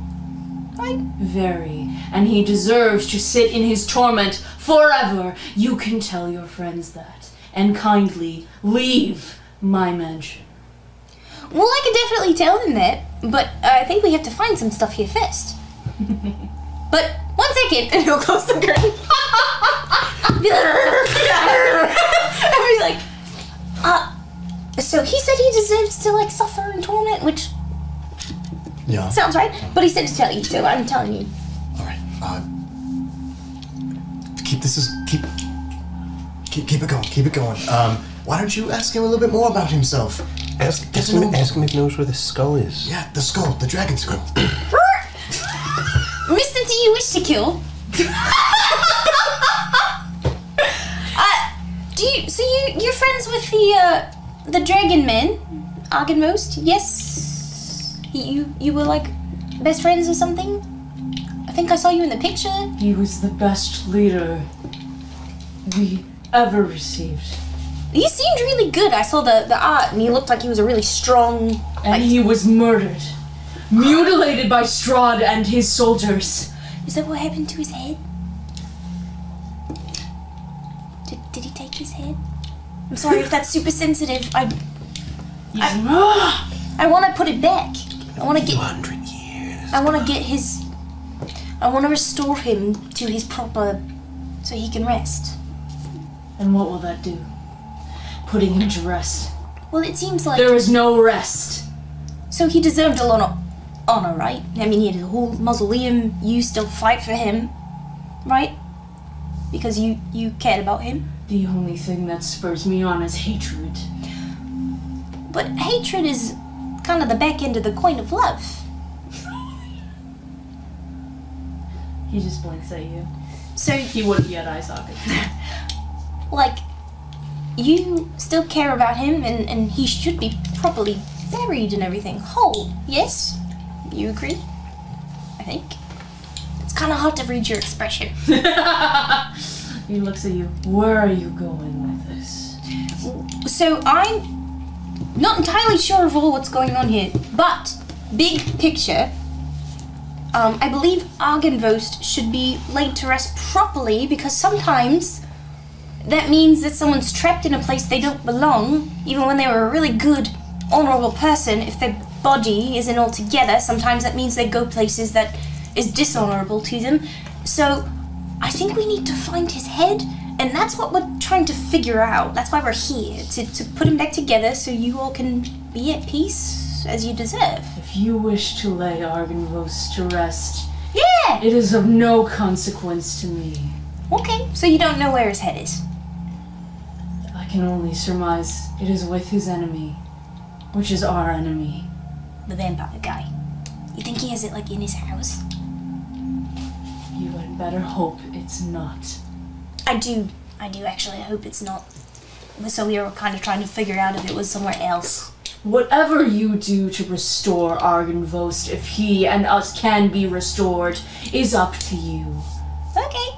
Right? Very. And he deserves to sit in his torment forever. You can tell your friends that. And kindly leave my mansion. Well, I could definitely tell them that, but I think we have to find some stuff here first. But, 1 second, and he'll close the curtain. I'll be like, so he said he deserves to, like, suffer in torment, which Yeah. sounds right, but he said to tell you, so I'm telling you. All right. Keep it going. Keep it going. Why don't you ask him a little bit more about himself? Ask him if he knows where the skull is. Yeah, the skull, the dragon skull. Mr. Do you wish to kill? You're friends with the dragon man, Argenmost? Yes. You were like best friends or something? I think I saw you in the picture. He was the best leader we ever received. He seemed really good. I saw the art, and he looked like he was a really strong. And he was murdered. Mutilated by Strahd and his soldiers. Is that what happened to his head? Did he take his head? I'm sorry if that's super sensitive. I want to put it back. I want to get. 200 years. I want to get his. I want to restore him to his proper, so he can rest. And what will that do? Putting him to rest. Well, it seems like. There is no rest. So he deserved a lot of honor, right? I mean, he had a whole mausoleum. You still fight for him, right? Because you cared about him. The only thing that spurs me on is hatred. But hatred is kind of the back end of the coin of love. He just blinks at you. So, He would be at eye socket. like, you still care about him, and he should be properly buried and everything. Whole, yes? You agree? I think. It's kind of hard to read your expression. He looks at you. Where are you going with this? So I'm not entirely sure of all what's going on here, but big picture, I believe Argynvost should be laid to rest properly, because sometimes that means that someone's trapped in a place they don't belong, even when they were a really good, honorable person. If their body isn't all together, sometimes that means they go places that is dishonorable to them. So I think we need to find his head, and that's what we're trying to figure out. That's why we're here, to put him back together so you all can be at peace as you deserve. If you wish to lay Argynvost to rest, Yeah! it is of no consequence to me. Okay, so you don't know where his head is. I can only surmise it is with his enemy, which is our enemy. The vampire guy. You think he has it, like, in his house? You had better hope it's not. I do actually hope it's not. So we were kind of trying to figure out if it was somewhere else. Whatever you do to restore Argynvost, if he and us can be restored, is up to you. Okay.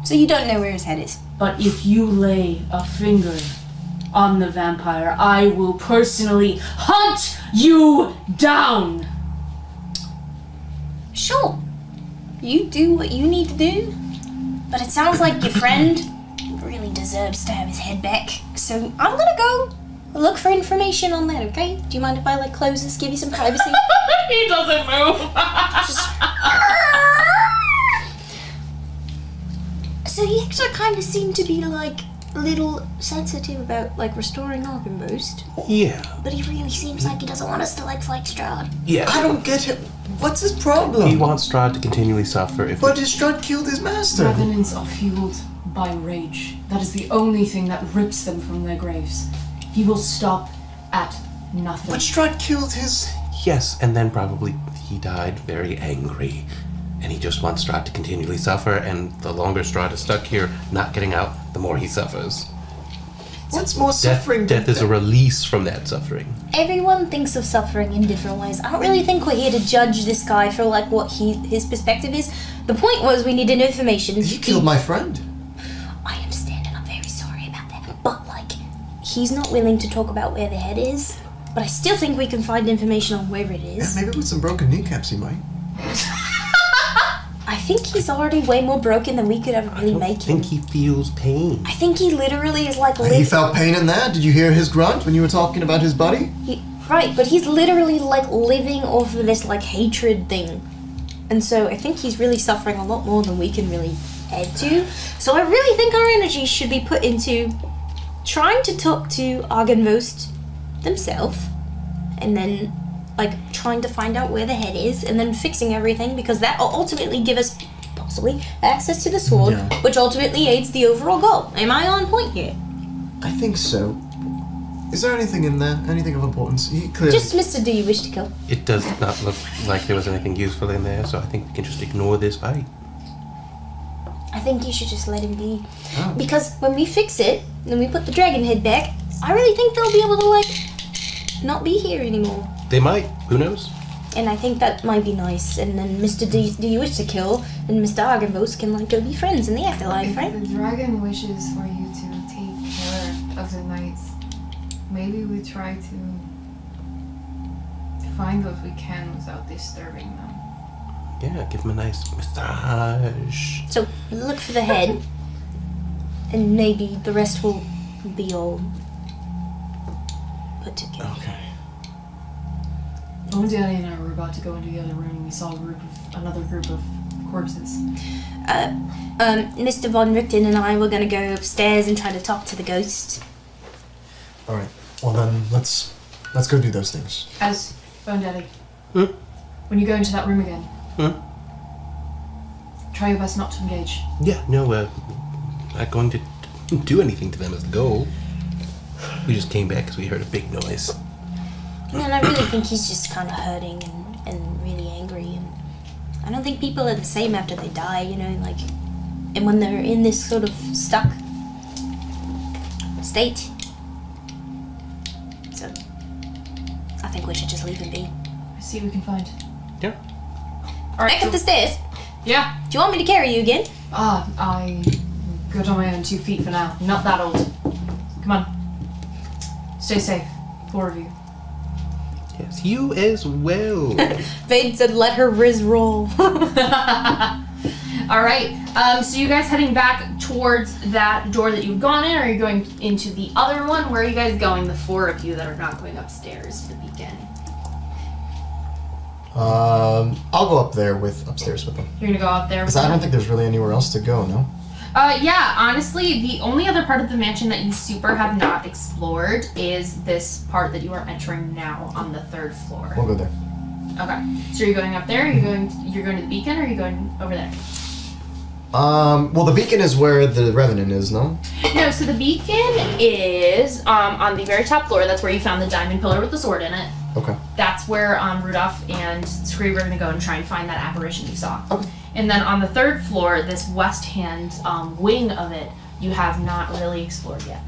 So you don't know where his head is? But if you lay a finger on the vampire, I will personally hunt you down! Sure. You do what you need to do. But it sounds like your friend really deserves to have his head back. So I'm gonna go look for information on that, okay? Do you mind if I, like, close this, give you some privacy? He doesn't move! So you actually kind of seem to be, like, a little sensitive about, like, restoring Argynvost. Yeah. But he really seems like he doesn't want us to, like, fight Strahd. Yeah. I don't get it. What's his problem? He wants Strahd to continually suffer if But his Strahd killed his master. Revenants are fueled by rage. That is the only thing that rips them from their graves. He will stop at nothing. But Strahd killed his... Yes, and then probably he died very angry. And he just wants Strahd to continually suffer, and the longer Strahd is stuck here, not getting out, the more he suffers. What's more suffering Death is a release from that suffering. Everyone thinks of suffering in different ways. I don't really think we're here to judge this guy for, like, what his perspective is. The point was we needed information. He killed my friend. I understand, and I'm very sorry about that. But, like, he's not willing to talk about where the head is. But I still think we can find information on where it is. Yeah, maybe with some broken kneecaps he might. I think he's already way more broken than we could ever really make him. I think he feels pain. I think he literally is like He felt pain in that? Did you hear his grunt when you were talking about his buddy? Right, but he's literally like living off of this like hatred thing. And so I think he's really suffering a lot more than we can really add to. So I really think our energy should be put into trying to talk to Argynvost themselves, and then like trying to find out where the head is, and then fixing everything, because that will ultimately give us possibly access to the sword, which ultimately aids the overall goal. Am I on point here? I think so. Is there anything in there? Anything of importance? He clearly... Just Mr. Do You Wish to Kill? It does not look like there was anything useful in there, so I think we can just ignore this fight. I think you should just let him be. Oh. Because when we fix it, and we put the dragon head back, I really think they'll be able to, like, not be here anymore. They might. Who knows? And I think that might be nice. And then Mr. Do You Wish to Kill and Mr. Argynvost can, like, go be friends in the afterlife, right? If the dragon wishes for you to take care of the knights, maybe we try to find what we can without disturbing them. Yeah, give him a nice massage. So look for the head, and maybe the rest will be all put together. Okay. When Danny and I were about to go into the other room, we saw another group of corpses. Mr. Von Richten and I were gonna go upstairs and try to talk to the ghost. Alright. Well then, let's go do those things. As Bone Daddy, Hmm? when you go into that room again, Hmm? try your best not to engage. Yeah, no, not going to do anything to them as the goal. We just came back because we heard a big noise. And I really think he's just kind of hurting and really angry. And I don't think people are the same after they die, you know, like, and when they're in this sort of stuck state. So I I think we should just leave him be. Let's see what we can find. Yeah. All right. Back up the stairs. Yeah. Do you want me to carry you again? I good on my own 2 feet for now. Not that old. Come on. Stay safe. 4 of you. Yes, you as well. Vade said, let her Riz roll. All right. So you guys heading back towards that door that you've gone in, or are you going into the other one? Where are you guys going? The 4 of you that are not going upstairs to the beacon. I'll go upstairs with them. You're gonna go up there. Because I don't think there's really anywhere else to go, no? Yeah, honestly, the only other part of the mansion that you super have not explored is this part that you are entering now on the 3rd floor. We'll go there. Okay. So you're going up there, you're going to the beacon, or are you going over there? Well, the beacon is where the Revenant is, no? No, so the beacon is on the very top floor. That's where you found the diamond pillar with the sword in it. Okay. That's where Rudolph and Strahd are going to go and try and find that apparition you saw. Okay. And then on the 3rd floor, this west hand wing of it, you have not really explored yet.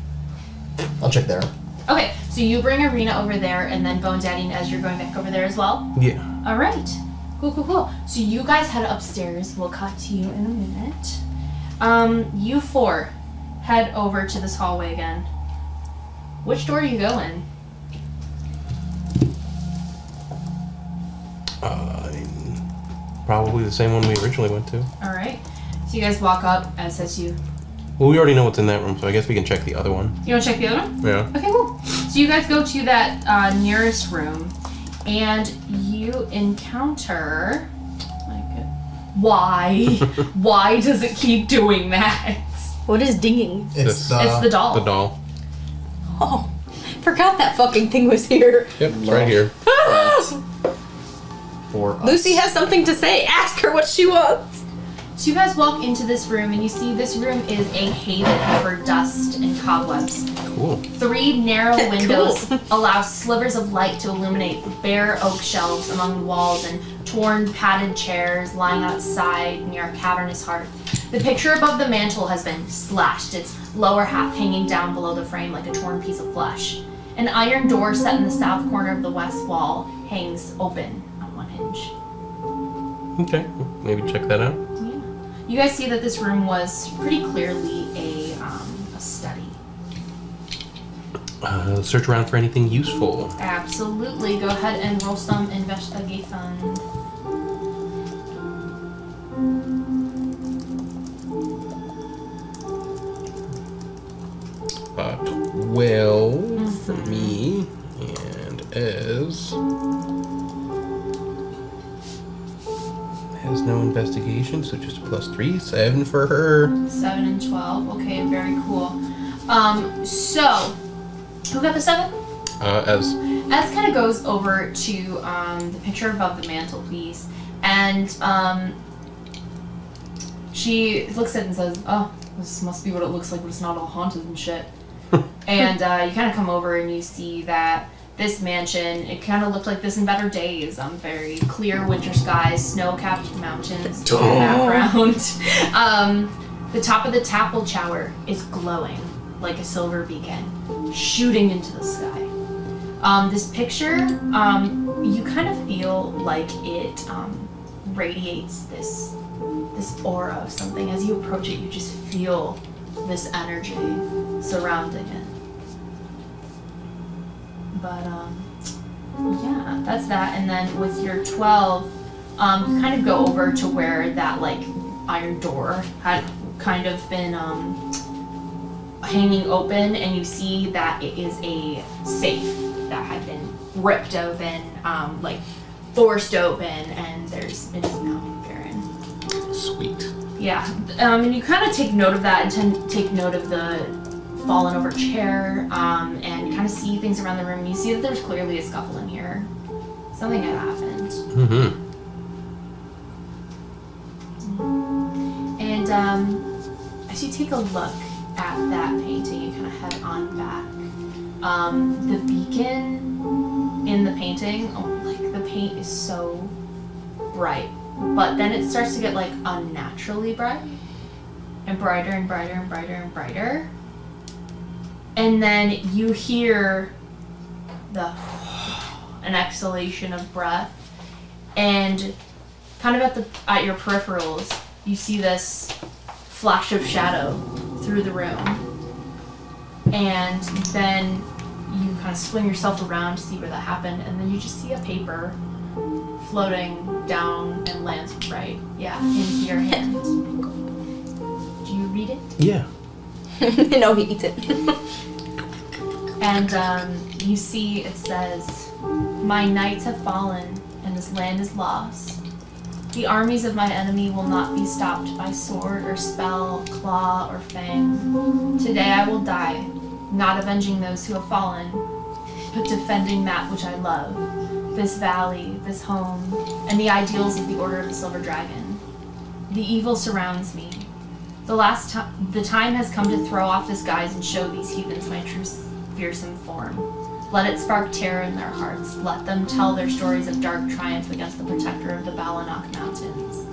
I'll check there. Okay, so you bring Arena over there, and then Bone Daddy and Ezra going back over there as well? Yeah. All right. Cool. So you guys head upstairs. We'll cut to you in a minute. You 4 head over to this hallway again. Which door are you going? Probably the same one we originally went to. All right. So you guys walk up, as says you. Well, we already know what's in that room, so I guess we can check the other one. You want to check the other one? Yeah. Okay, cool. So you guys go to that nearest room, and you encounter. Why? Why does it keep doing that? What is dinging? It's the doll. The doll. Oh, forgot that fucking thing was here. Yep, it's right here. For us. Lucy has something to say. Ask her what she wants. So you guys walk into this room, and you see this room is a haven for dust and cobwebs. Cool. 3 narrow windows Cool. allow slivers of light to illuminate bare oak shelves among the walls and torn padded chairs lying outside near a cavernous hearth. The picture above the mantel has been slashed, its lower half hanging down below the frame like a torn piece of flesh. An iron door set in the south corner of the west wall hangs open on one hinge. Okay, maybe check that out. You guys see that this room was pretty clearly a study. Search around for anything useful. Absolutely. Go ahead and roll some investigation. But 12 for me, and Ez has no investigation, so just +3, 7 for her. 7 and 12. Okay, very cool. So, who got the 7? Ez. Ez kind of goes over to the picture above the mantelpiece, and she looks at it and says, "Oh, this must be what it looks like, but it's not all haunted and shit." And you kind of come over and you see that this mansion, it kind of looked like this in better days. Very clear winter skies, snow-capped mountains in the background. The top of the chapel tower is glowing like a silver beacon, shooting into the sky. This picture, you kind of feel like it radiates this aura of something. As you approach it, you just feel this energy surrounding it. But yeah, that's that. And then with your 12, you kind of go over to where that like iron door had kind of been hanging open, and you see that it is a safe that had been ripped open, like forced open, and it is now barren. Sweet. Yeah, and you kind of take note of that and take note of the fallen over chair, and you kind of see things around the room. You see that there's clearly a scuffle in here. Something had happened. Mm-hmm. And as you take a look at that painting, you kind of head on back. The beacon in the painting, the paint is so bright, but then it starts to get like unnaturally bright, and brighter and brighter and brighter and brighter. And then you hear the an exhalation of breath, and kind of at your peripherals, you see this flash of shadow through the room, and then you kind of swing yourself around to see where that happened, and then you just see a paper floating down and lands right, into your hand. Do you read it? Yeah. No, he eats it. And you see it says, "My knights have fallen, and this land is lost. The armies of my enemy will not be stopped by sword or spell, claw or fang. Today I will die, not avenging those who have fallen, but defending that which I love, this valley, this home, and the ideals of the Order of the Silver Dragon. The evil surrounds me. The time has come to throw off this guise and show these heathens my true fearsome form. Let it spark terror in their hearts. Let them tell their stories of dark triumph against the protector of the Balanok Mountains.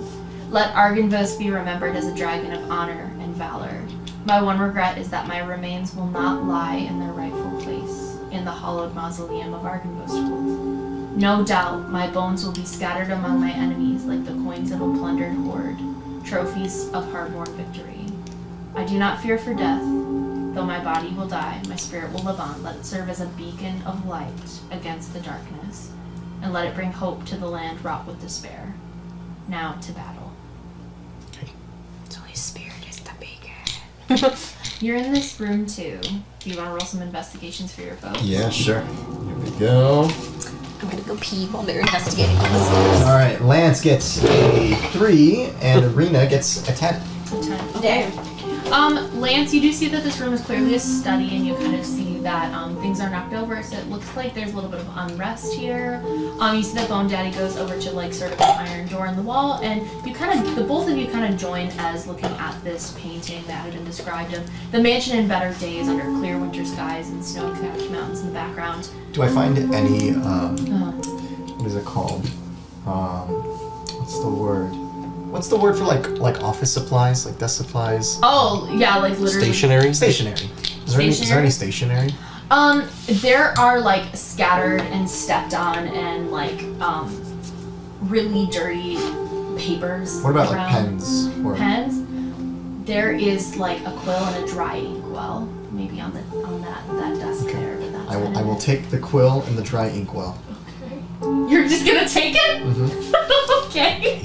Let Argynvos be remembered as a dragon of honor and valor. My one regret is that my remains will not lie in their rightful place, in the hallowed mausoleum of Argynvos. No doubt, my bones will be scattered among my enemies like the coins of a plundered hoard, trophies of hard-won victory. I do not fear for death. Though my body will die, my spirit will live on. Let it serve as a beacon of light against the darkness, and let it bring hope to the land wrought with despair. Now to battle." So his spirit is the beacon. You're in this room too. Do you want to roll some investigations for your folks? Yeah, sure. Here we go. I'm gonna go pee while they're investigating all this. All right, Lance gets a 3, and Arena gets a 10. A 10. Damn. Lance, you do see that this room is clearly a study, and you kind of see that things are knocked over, so it looks like there's a little bit of unrest here. You see that Bone Daddy goes over to like sort of an iron door in the wall, and you the both of you kind of join as looking at this painting that had been described of the mansion in better days under clear winter skies and snow-capped mountains in the background. Do I find any, what is it called? What's the word? What's the word for like office supplies, like desk supplies? Oh, yeah, like literally. Stationary? Stationary. Is there any stationary? There are like scattered and stepped on and like really dirty papers. What about around. like pens? Or Pens? There is like a quill and a dry inkwell, maybe on that desk there. But that's I will take the quill and the dry inkwell. Okay. You're just gonna take it? Mm-hmm. Okay.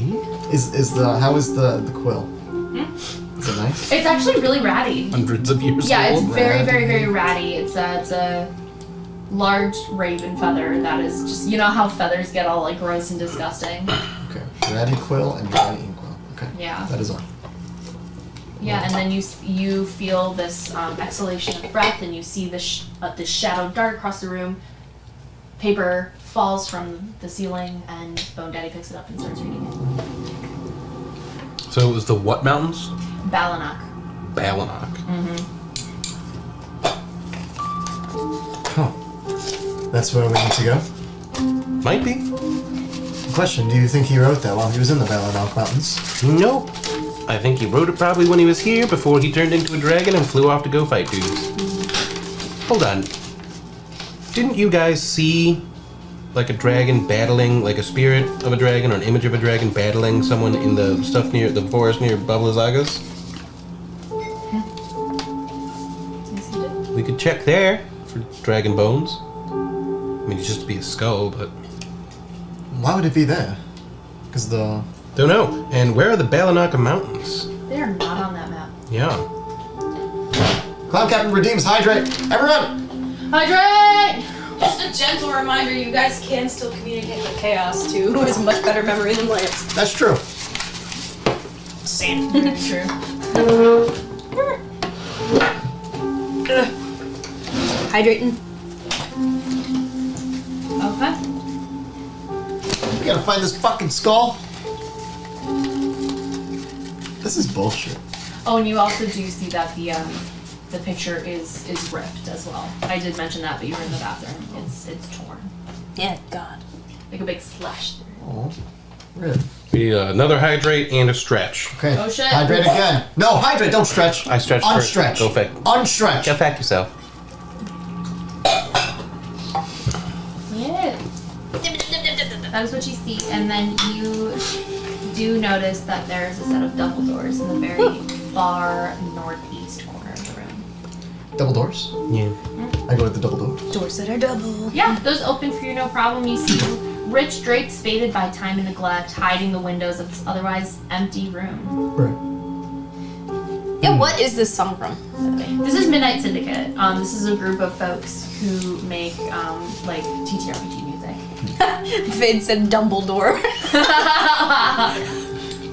How is the quill? Is it nice? It's actually really ratty. Hundreds of years Yeah, old. it's very, very, very ratty. It's a large raven feather that is just, you know how feathers get all like gross and disgusting? Okay. Ratty quill and dry inkwell. Okay. Yeah. That is all. Yeah, and then you feel this exhalation of breath, and you see this shadow dart across the room. Paper falls from the ceiling, and Bone Daddy picks it up and starts reading it. So it was the what mountains? Balanok. Balanok. Oh. That's where we need to go? Might be. Question, do you think he wrote that while he was in the Balanok Mountains? Nope. I think he wrote it probably when he was here before he turned into a dragon and flew off to go fight dudes. Hold on. Didn't you guys see like a dragon battling, like a spirit of a dragon or an image of a dragon battling someone in the stuff near the forest near Bablazagas? Yes, he did. We could check there for dragon bones. I mean, it's just to be a skull, but Why would it be there? Because the... don't know. And where are the Balanaka Mountains? They are not on that map. Yeah. Clown Captain redeems hydrate! Everyone! Hydrate! Just a gentle reminder, you guys can still communicate with Chaos too, who has much better memory than Lance. That's true. Sand. True. Hydrating. Okay. We gotta find this fucking skull. This is bullshit. Oh, and you also do see that the picture is ripped as well. I did mention that, but you were in the bathroom. It's torn, Yeah, God. like a big slash. Oh, rip. We need another hydrate and a stretch. Okay. Oh, shit. Hydrate again. No, hydrate, don't stretch. I stretched first. Unstretch. Go fact. Unstretch. Go fact yourself. Yeah. that is what you see. And then you do notice that there's a set of double doors in the very far northeast corner of the room. Double doors? Yeah. I go to the double door. Doors that are double. Yeah, those open for you, no problem. You see rich drapes faded by time and neglect, hiding the windows of this otherwise empty room. Right. Yeah, what is this song from? This is Midnight Syndicate. This is a group of folks who make like TTRPG music. Fade said Dumbledore.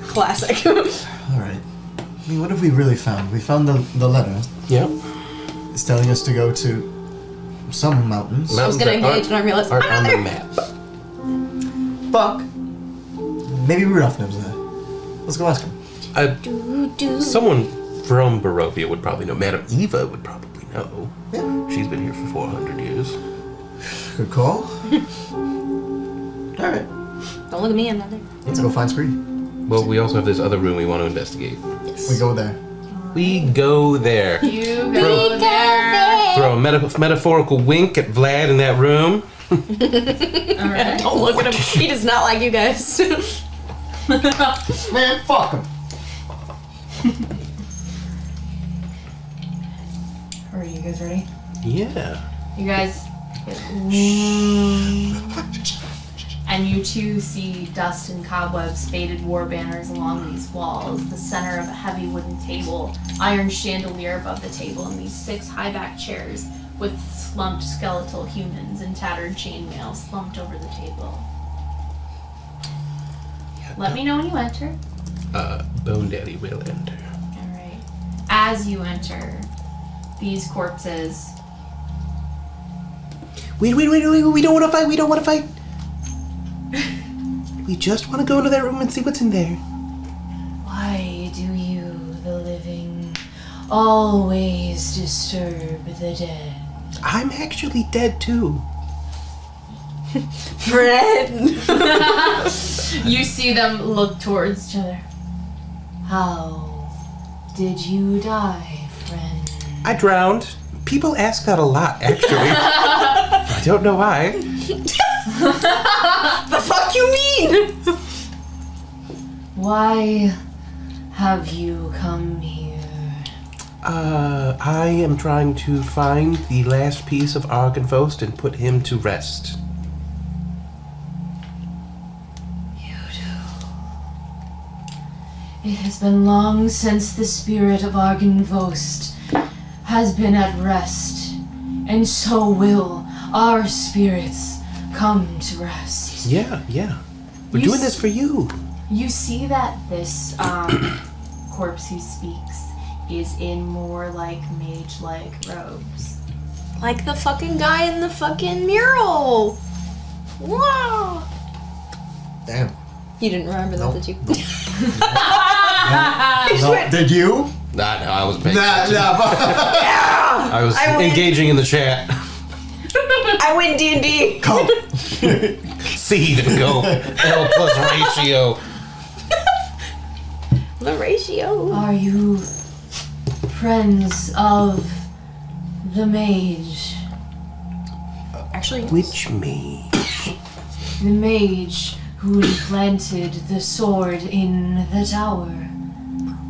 Classic. Alright. I mean, what have we really found? We found the letter. Yeah. It's telling us to go to some mountains. I was gonna engage and I realized Aren't I'm on not the there. map. Buck. Maybe Rudolph knows that. Let's go ask him. Someone from Barovia would probably know. Madame Eva would probably know. Yeah. She's been here for 400 years. Good call. Alright. Don't look at me, I'm not there. Let's go find Scree. Well, we also have this other room we want to investigate. We go there. We go there. You go there. Throw a metaphorical wink at Vlad in that room. Alright. Don't look at him. He does not like you guys. Man, fuck him. Are you guys ready? Yeah. You guys and you too see dust and cobwebs, faded war banners along these walls, the center of a heavy wooden table, iron chandelier above the table, and these 6 high-backed chairs with slumped skeletal humans and tattered chainmail slumped over the table. Let me know when you enter. Bone Daddy will enter. Alright. As you enter, these corpses. Wait, we don't want to fight, we don't want to fight. We just want to go into that room and see what's in there. Why do you, the living, always disturb the dead? I'm actually dead too. Friend. You see them look towards each other. How did you die, friend? I drowned. People ask that a lot, actually. I don't know why. The fuck you mean? Why have you come here? I am trying to find the last piece of Argynvost and put him to rest. You do. It has been long since the spirit of Argynvost has been at rest, and so will our spirits come to rest. Yeah. We're doing this for you. You see that this corpse who speaks is in more like mage-like robes. Like the fucking guy in the fucking mural. Wow. Damn. You didn't remember that, Nope. did you? No, did you? Nah, no, I wasn't paying Nah, attention. nah. I was I win. engaging in the chat. I win D&D. Go. Seed and go. L plus ratio. The ratio. Are you friends of the mage? Actually, Which mage? The mage who implanted the sword in the tower.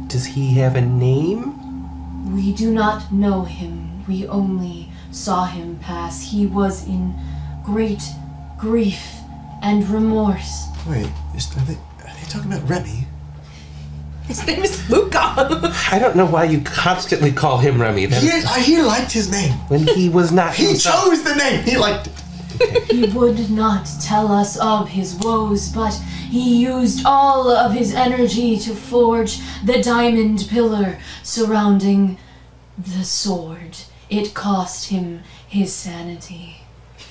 Does he have a name? We do not know him. We only saw him pass. He was in great grief and remorse. Wait, are they talking about Remy? his name is Luca. I don't know why you constantly call him Remy. He liked his name. When he was not He himself. chose the name. He liked it. He would not tell us of his woes, but he used all of his energy to forge the diamond pillar surrounding the sword. It cost him his sanity.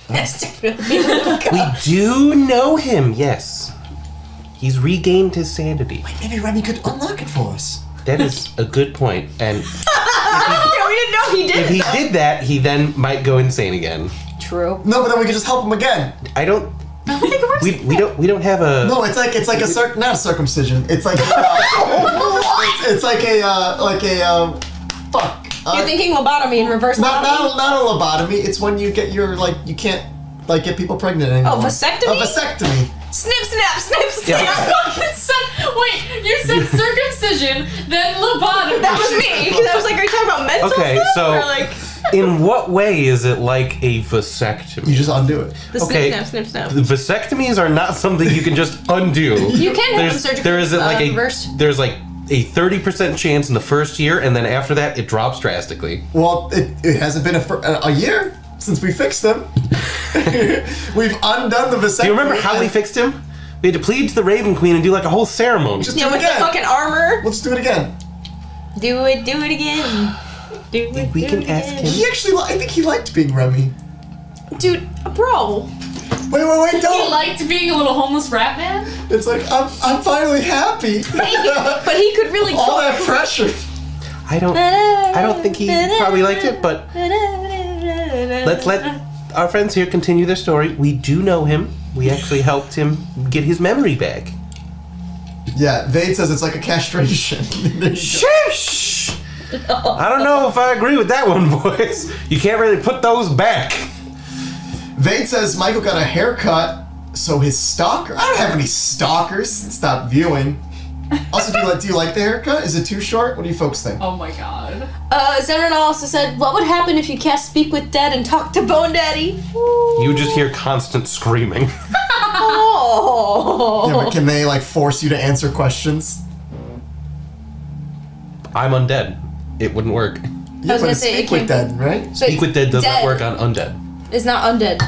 That's definitely Luca. We do know him, yes. He's regained his sanity. Maybe Remy could unlock it for us. That is a good point. And We didn't know he did if he did that, he then might go insane again. True. No, but then we could just help him again. I don't. We don't have a. No, it's like a not a circumcision. It's like it's like a fuck. You're thinking lobotomy in reverse Not lobotomy? a lobotomy. It's when you get your you can't get people pregnant anymore. Oh, vasectomy? A vasectomy. Snip, snap, snip, snap. Yeah. Wait, you said circumcision, then lobotomy. That was me. Because I was like, are you talking about mental Okay, stuff? so Or like in what way is it like a vasectomy? You just undo it. the Okay. snip, snap, snip, snap. The vasectomies are not something you can just undo. You can have them surgically There is like reversed. there's like a 30% chance in the first year, and then after that, it drops drastically. Well, it hasn't been a year since we fixed him. We've undone the vasectomy. Do you remember how we fixed him? We had to plead to the Raven Queen and do like a whole ceremony. Just Yeah, do it with the again. fucking armor. Let's do it again. Do it again. Do it. We do can it ask again. him. He actually, I think he liked being Remy. Dude, bro. Wait, You don't. liked being a little homeless rat man? It's like I'm finally happy. But he could really All go. that pressure. I don't think he probably liked it, but let's let our friends here continue their story. We do know him. We actually helped him get his memory back. Yeah, Vade says it's like a castration. There you go. Shush! I don't know if I agree with that one, boys. You can't really put those back. Vade says Michael got a haircut, so his stalker. I don't have any stalkers. Stop viewing. Also, do you like the haircut? Is it too short? What do you folks think? Oh my god. Zenrana also said, what would happen if you cast Speak with Dead and talk to Bone Daddy? You just hear constant screaming. Oh. Yeah, but can they like force you to answer questions? I'm undead. It wouldn't work. Yeah, was but gonna it's say, speak it with can't- dead, right? Speak with dead does not Dead. work on undead. It's not undead.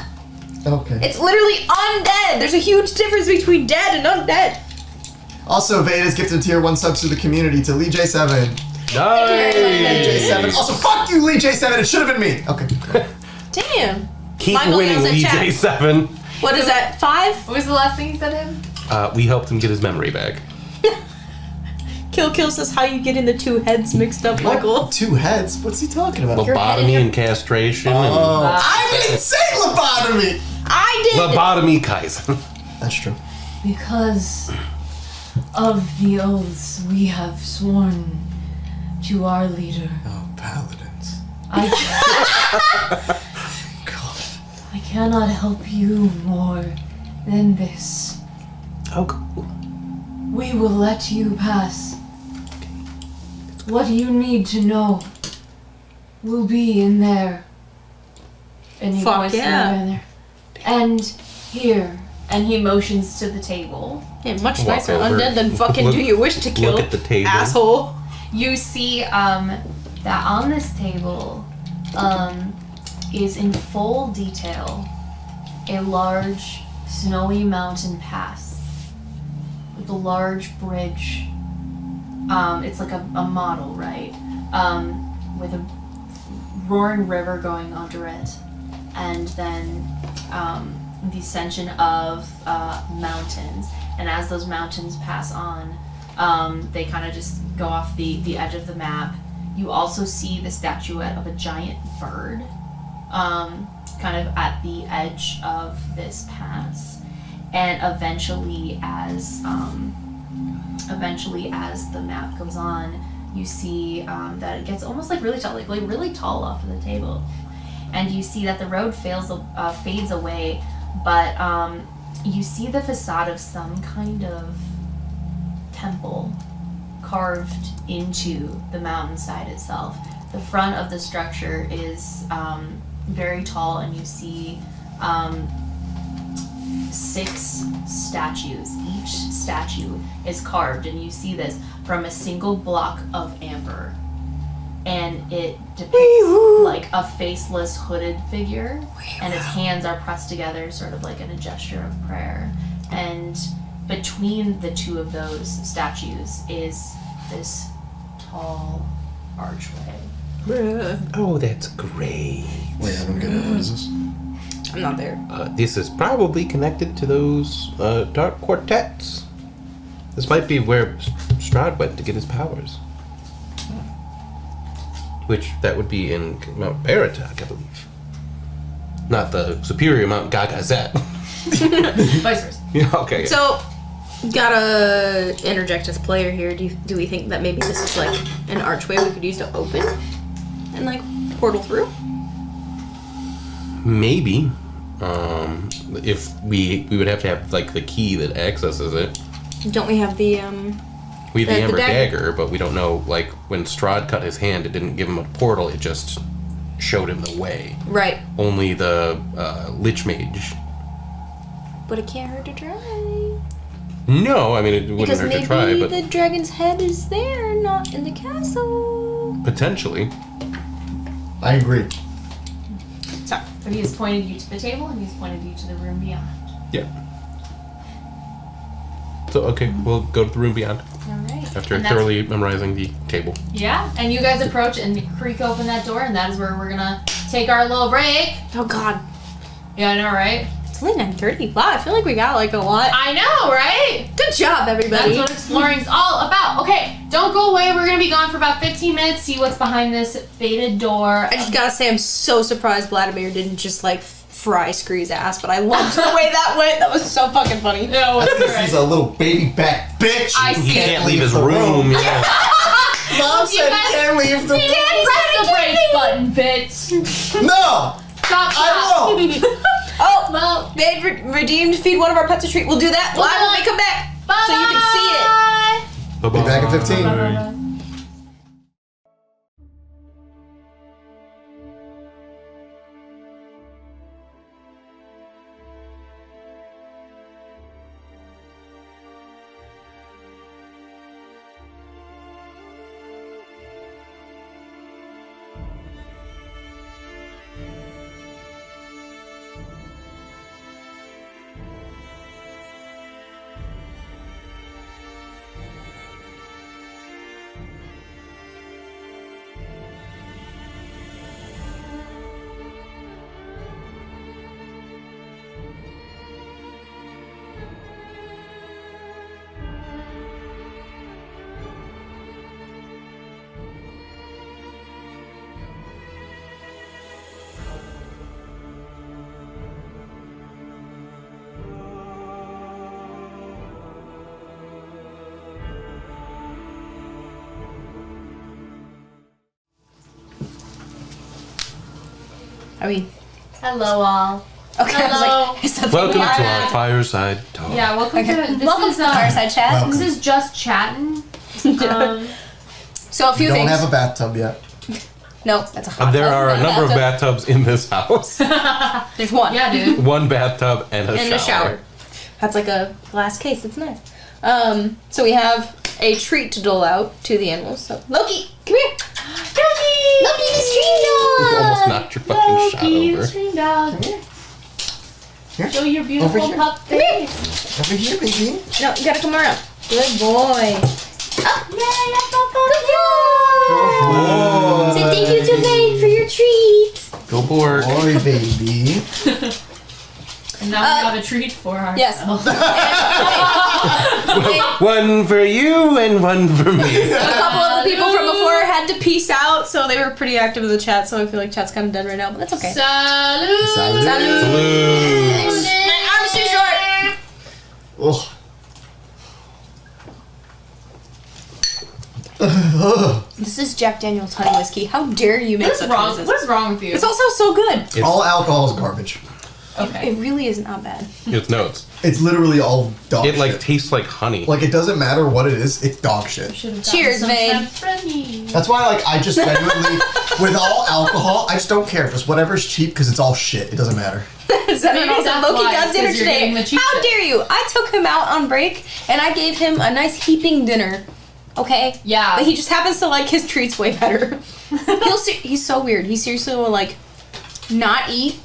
Okay. It's literally undead. There's a huge difference between dead and undead. Also, Vade has gifted tier 1 subs to the community to Lee J7. Nice. J7. Also, fuck you, Lee J7. It should have been me. Okay. Damn. Keep Michael winning, yells at chat. EJ7. What is that? 5? What was the last thing you said to him? We helped him get his memory back. Kill says how you get in the two heads mixed up, Michael. What? 2 heads? What's he talking about? Your head in Lobotomy your- and castration. Oh, I didn't say lobotomy. I did. And lobotomy Kaizen. That's true. Because of the oaths we have sworn to our leader. Oh, paladins. I God. cannot help you more than this. Oh, cool. We will let you pass. What you need to know will be in there. And he Fuck points to yeah. in there. And here. And he motions to the table. Yeah, much Walk nicer over. undead than fucking Look- do you wish to kill. look at the table. Asshole. You see that on this table is in full detail a large snowy mountain pass with a large bridge. It's like a model, right? With a roaring river going under it, and then the ascension of mountains. And as those mountains pass on, they kind of just go off the edge of the map. You also see the statuette of a giant bird, kind of at the edge of this pass. And eventually, as the map goes on, you see that it gets almost like really tall off of the table, and you see that the road fades away, but you see the facade of some kind of temple carved into the mountainside itself. The front of the structure is very tall, and you see 6 statues. Each statue is carved, and you see this from a single block of amber. And it depicts like a faceless hooded figure, and its hands are pressed together sort of like in a gesture of prayer. And between the two of those statues is this tall archway. Oh, that's great. Wait, I don't get it. What is this? I'm not there. This is probably connected to those dark quartets. This might be where Strahd went to get his powers. Which, that would be in Mount Baratak, I believe. Not the superior Mount Gagazet. Vice versa. Yeah, okay. So, gotta interject as player here. Do we think that maybe this is like an archway we could use to open and like portal through? Maybe. if we would have to have like the key that accesses it. Don't we have the We have the the Amber dagger. dagger, but we don't know. Like when Strahd cut his hand, it didn't give him a portal. It just showed him the way. right? Only the Lich Mage. But it can't hurt to try. No, I mean it wouldn't Because hurt maybe to try, but the dragon's head is there, not in the castle. potentially. I agree. Sorry. But he has pointed you to the table and he's pointed you to the room beyond. Yeah. So okay, we'll go to the room beyond Alright. after And that's- thoroughly memorizing the table. Yeah, and you guys approach and creak open that door, and that is where we're gonna take our little break. Oh God, Yeah, I know, right? it's only 9:30. Wow, I feel like we got like a lot. I know, right? Good job, everybody. That's what exploring's all about. Okay, don't go away. We're gonna be gone for about 15 minutes. See what's behind this faded door. I just gotta say, I'm so surprised Vladimir didn't just like fry Scree's ass, but I loved the way that went. That was so fucking funny. No, That's because right. he's a little baby back bitch. I who see. He can't leave his room. Yeah. Mom said he can't leave the room. Press the break button, bitch. No! Stop. I will! Oh, Well, they've redeemed feed one of our pets a treat. We'll do that We'll live do when it. we come back, bye. so you can see it. Be back in 15. Bye. I mean, Hello, all. okay. Hello. I was like, Welcome to Yeah. our fireside talk. Yeah, welcome to this welcome is to the Fireside Chat. Welcome. This is just chatting. So a few Don't things. have a bathtub yet. No, that's a hot There tub, are a not number of bathtub. bathtubs in this house. There's one. Yeah, dude. One bathtub and a In shower. the shower. That's like a glass case. It's nice. So we have a treat to dole out to the animals. So Loki, come here. Loki, stream You dog. almost knocked your fucking shot over. Stream dog. Here. Show your beautiful Over here. pup face. Over here, baby. No, you gotta come around. Good boy. Oh, Boy. say thank you to Vane for your treat. Go board. Boy, baby. And now we have a treat for ourselves. Yes. One for you and one for me. A couple of the people from before had to peace out, so they were pretty active in the chat. So I feel like chat's kind of dead right now, but that's okay. Salud. Salud. Salute. My arm's too short. Ugh. This is Jack Daniel's honey whiskey. How dare you make What's such wrong? noises? What is wrong with you? It's also so good. It's, All alcohol is garbage. Okay. It really is not bad. it's notes. It's literally all dog It like shit. tastes like honey. Like, it doesn't matter what it is, it's dog shit. Should've gotten Cheers, some Vane. pepperoni. That's why, like, I just genuinely, with all alcohol, I just don't care. Just whatever's cheap, because it's all shit. It doesn't matter. Seven also that's Loki why, got it's dinner 'cause you're today. getting the cheap How shit. dare you? I took him out on break and I gave him a nice heaping dinner. Okay? Yeah. But he just happens to like his treats way better. He's so weird. He seriously will like not eat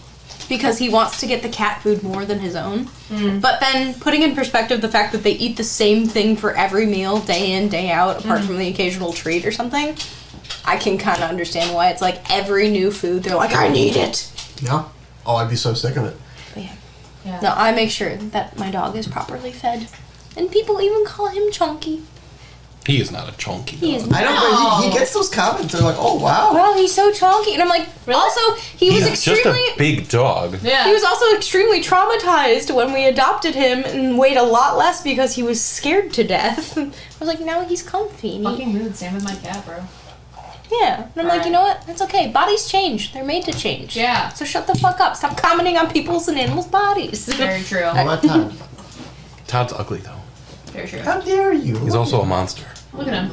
because he wants to get the cat food more than his own. But then putting in perspective the fact that they eat the same thing for every meal, day in, day out, apart from the occasional treat or something, I can kind of understand why it's like every new food, they're like, I need it. Yeah? Oh, I'd be so sick of it. But yeah. Yeah. No, I make sure that my dog is properly fed. And people even call him Chunky. He is not a chunky He dog. is I don't know. He gets those comments. They're like, oh, wow. Well, he's so chunky. And I'm like, also, he was He's just extremely... a big dog. Yeah. He was also extremely traumatized when we adopted him and weighed a lot less because he was scared to death. I was like, now he's comfy. And he- Fucking rude. Same with my cat, bro. Yeah. And I'm like, you know what? That's okay. Bodies change. They're made to change. Yeah. So shut the fuck up. Stop commenting on people's and animals' bodies. Very true. All that time. Todd's ugly though. Very true. How dare you? He's also a monster. Look at him.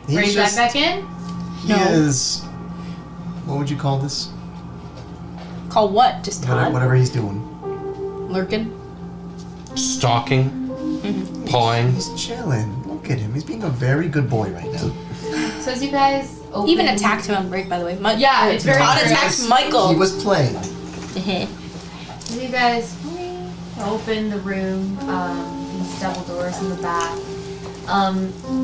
He's Bring just, that back in. He is. What would you call this? Call what? Just Todd? Whatever he's doing. Lurking? Stalking, pawing. He's chilling. Look at him. He's being a very good boy right now. So as you guys open... Even attacked him on break, by the way. Yeah, it's very Todd true. attacked Michael. He was playing. As you guys open the room, these double doors in the back,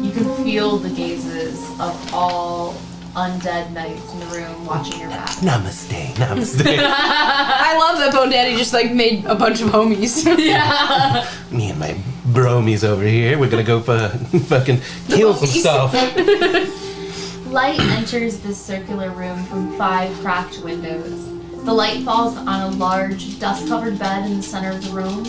you can feel the gazes of all undead knights in the room watching your back. Namaste, namaste. I love that Bone Daddy just like made a bunch of homies. Yeah. Me and my bromies over here, we're gonna go fucking kill some stuff. Light enters this circular room from 5 cracked windows. The light falls on a large, dust-covered bed in the center of the room.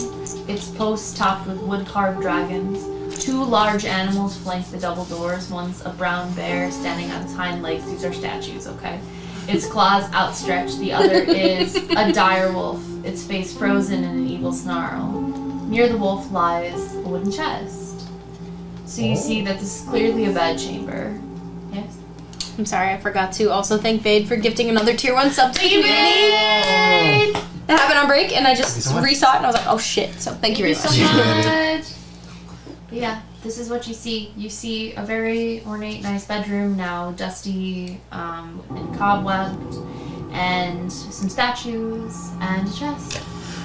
Its posts topped with wood-carved dragons. 2 large animals flank the double doors. One's a brown bear standing on its hind legs. These are statues, okay? Its claws outstretched. The other is a dire wolf, its face frozen in an evil snarl. Near the wolf lies a wooden chest. So you see that this is clearly a bed chamber. Yes? I'm sorry, I forgot to also thank Vade for gifting another tier 1 sub to the community. Yay! It happened on break, and I just so much. resaw it, and I was like, oh shit. So thank you very so much. much. But yeah, this is what you see. You see a very ornate, nice bedroom now, dusty and cobwebbed, and some statues and a chest.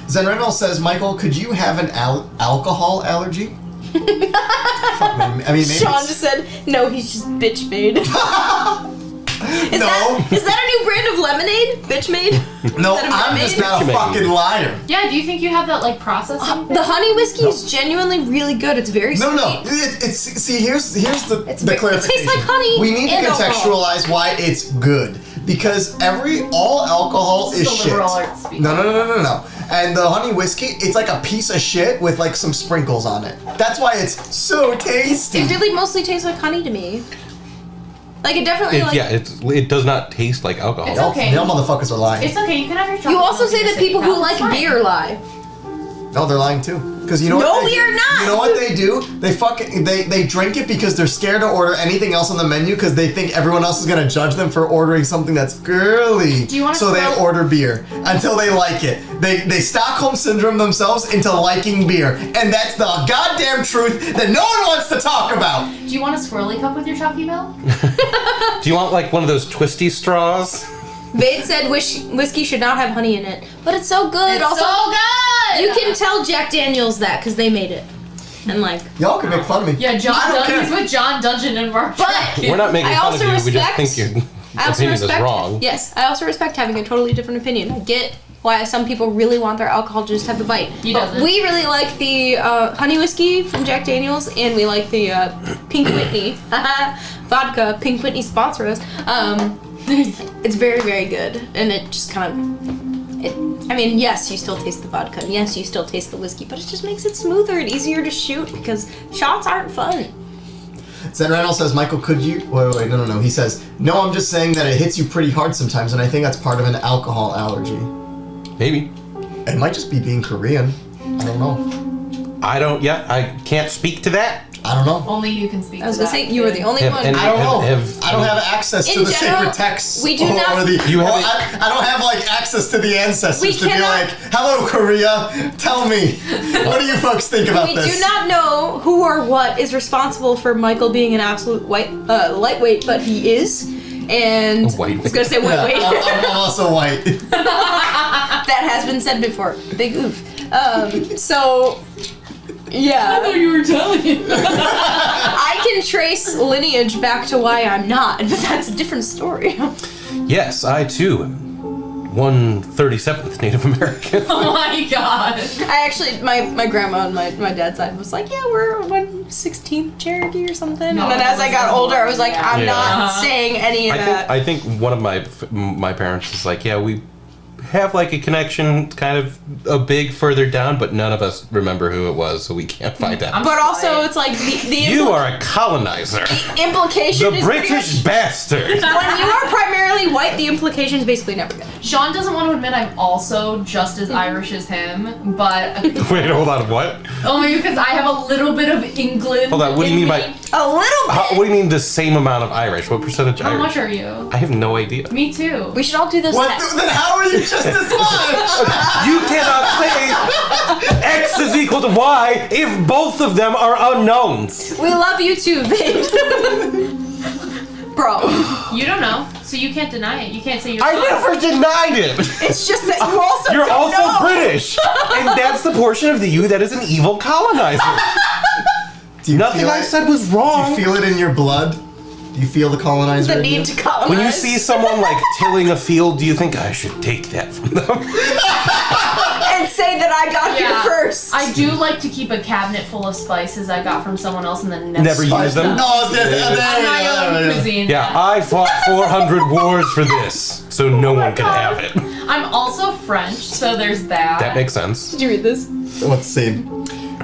Zen Reynolds says, Michael, could you have an alcohol allergy? Fuck, man. I mean, maybe Sean it's- just said, no, he's just bitch made. Is No. that a new brand of lemonade? Bitch made? No, Is that a I'm mermaid? just not a fucking liar. Yeah, do you think you have that like processing? The honey whiskey is genuinely really good. It's very No, sweet. it's see here's the It's the it clarification. tastes like honey We need to and alcohol. contextualize why it's good because all alcohol This is is the shit. liberal arts speaking. No. And the honey whiskey, it's like a piece of shit with like some sprinkles on it. That's why it's so tasty. It really mostly tastes like honey to me. Like it definitely like. It does not taste like alcohol. It's okay. Y'all motherfuckers are lying. It's okay, you can have your chocolate. You also milk say and that your people who sippy like cup. It's beer lie. No, they're lying too. Because you know No, what? we are not! You know what they do? They drink it because they're scared to order anything else on the menu because they think everyone else is gonna judge them for ordering something that's girly. Do you wanna So they throw- order beer until they like it. They Stockholm syndrome themselves into liking beer, and that's the goddamn truth that no one wants to talk about. Do you want a swirly cup with your chalky milk? Do you want like one of those twisty straws? Vade said whiskey should not have honey in it, but it's so good. It's also, so good! you can tell Jack Daniels that because they made it, and like. Y'all can make fun of me. Yeah, John I don't Dungeons care. with John Dungeon and Mark. But We're not making I fun of also you. We just respect- think your I also opinion is respect. wrong. Yes, I also respect having a totally different opinion. I get why some people really want their alcohol to just have the bite. He But doesn't. we really like the honey whiskey from Jack Daniels, and we like the Pink Whitney vodka. Pink Whitney sponsor us. It's very, very good, and it just kind of. I mean, yes, you still taste the vodka, and yes, you still taste the whiskey, but it just makes it smoother and easier to shoot because shots aren't fun. Zen Reynolds says, Michael, could you... Wait, no. He says, no, I'm just saying that it hits you pretty hard sometimes, and I think that's part of an alcohol allergy. Maybe. It might just be being Korean. I don't know. I can't speak to that. I don't know. Only you can speak I was to gonna that. say you were the only Have one. any- I don't know. Have- I don't have access to In the general, sacred texts. we do or not- The, You or haven't- I don't have like access to the ancestors We to be cannot- like, hello Korea, tell me, what do you folks think about We this? do not know who or what is responsible for Michael being an absolute lightweight, but he is. And White. I was gonna say Yeah, lightweight. I'm also white. That has been said before. Big oof. So yeah, you were Italian. I can trace lineage back to why I'm not, but that's a different story. Yes, I too am 137th Native American. Oh my god. I actually, my grandma on my dad's side was like, yeah, we're 1/16th Cherokee or something. No, and then as I got older, I was like, I'm Yeah. not saying any of that. I think one of my parents is like, yeah, we have like a connection, kind of a big further down, but none of us remember who it was, so we can't find out. But also, it's like the You are a colonizer. implication The is pretty British much- bastard. when you are primarily white, the implication is basically never good. Sean doesn't want to admit I'm also just as Irish as him, but Wait, hold on, what? only because I have a little bit of England. Hold on, what do you in mean by... me. A little bit. What do you mean the same amount of Irish? What percentage How Irish? much are you? I have no idea. Me too. We should all do this What? test. Then how are you just as much? You cannot say X is equal to Y if both of them are unknowns. We love you too, babe. Bro, You don't know, so you can't deny it. You can't say you're I never denied it. it's just that you also You're don't also know. British, and that's the portion of the you that is an evil colonizer. Do you Nothing feel I it? said was Do wrong. you feel it in your blood? Do you feel the colonizer The in you? need to colonize. When you see someone like tilling a field, do you think I should take that from them? and say that I got Yeah. here first. I do like to keep a cabinet full of spices I got from someone else and then Never use them? No, there On my own we go. cuisine. Yeah, I fought 400 wars for this, so no one can have it. I'm also French, so there's that. That makes sense. Did you read this? Let's see.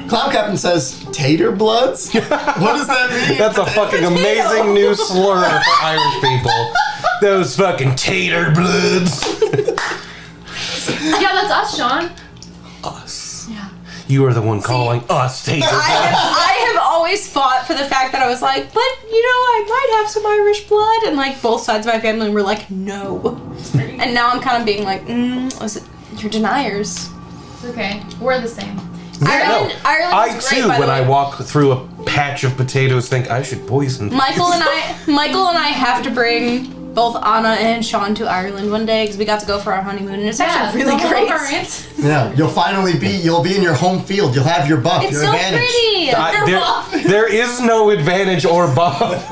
Clown Captain says, tater bloods? What does that mean? That's a fucking amazing new slur for Irish people. Those fucking tater bloods. Yeah, that's us, Sean. Us. Yeah. You are the one calling us tater bloods. I have always fought for the fact that I was like, but you know, I might have some Irish blood, and like both sides of my family were like, no. And now I'm kind of being like, you're deniers. It's okay. We're the same. Ireland I is great, too, by the when I way. walk through a patch of potatoes, think I should poison. Michael and I have to bring both Anna and Sean to Ireland one day because we got to go for our honeymoon, and it's actually really great. Yeah, you'll be in your home field. You'll have your buff, It's your so advantage. pretty. There is no advantage or buff.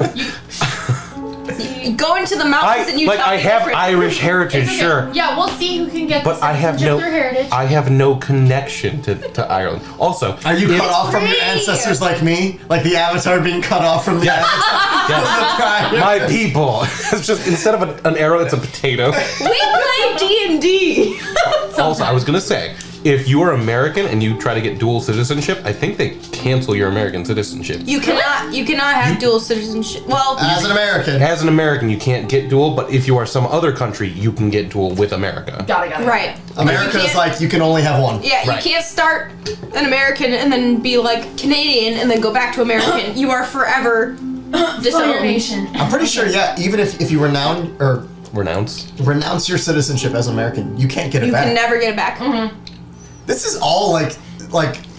You go into the mountains and you tell I me have different. Irish heritage, It's okay. sure. Yeah, we'll see who can get But the I have citizenship no, through heritage. I have no connection to Ireland. Also, Are you cut off from your free. ancestors like me? Like the Avatar being cut off from the Avatar? my people. It's just instead of an arrow, it's a potato. We play D&D. Also, I was gonna say, if you are American and you try to get dual citizenship, I think they cancel your American citizenship. You cannot have dual citizenship. Well, As an American. As an American, you can't get dual, but if you are some other country, you can get dual with America. Got it. right. America You is can't- like, you can only have one. Yeah, Right. you can't start an American and then be like Canadian and then go back to American. You are forever Your disowned. nation. I'm pretty sure, yeah, even if you renounce your citizenship as an American, you can't get it You back. can never get it back. This is all like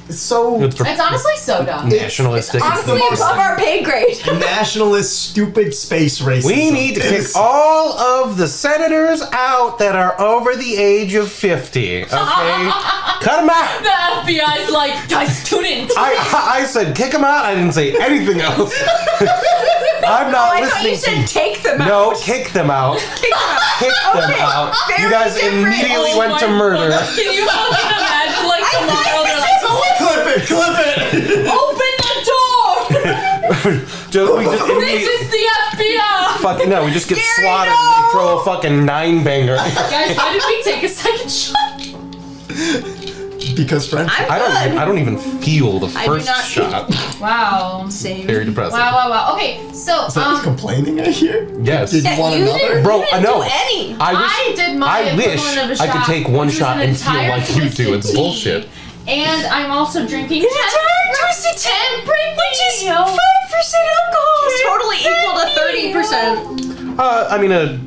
it's so It's for It's honestly so dumb. nationalistic. Honestly, most- above our pay grade. nationalist, stupid space racism. We need to It kick is- all of the senators out that are over the age of 50. Okay, cut them out. The FBI's like, guys, tune in. I said kick them out. I didn't say anything else. I'm not I thought you listening said to take them out. No, kick them out. Kick them out. Kick them Okay, out. very You guys different. immediately Oh went my to murder. God. Can you fucking imagine, like, tomorrow they're like, Clip it! open the door! We just This immediately, is the FBI! fucking no. We just get Gary, swatted no! and they throw a fucking 9-banger. Guys, why did we take a second shot? Because French. I'm I good. don't even feel the I do first not- shot. Wow. Same. Very depressing. Wow. Okay, so, Is that complaining I hear? Yes. Did you Yeah, want you another? didn't- Bro, you didn't no. do any. I did my I wish equivalent of a I could shot, take one which was shot an and feel entire like you do. It's twisted tea. bullshit. And I'm also drinking Twisted tea, which is 5% alcohol, is totally equal to 30%. I mean, a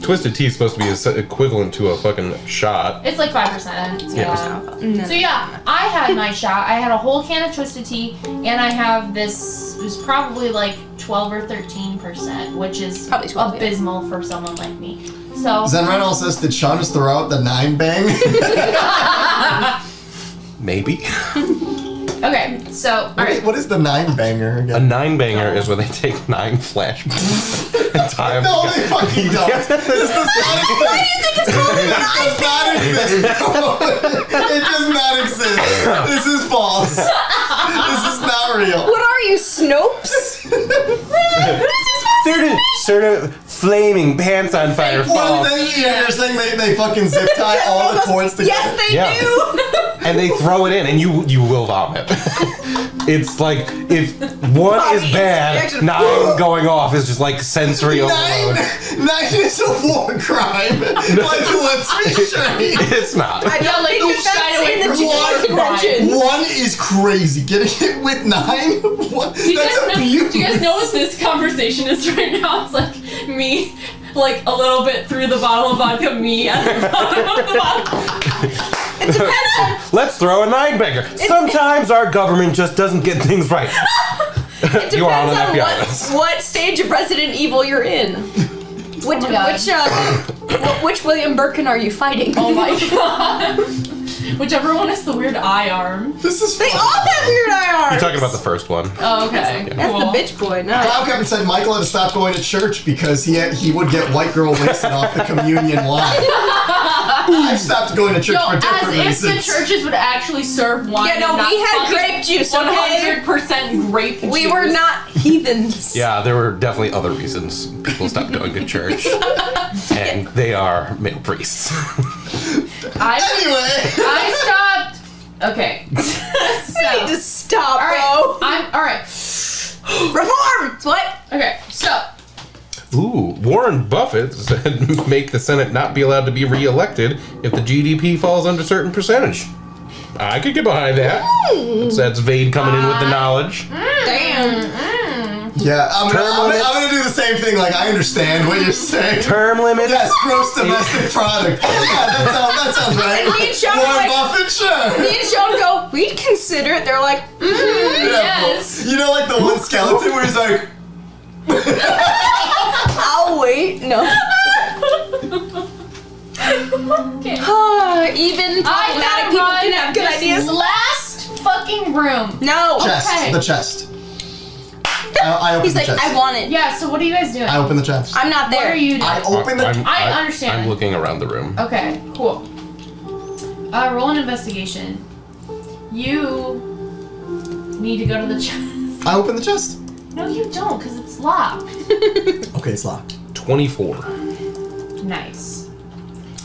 twisted tea is supposed to be equivalent to a fucking shot. It's like 5%. Yeah. No. So yeah, I had my shot. I had a whole can of Twisted Tea, and I have this. It was probably like 12 or 13%, which is Probably 12, yeah. abysmal for someone like me. So Zen Reynolds says, did Sean just throw out the 9-bang? Maybe. okay, so all right. What is the 9-banger A again? 9-banger is where they take 9 flashbangs and tie them No, together. they fucking don't. This does not exist. Why do you think it's called an It does not exist. It does not exist. This is false. This is not real. What are you, Snopes? They're sort of flaming, pants on fire Well, fall. you're saying they fucking zip tie all the cords together? Yes, they Yeah. do. And they throw it in, and you will vomit. It's like if one is bad, 9 going off is just like sensory overload. 9 is a war crime. Like, let's be straight. It's not. Yeah, like you shied away from One- crime. 1 is crazy. Getting hit with 9? What? Do you That's guys abuse. do you guys know what this conversation is right now? It's like me, like a little bit through the bottle of vodka, me at the bottom of the bottle. Let's throw a 9-bagger. Sometimes our government just doesn't get things right. It You are on depends an on FBI. what stage of Resident Evil you're in. my God. Which William Birkin are you fighting? Oh my god. Whichever one is the weird eye arm. This is They fun. all have weird eye arms. You're talking about the first one. Oh, okay. That's Cool. the bitch boy. No. Cloud Captain said Michael had to stop going to church because he would get white girl wasted off the communion line. I stopped going to church Yo, for as different if reasons. the churches would actually serve wine. Yeah, no, and not we had fucking grape juice, okay? 100% grape juice. We were not heathens. Yeah, there were definitely other reasons people stopped going to church. And they are male priests. Anyway. I stopped. Okay. We need to stop, All right. bro. All right. Reform. What? Okay. So. Ooh, Warren Buffett said make the Senate not be allowed to be reelected if the GDP falls under a certain percentage. I could get behind that. That's Vade coming in with the knowledge. Damn. Yeah, I'm gonna do the same thing. Like, I understand what you're saying. Term limits. Yes, gross domestic product. Yeah, that sounds right. Me and Sean Warren like- Buffett, sure. Me and Sean go, we'd consider it. They're like, Yeah, Yes. You know, like the one skeleton where he's like, I'll wait. No. Okay. Even I problematic have people run can have good this ideas. last fucking room. No. chest, Okay. the chest. I open He's the like, chest. I want it. Yeah. So what are you guys doing? I open the chest. I'm not What there. are you doing? I open the. I understand. I'm looking around the room. Okay, cool. Roll an investigation. You need to go to the chest. I open the chest. No, you don't, because it's locked. Okay, it's locked. 24. Nice.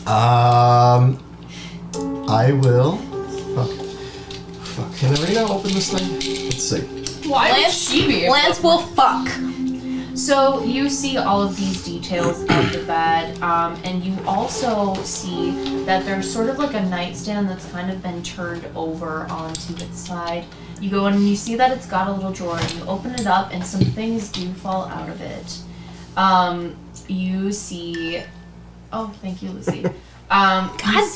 I will. Fuck. Can Arena open this thing? Let's see. Why would Lance, she be able Lance will fuck. So you see all of these details of the bed, and you also see that there's sort of like a nightstand that's kind of been turned over onto its side. You go in and you see that it's got a little drawer, and you open it up, and some things do fall out of it. You see. Oh, thank you, Lucy. God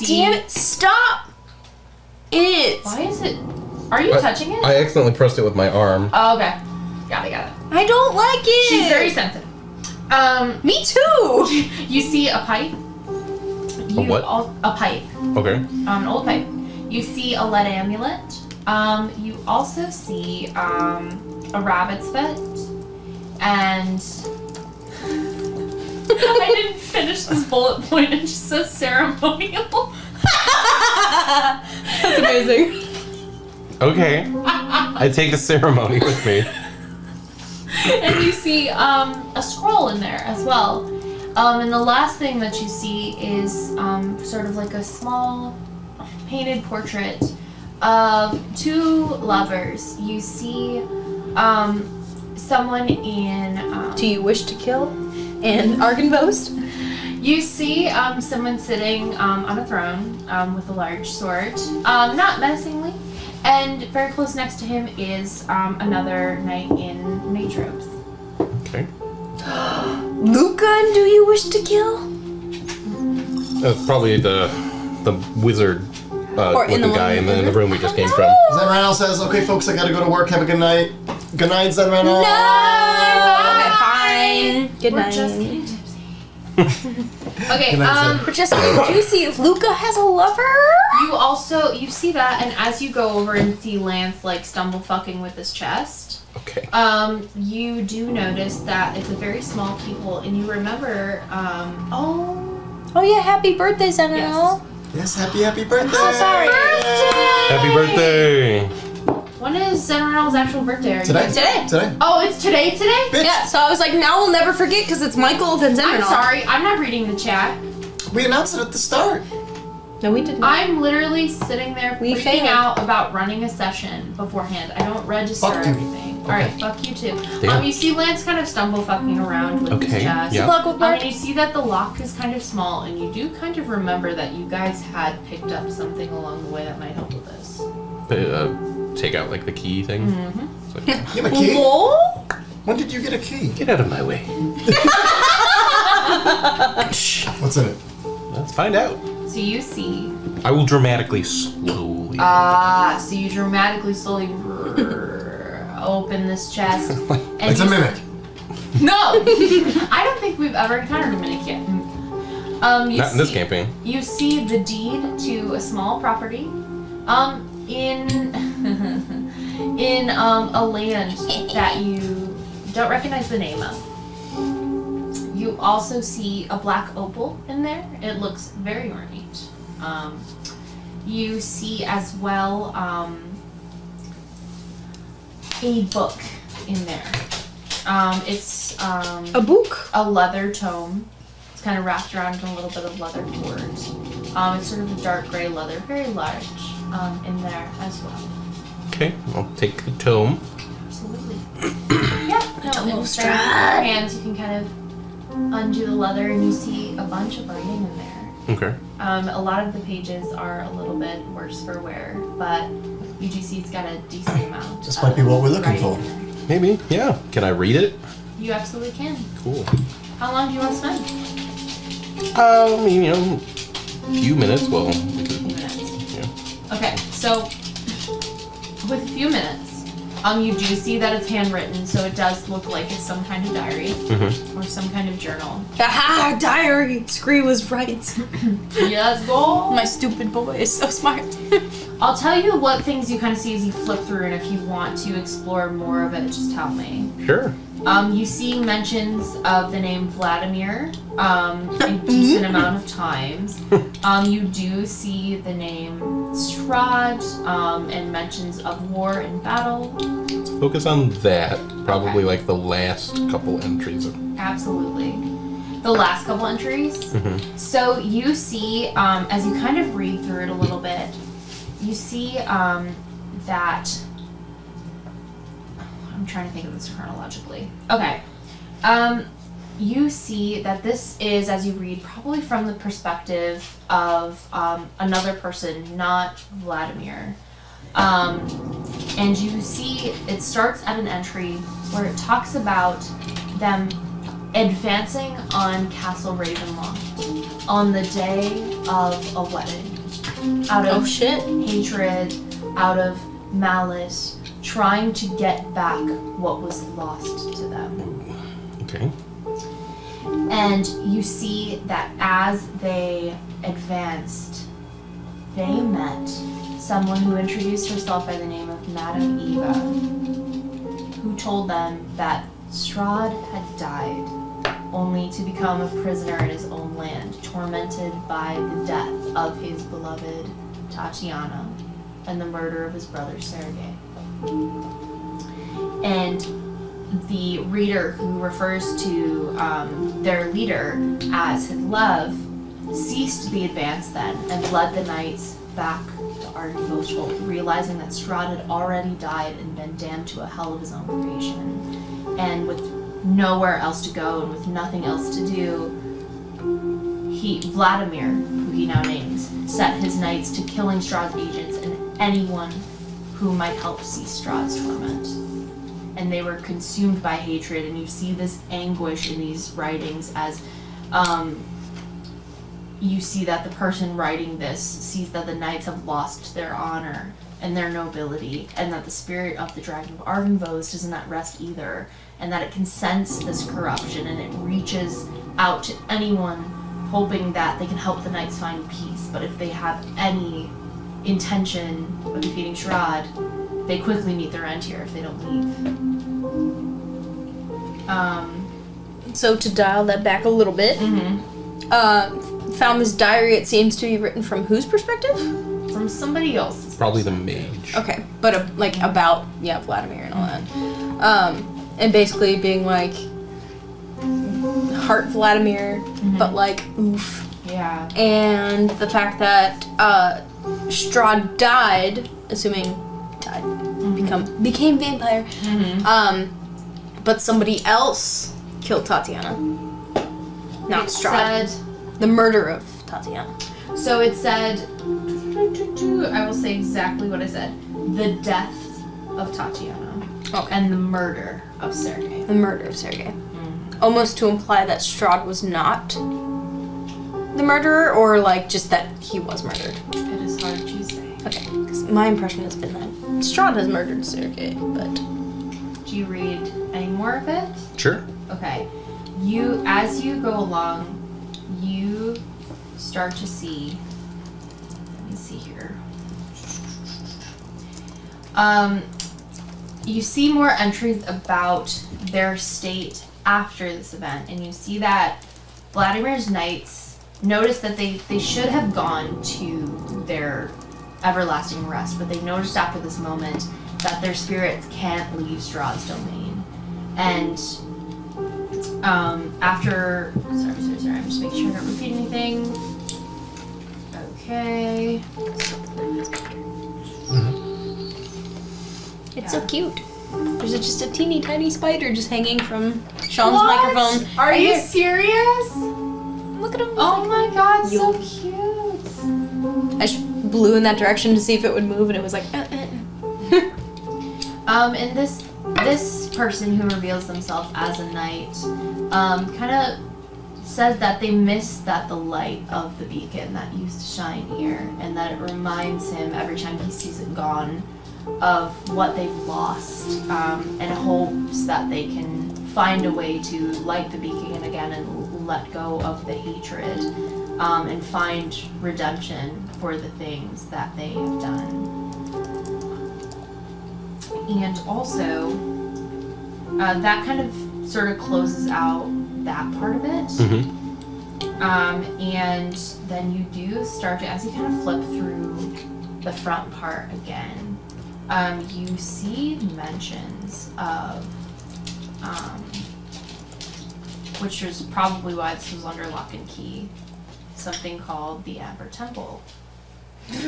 damn it! Stop. It is. Why is it? Are you touching it? I accidentally pressed it with my arm. Oh, okay. Got it. I don't like it. She's very sensitive. Me too. You see a pipe. what? A pipe. Okay. An old pipe. You see a lead amulet. You also see a rabbit's foot. And I didn't finish this bullet point. It just says ceremonial. That's amazing. Okay. I take the ceremony with me. And you see a scroll in there as well. And the last thing that you see is sort of like a small painted portrait of two lovers. You see someone in... Do you wish to kill? And Argynvost? You see someone sitting on a throne with a large sword, not menacingly, and very close next to him is another knight in mage robes. Okay. Luca, and do you wish to kill? That's probably the wizard Or in looking the guy one in the room we just came from. Zenranel says, "Okay, folks, I gotta go to work. Have a good night. Good night, Zenranel." No. Okay, fine. Good We're night. just getting tipsy. Okay, Good night, Zen. We're just getting juicy. If Luca has a lover. you see that, and as you go over and see Lance like stumble fucking with his chest, Okay. you do notice that it's a very small keyhole, and you remember, Oh yeah, happy birthday, Sentinel. Yes, happy birthday. So sorry. Happy birthday! When is Zenronel's actual birthday? Are you Today? guys- Today? Oh, it's today? Bitch. Yeah, so I was like, now we'll never forget because it's Michael then I'm Zenronel. sorry, I'm not reading the chat. We announced it at the start. No, we didn't. I'm literally sitting there We freaking failed. out about running a session beforehand. I don't register Fuck you. everything. Alright, fuck you too. Damn. You see Lance kind of stumble fucking around with his Okay, chest. yeah. Luck with Mark. And you see that the lock is kind of small, and you do kind of remember that you guys had picked up something along the way that might help with this. Take out like the key thing. Mm-hmm. It's like, You have a key? Whoa? When did you get a key? get out of my way. Shh. What's in it? Let's find out. So you see. I will dramatically slowly. So you dramatically slowly open this chest. And It's a mimic. No! I don't think we've ever encountered a mimic yet. Not in this campaign. You see the deed to a small property in a land that you don't recognize the name of. You also see a black opal in there. It looks very ornate. You see as well a book in there. It's A book. a leather tome. It's kind of wrapped around in a little bit of leather cord. It's sort of a dark gray leather, very large, in there as well. Okay, I'll take the tome. Absolutely. Yeah, no, Tome and of with your Strahd. hands, you can kind of undo the leather, and you see a bunch of writing in there. Okay. A lot of the pages are a little bit worse for wear, but you do see it's got a decent amount. This might be what we're looking writing for. in there. Maybe. Yeah. Can I read it? You absolutely can. Cool. How long do you want to spend? I mean, a few minutes. Well, Minutes. yeah. Okay, so with a few minutes, you do see that it's handwritten, so it does look like it's some kind of diary or some kind of journal. Aha, diary. Scree was right. Let's go. My stupid boy is so smart. I'll tell you what things you kind of see as you flip through, and if you want to explore more of it, just tell me. Sure. You see mentions of the name Vladimir a decent amount of times. You do see the name Strahd and mentions of war and battle. Let's focus on that. Probably like the last couple entries. Absolutely. The last couple entries. So you see, as you kind of read through it a little bit, you see that... I'm trying to think of this chronologically. Okay. You see that this is, as you read, probably from the perspective of another person, not Vladimir. And you see it starts at an entry where it talks about them advancing on Castle Ravenloft on the day of a wedding. Out of hatred, out of malice, trying to get back what was lost to them. Okay. And you see that as they advanced, they met someone who introduced herself by the name of Madame Eva, who told them that Strahd had died, only to become a prisoner in his own land, tormented by the death of his beloved Tatiana and the murder of his brother Sergei. And the reader, who refers to their leader as his love, ceased the advance then and led the knights back to Ardenvost, realizing that Strahd had already died and been damned to a hell of his own creation. And with nowhere else to go and with nothing else to do, Vladimir, who he now names, set his knights to killing Strahd's agents and anyone who might help cease Strahd's torment. And they were consumed by hatred, and you see this anguish in these writings as you see that the person writing this sees that the knights have lost their honor and their nobility, and that the spirit of the Dragon of Ardenvost is in that rest either, and that it can sense this corruption, and it reaches out to anyone hoping that they can help the knights find peace. But if they have any intention of defeating Strahd, they quickly meet their end here if they don't leave. So to dial that back a little bit, found this diary. It seems to be written from whose perspective? From somebody else's. Probably the mage. Okay, but like about Vladimir and all that, and basically being like heart Vladimir, but like oof. Yeah. And the fact that Strahd died, assuming died, became vampire. But somebody else killed Tatiana, not Strahd. The murder of Tatiana. So it said, I will say exactly what I said. The death of Tatiana. Okay. And the murder of Sergei. The murder of Sergei. Almost to imply that Strahd was not the murderer, or like just that he was murdered. It is hard to say. Okay, because my impression has been that Strahd has murdered Sergei, but... Do you read any more of it? Sure. Okay. As you go along, you start to see... Let me see here. You see more entries about their state after this event, and you see that Vladimir's knights noticed that they should have gone to their everlasting rest, but they noticed after this moment that their spirits can't leave Strahd's domain. And after... Sorry, I'm just making sure I don't repeat anything. Okay. It's so cute. There's just a teeny tiny spider just hanging from Sean's microphone. Are right you here. serious? Look at him. Oh my god, so Yo. cute. I just blew in that direction to see if it would move, and it was like, And this person who reveals themselves as a knight, kind of says that they miss that the light of the beacon that used to shine here, and that it reminds him every time he sees it gone of what they've lost, and hopes that they can find a way to light the beacon again and let go of the hatred, and find redemption for the things that they have done. And also, that kind of sort of closes out that part of it. And then you do start to, as you kind of flip through the front part again, you see mentions of, which is probably why this was under lock and key, something called the Amber Temple. Do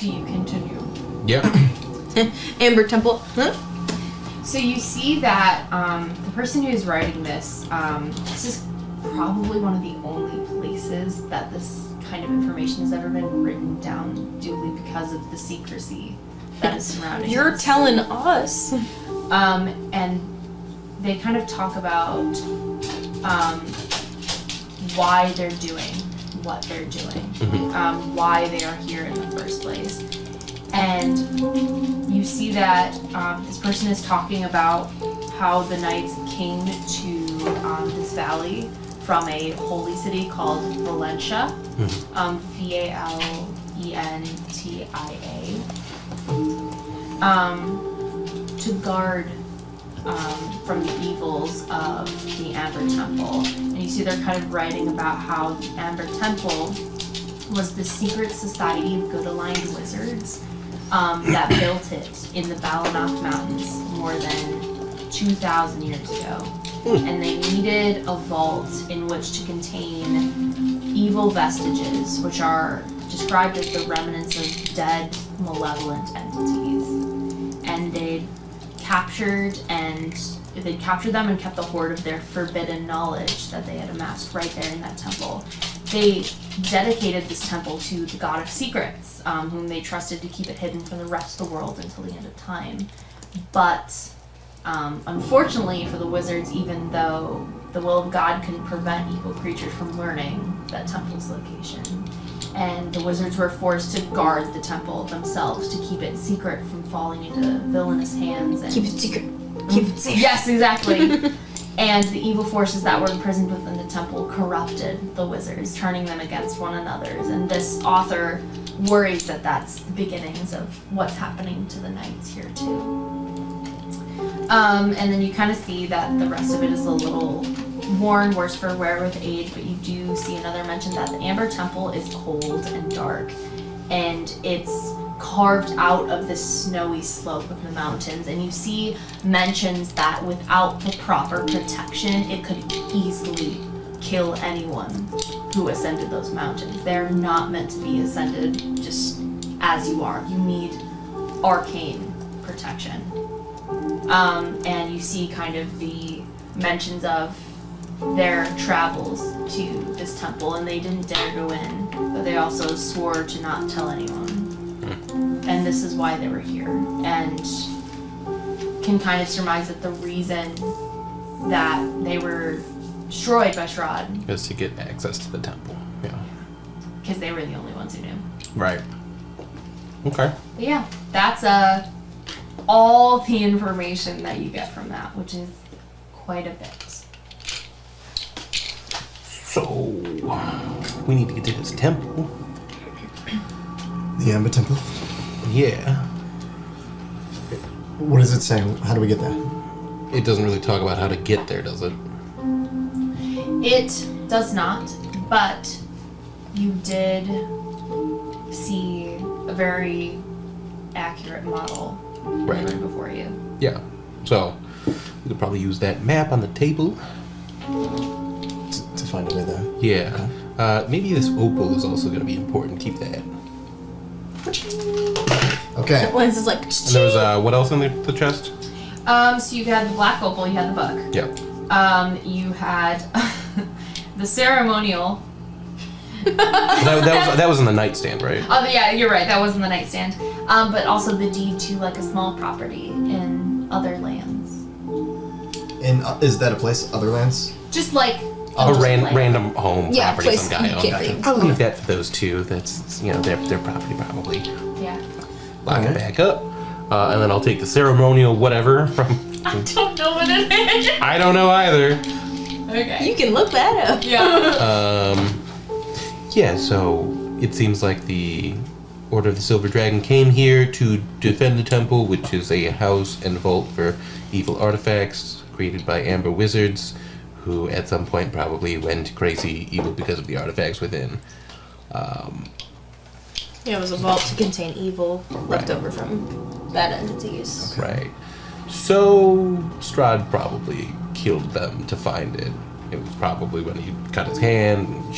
you continue? Yep. Amber Temple. Huh? So you see that the person who is writing this, this is probably one of the only places that this kind of information has ever been written down duly because of the secrecy that is surrounding You're this. telling us. And they kind of talk about why they're doing what they're doing, why they are here in the first place. And you see that this person is talking about how the knights came to this valley from a holy city called Valentia, Valentia, to guard from the evils of the Amber Temple. And you see they're kind of writing about how the Amber Temple was the secret society of good-aligned wizards that built it in the Balanok Mountains more than 2,000 years ago. And they needed a vault in which to contain evil vestiges, which are described as the remnants of dead, malevolent entities. And they'd captured them and kept the hoard of their forbidden knowledge that they had amassed right there in that temple. They dedicated this temple to the god of secrets, whom they trusted to keep it hidden from the rest of the world until the end of time. But unfortunately for the wizards, even though the will of God can prevent evil creatures from learning that temple's location, and the wizards were forced to guard the temple themselves to keep it secret from falling into villainous hands. And Keep it secret. Keep it safe. Yes, exactly. And the evil forces that were imprisoned within the temple corrupted the wizards, turning them against one another. And this author worries that that's the beginnings of what's happening to the knights here too. And then you kind of see that the rest of it is a little worn, worse for wear with age, but you do see another mention that the Amber Temple is cold and dark, and it's carved out of the snowy slope of the mountains, and you see mentions that without the proper protection, it could easily kill anyone who ascended those mountains. They're not meant to be ascended just as you are. You need arcane protection. And you see kind of the mentions of their travels to this temple, and they didn't dare go in, but they also swore to not tell anyone. And this is why they were here, and can kind of surmise that the reason that they were destroyed by Strahd Is to get access to the temple. Yeah. because they were the only ones who knew. Right. Okay. But yeah, that's all the information that you get from that, which is quite a bit. So we need to get to this temple. The Amber Temple. Yeah. What does it say? How do we get there? It doesn't really talk about how to get there, does it? It does not, but you did see a very accurate model Right. right before you. Yeah. So we could probably use that map on the table. To find a way there. Yeah. Maybe this opal is also going to be important. Keep that. Okay. Lance is like, And there was what else in the chest? So you had the black opal, you had the book. Yeah. You had the ceremonial. that was in the nightstand, right? Oh, yeah, you're right. That wasn't the nightstand. But also the deed to like a small property in other lands. And is that a place? Other lands? Just like A just like- random home yeah, property place some guy you owned. can't think. I'll leave that for those two. That's their property probably. Yeah. Lock it Okay. back up, and then I'll take the ceremonial whatever from. I don't know what it is. I don't know either. Okay. you can look that up. Yeah. Yeah, so it seems like the Order of the Silver Dragon came here to defend the temple, which is a house and vault for evil artifacts created by amber wizards, who at some point probably went crazy evil because of the artifacts within. Yeah, it was a vault to contain evil left over from bad entities. Right. So Strahd probably killed them to find it. It was probably when he cut his hand, and,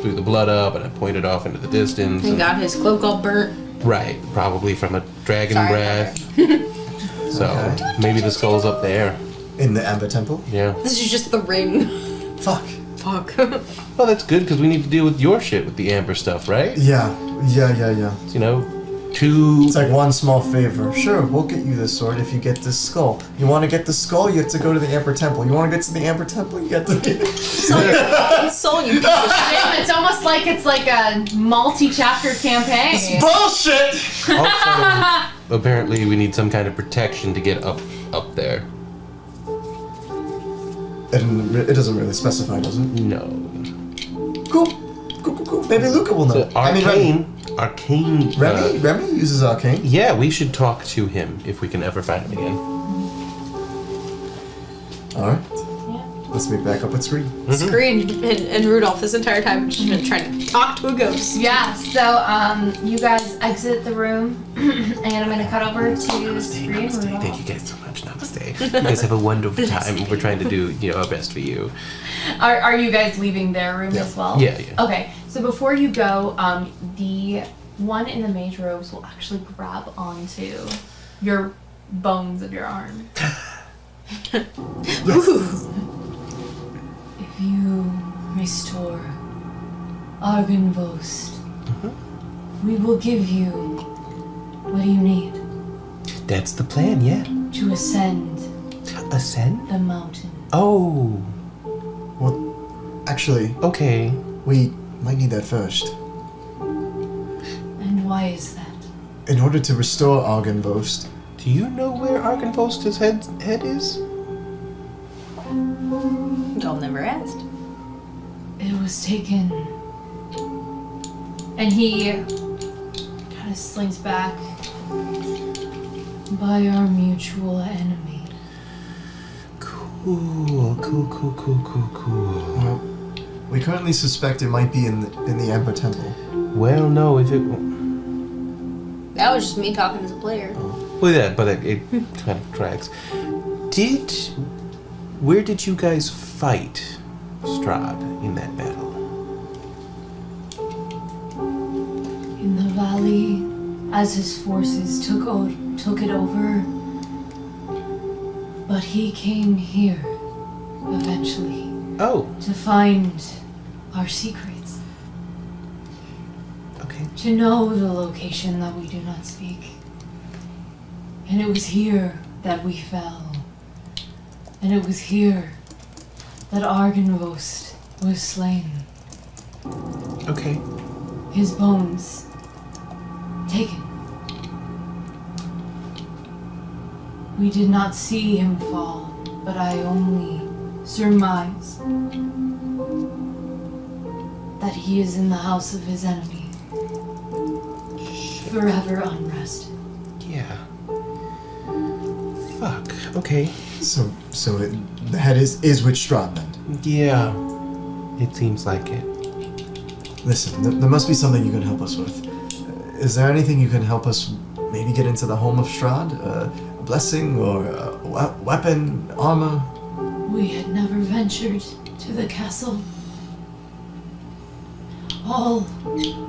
threw the blood up, and it pointed off into the distance. And got his cloak all burnt. Right, probably from a dragon Sorry, breath. So Okay. maybe the skull's up there. In the Amber Temple? Yeah. This is just the ring. Fuck. Fuck. Well, that's good because we need to deal with your shit with the amber stuff, right? Yeah. Two. It's like one small favor. Sure, we'll get you this sword if you get this skull. You want to get the skull, you have to go to the Amber Temple. You want to get to the Amber Temple, you got to get Sell your fucking soul, you piece of shit. Damn, it's almost like it's like a multi-chapter campaign. Bullshit! Also, apparently we need some kind of protection to get up there. And it doesn't really specify, does it? No. Cool. Maybe Luca will know. So arcane. Remy uses arcane. Yeah, we should talk to him if we can ever find him again. Alright. Yeah. Let's meet back up at Screen. Screen and Rudolph this entire time have just been trying to talk to a ghost. Yeah, so you guys exit the room, and I'm gonna cut over to Screen. Thank you guys so much. Namaste. You guys have a wonderful time. We're trying to do our best for you. Are you guys leaving their room as well? Yeah. Okay, so before you go, the one in the mage robes will actually grab onto your bones of your arm. If you restore Argenvost, we will give you what you need That's the plan, yeah. to ascend Ascend? the mountain. Oh, Well, actually, okay. we might need that first. And why is that? In order to restore Argenvost, Do you know where Arkenpost's head is? Y'all never asked. It was taken. And he kind of slinks back by our mutual enemy. Cool. well, we currently suspect it might be in the Amber Temple. Well, no, if it... That was just me talking as a player. Well, yeah, but it kind of drags. Where did you guys fight Strahd in that battle? In the valley, as his forces took it over. But he came here, eventually, Oh, to find our secrets. okay. To know the location that we do not speak. And it was here that we fell. And it was here that Argynvost was slain. Okay. His bones taken. We did not see him fall, but I only surmise that he is in the house of his enemy. Forever unrested. Yeah. Fuck. Okay. So the head is with Strahd then. Yeah. It seems like it. Listen, there must be something you can help us with. Is there anything you can help us maybe get into the home of Strahd? A blessing or a weapon, armor? We had never ventured to the castle. All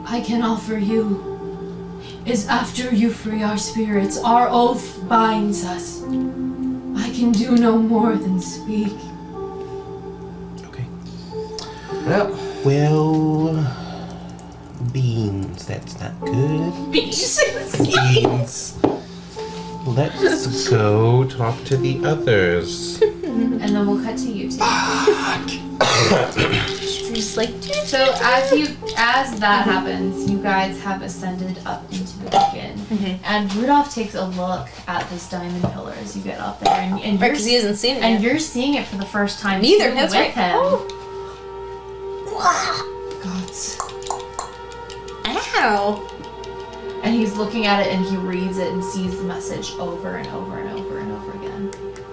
I can offer you is after you free our spirits, our oath binds us. I can do no more than speak. Okay. Yeah. Well, beans. That's not good. Beans. Beans. Let's go talk to the others. And then we'll cut to you two. Just like, So as that happens, you guys have ascended up into the beacon, and Rudolph takes a look at this diamond pillar as you get up there, and you're because he hasn't seen it and yet. you're seeing it for the first time. Neither, too, that's with right. him. Wow. Gods. Ow. And he's looking at it and he reads it and sees the message over and over and over and over again.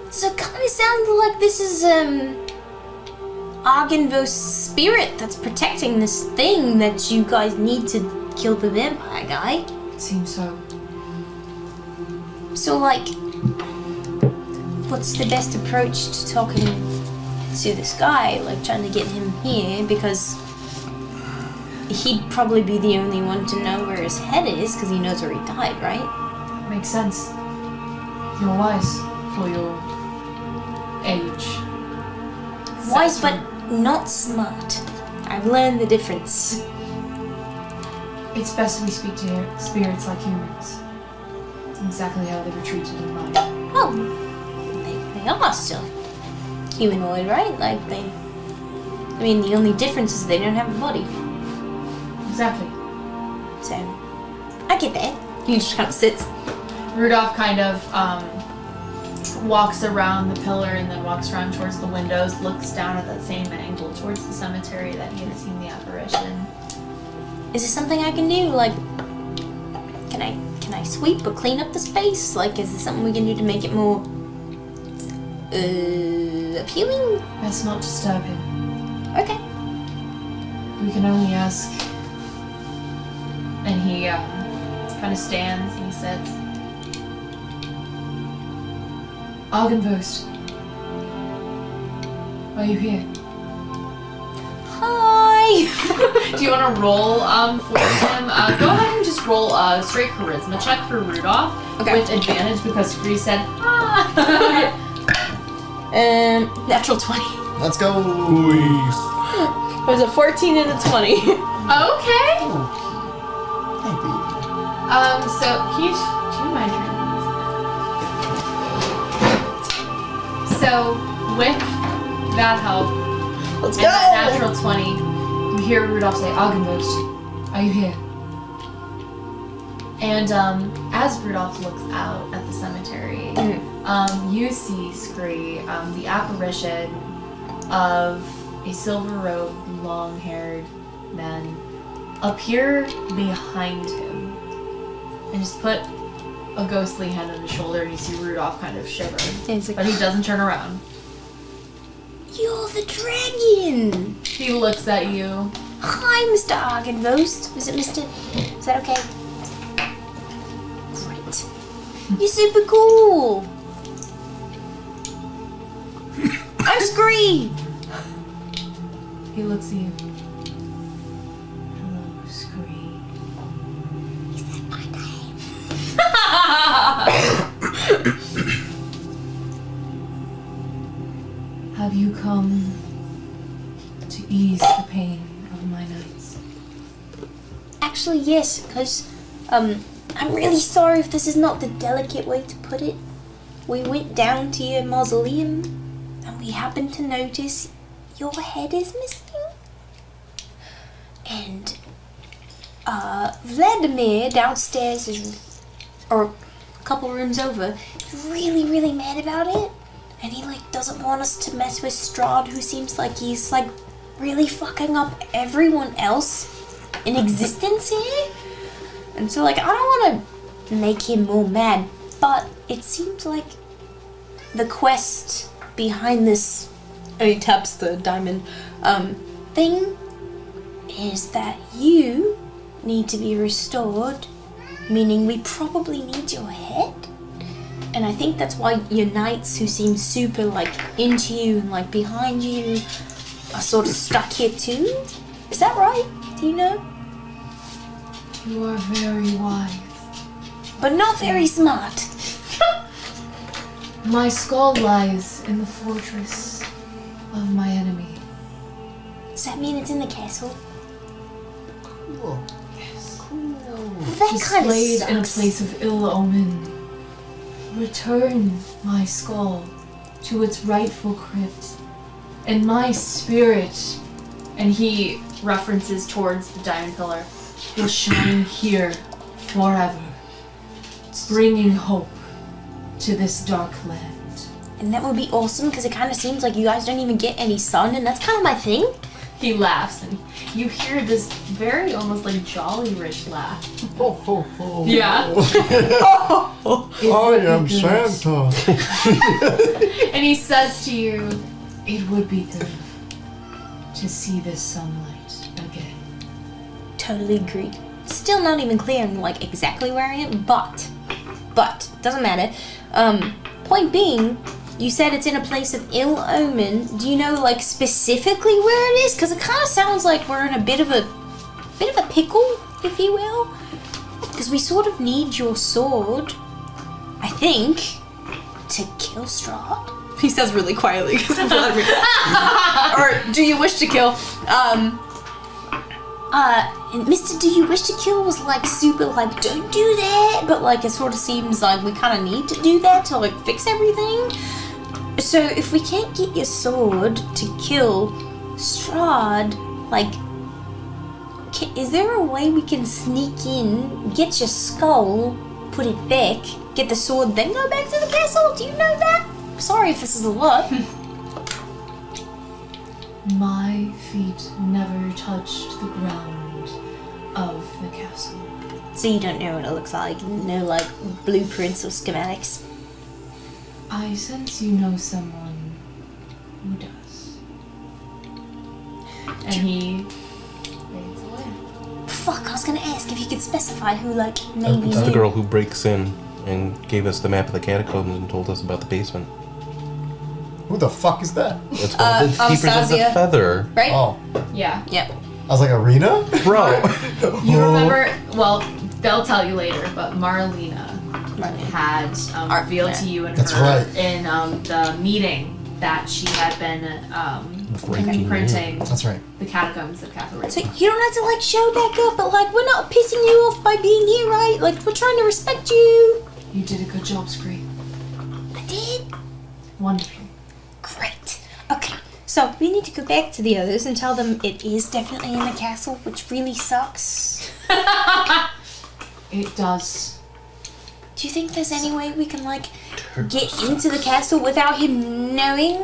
So it kind of sounds like this is Argynvost's spirit that's protecting this thing that you guys need to kill the vampire guy. It seems so. So like, what's the best approach to talking to this guy? Like trying to get him here, because he'd probably be the only one to know where his head is because he knows where he died, right? Makes sense. You're wise for your age. Wise but not smart. I've learned the difference. It's best we speak to spirits like humans. It's exactly how they were treated in life. Well, they are still humanoid, right? Like I mean, the only difference is they don't have a body. Exactly. So, I get that. He just kind of sits. Rudolph kind of walks around the pillar and then walks around towards the windows, looks down at that same angle towards the cemetery that he had seen the apparition. Is there something I can do? Like, can I sweep or clean up the space? Like, is there something we can do to make it more appealing? Best not disturb him. Okay. We can only ask. And he kind of stands and he says, Argynvost, are you here? Hi. Do you want to roll for him? Go ahead and just roll a straight charisma check for Rudolph with advantage because Free said, hi. Natural 20. Let's go. It was a 14 and a 20. Okay. Maybe. So can you do my turn? So with that help, Let's and that natural 20, you hear Rudolph say, Argynvost, are you here? And as Rudolph looks out at the cemetery, you see Scree, the apparition of a silver-robed, long-haired man, appear behind him and just put a ghostly hand on his shoulder, and you see Rudolph kind of shiver, but he doesn't turn around. You're the dragon. He looks at you. Hi, Mr. Argynvost. Is that okay? You're super cool. I'm Scree. He looks at you. Hello, Scree. He said my name. Have you come to ease the pain of my nights? Actually, yes, because I'm really sorry if this is not the delicate way to put it. We went down to your mausoleum and we happened to notice your head is missing. And Vladimir downstairs or a couple rooms over, is really, really mad about it. And he doesn't want us to mess with Strahd, who seems like he's really fucking up everyone else in existence here. And so I don't want to make him more mad, but it seems like the quest behind this, and he taps the diamond thing, is that you need to be restored, meaning we probably need your head. And I think that's why your knights, who seem super into you and behind you, are sort of stuck here too. Is that right? Do you know? You are very wise. But not very smart. My skull lies in the fortress of my enemy. Does that mean it's in the castle? Cool. Yes. That kind of Displayed in a sucks. place of ill omen. Return my skull to its rightful crypt, and my spirit, And he references towards the diamond pillar, will shine here forever, bringing hope to this dark land. And that would be awesome, because it kind of seems like you guys don't even get any sun, and that's kind of my thing. He laughs, and you hear this very almost jolly rich laugh. Ho, ho, ho. Yeah. I am Santa. And he says to you, It would be good to see this sunlight again. Totally agreed. Still not even clear on exactly where I am, but doesn't matter. Point being, you said it's in a place of ill omen. Do you know specifically where it is? Because it kind of sounds like we're in a bit of a pickle, if you will. Because we sort of need your sword, I think, to kill Strahd. He says really quietly. Or do you wish to kill? And Mr. Do You Wish to Kill was super don't do that, but it sort of seems like we kind of need to do that to fix everything. So if we can't get your sword to kill Strahd, is there a way we can sneak in, get your skull, put it back, get the sword, then go back to the castle? Do you know that? Sorry if this is a lot. My feet never touched the ground of the castle. So you don't know what it looks like, no blueprints or schematics. I sense you know someone who does. and he fades away. Fuck, I was gonna ask if you could specify who maybe It's the knew. girl who breaks in and gave us the map of the catacombs and told us about the basement. Who the fuck is that? It's one of the keepers of the Anastasia. feather. Right? Oh, Yeah. Yep. I was like, Arena? Bro! You remember, well, they'll tell you later, but Marlena had revealed to you and That's her right. in the meeting that she had been imprinting That's right. the catacombs of Catholic. So you don't have to show back up, but we're not pissing you off by being here, right? We're trying to respect you. You did a good job, Scree. I did. Wonderful. Great. Okay, so we need to go back to the others and tell them it is definitely in the castle, which really sucks. It does. Do you think there's any way we can get into the castle without him knowing?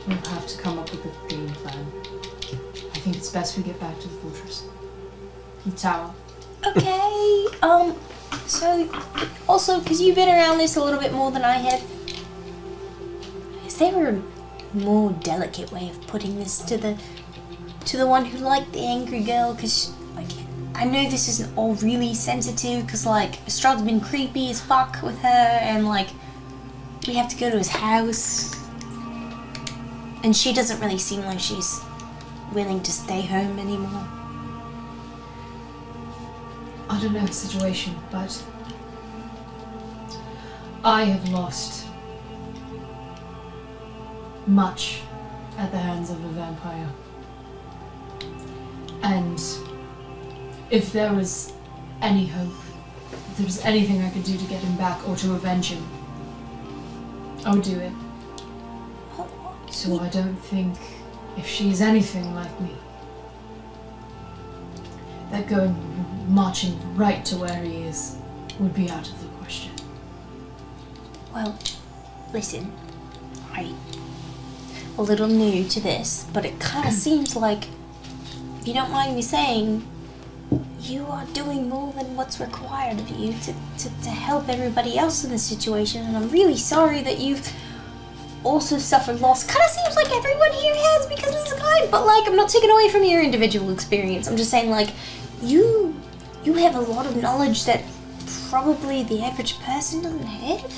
We'll have to come up with a game plan. I think it's best we get back to the fortress. The tower. Okay. So also because you've been around this a little bit more than I have, is there a more delicate way of putting this to the one who liked the angry girl? Because I know this isn't all really sensitive, because, like, Strahd's been creepy as fuck with her, and, like, we have to go to his house. And she doesn't really seem like she's willing to stay home anymore. I don't know the situation, but I have lost much at the hands of a vampire. And if there was any hope, if there was anything I could do to get him back or to avenge him, I would do it. So I don't think, if she's anything like me, that going marching right to where he is would be out of the question. Well, listen, I'm a little new to this, but it kind of seems like, if you don't mind me saying, you are doing more than what's required of you to help everybody else in this situation, and I'm really sorry that you've also suffered loss. Kind of seems like everyone here has because of this guy, but like, I'm not taking away from your individual experience. I'm just saying, like, you have a lot of knowledge that probably the average person doesn't have.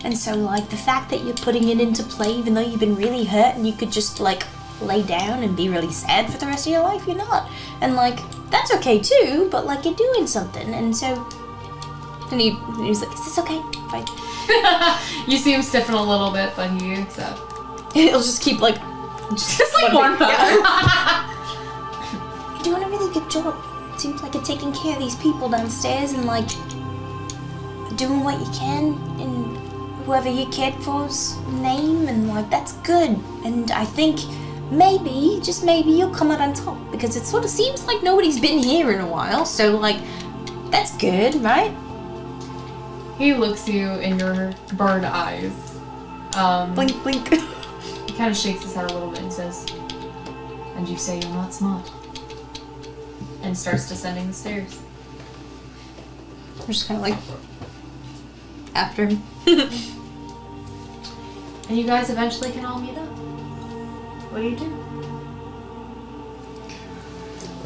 And so, like, the fact that you're putting it into play, even though you've been really hurt and you could just, like, lay down and be really sad for the rest of your life, you're not. And, like, that's okay too, but, like, you're doing something. And so, and he's like, is this okay? Fine. You see him stiffen a little bit, but he accepts. He'll just keep, like, Just like one feather. You're doing a really good job. Seems like you're taking care of these people downstairs and, like, doing what you can in whoever you cared for's name, and, like, that's good. And I think maybe, just maybe, you'll come out on top, because it sort of seems like nobody's been here in a while, so, like, that's good, right? He looks you in your bird eyes. Blink, blink. He kind of shakes his head a little bit and says, "And you say you're not smart." And starts descending the stairs. I'm just kind of like after him. And you guys eventually can all meet up. What do you do?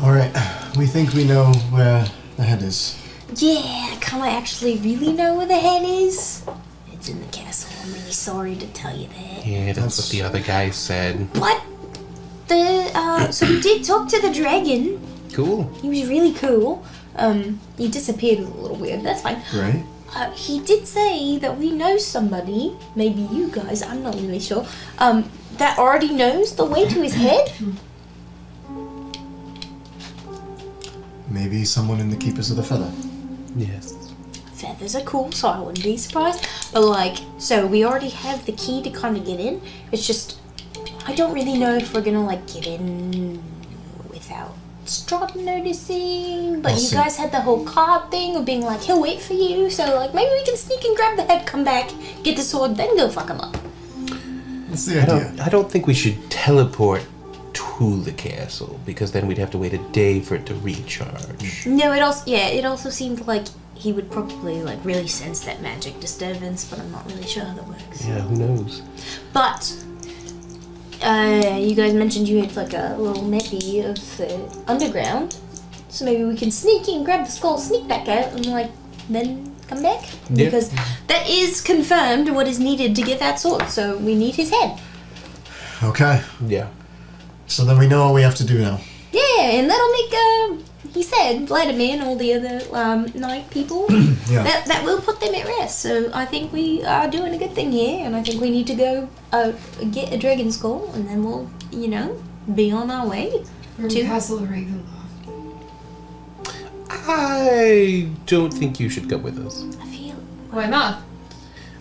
Alright, we think we know where the head is. Yeah, I kind of actually really know where the head is. It's in the castle. I'm really sorry to tell you that. Yeah, that's what the other guy said. But so we did talk to the dragon. Cool. He was really cool. He disappeared. It was a little weird. That's fine. Right? He did say that we know somebody, maybe you guys, I'm not really sure, that already knows the way to his head. Maybe someone in the Keepers of the Feather. Yes. Feathers are cool, so I wouldn't be surprised. But, like, so we already have the key to kind of get in. It's just, I don't really know if we're gonna, like, get in without Strahd noticing. But I'll you see. guys had the whole card thing of being like, he'll wait for you. So, like, maybe we can sneak and grab the head, come back, get the sword, then go fuck him up. That's the idea. I don't think we should teleport to the castle, because then we'd have to wait a day for it to recharge. No, it also seemed like he would probably, like, really sense that magic disturbance, but I'm not really sure how that works. Yeah, who knows? But you guys mentioned you had like a little mappy of underground, so maybe we can sneak in, grab the skull, sneak back out, and like then come back, Yep. because that is confirmed what is needed to get that sword. So we need his head. Okay. Yeah. So then we know what we have to do now. Yeah, and that'll make he said Vladimir and all the other night people. Yeah. That will put them at rest. So I think we are doing a good thing here, and I think we need to go get a dragon skull, and then we'll, be on our way From to Castle Ravenloft. I don't think you should go with us. I feel. Why not?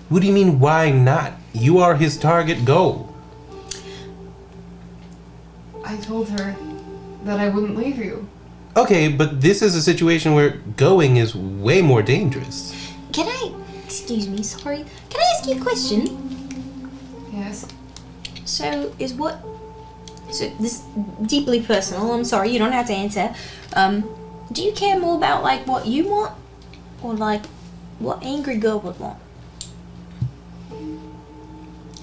What do you mean, why not? You are his target goal. I told her that I wouldn't leave you. Okay, but this is a situation where going is way more dangerous. Can I? Excuse me. Sorry. Can I ask you a question? Yes. So this deeply personal. I'm sorry. You don't have to answer. Do you care more about like what you want, or like what Angry Girl would want?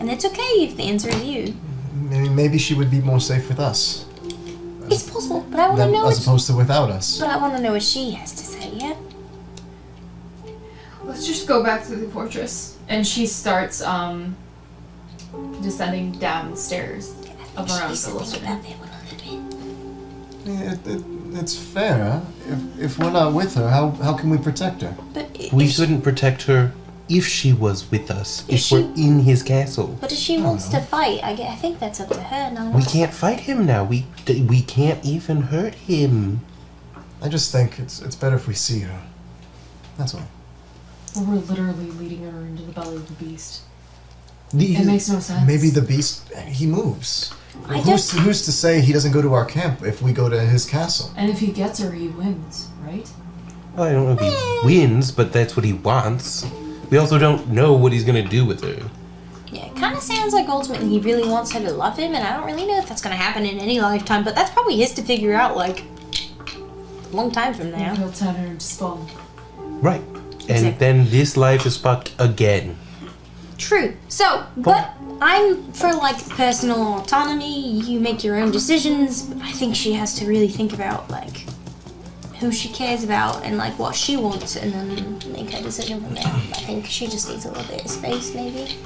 And it's okay if the answer is you. Maybe she would be more safe with us. then. It's possible, but I want to know As opposed to without us. But I want to know what she has to say, yeah? Let's just go back to the fortress. And she starts descending down the stairs of her own volition. It's fair. If we're not with her, how can we protect her? But We couldn't protect her if she was with us, if she- we're in his castle. But if she wants to fight, I think that's up to her. No, We can't fight him now. We can't even hurt him. I just think it's better if we see her. That's all. We're literally leading her into the belly of the beast. It makes no sense. Maybe the beast, he moves. I Who's to say he doesn't go to our camp if we go to his castle? And if he gets her, he wins, right? Well, I don't know if he wins, but that's what he wants. We also don't know what he's gonna do with her. Yeah, it kind of sounds like ultimately he really wants her to love him, and I don't really know if that's going to happen in any lifetime, but that's probably his to figure out, like, a long time from now. He'll turn her into spawn. Right. And Exactly. then this life is fucked again. True. So, but I'm for, like, personal autonomy. You make your own decisions, but I think she has to really think about, like, who she cares about and, like, what she wants, and then make her decision from there. I think she just needs a little bit of space, maybe.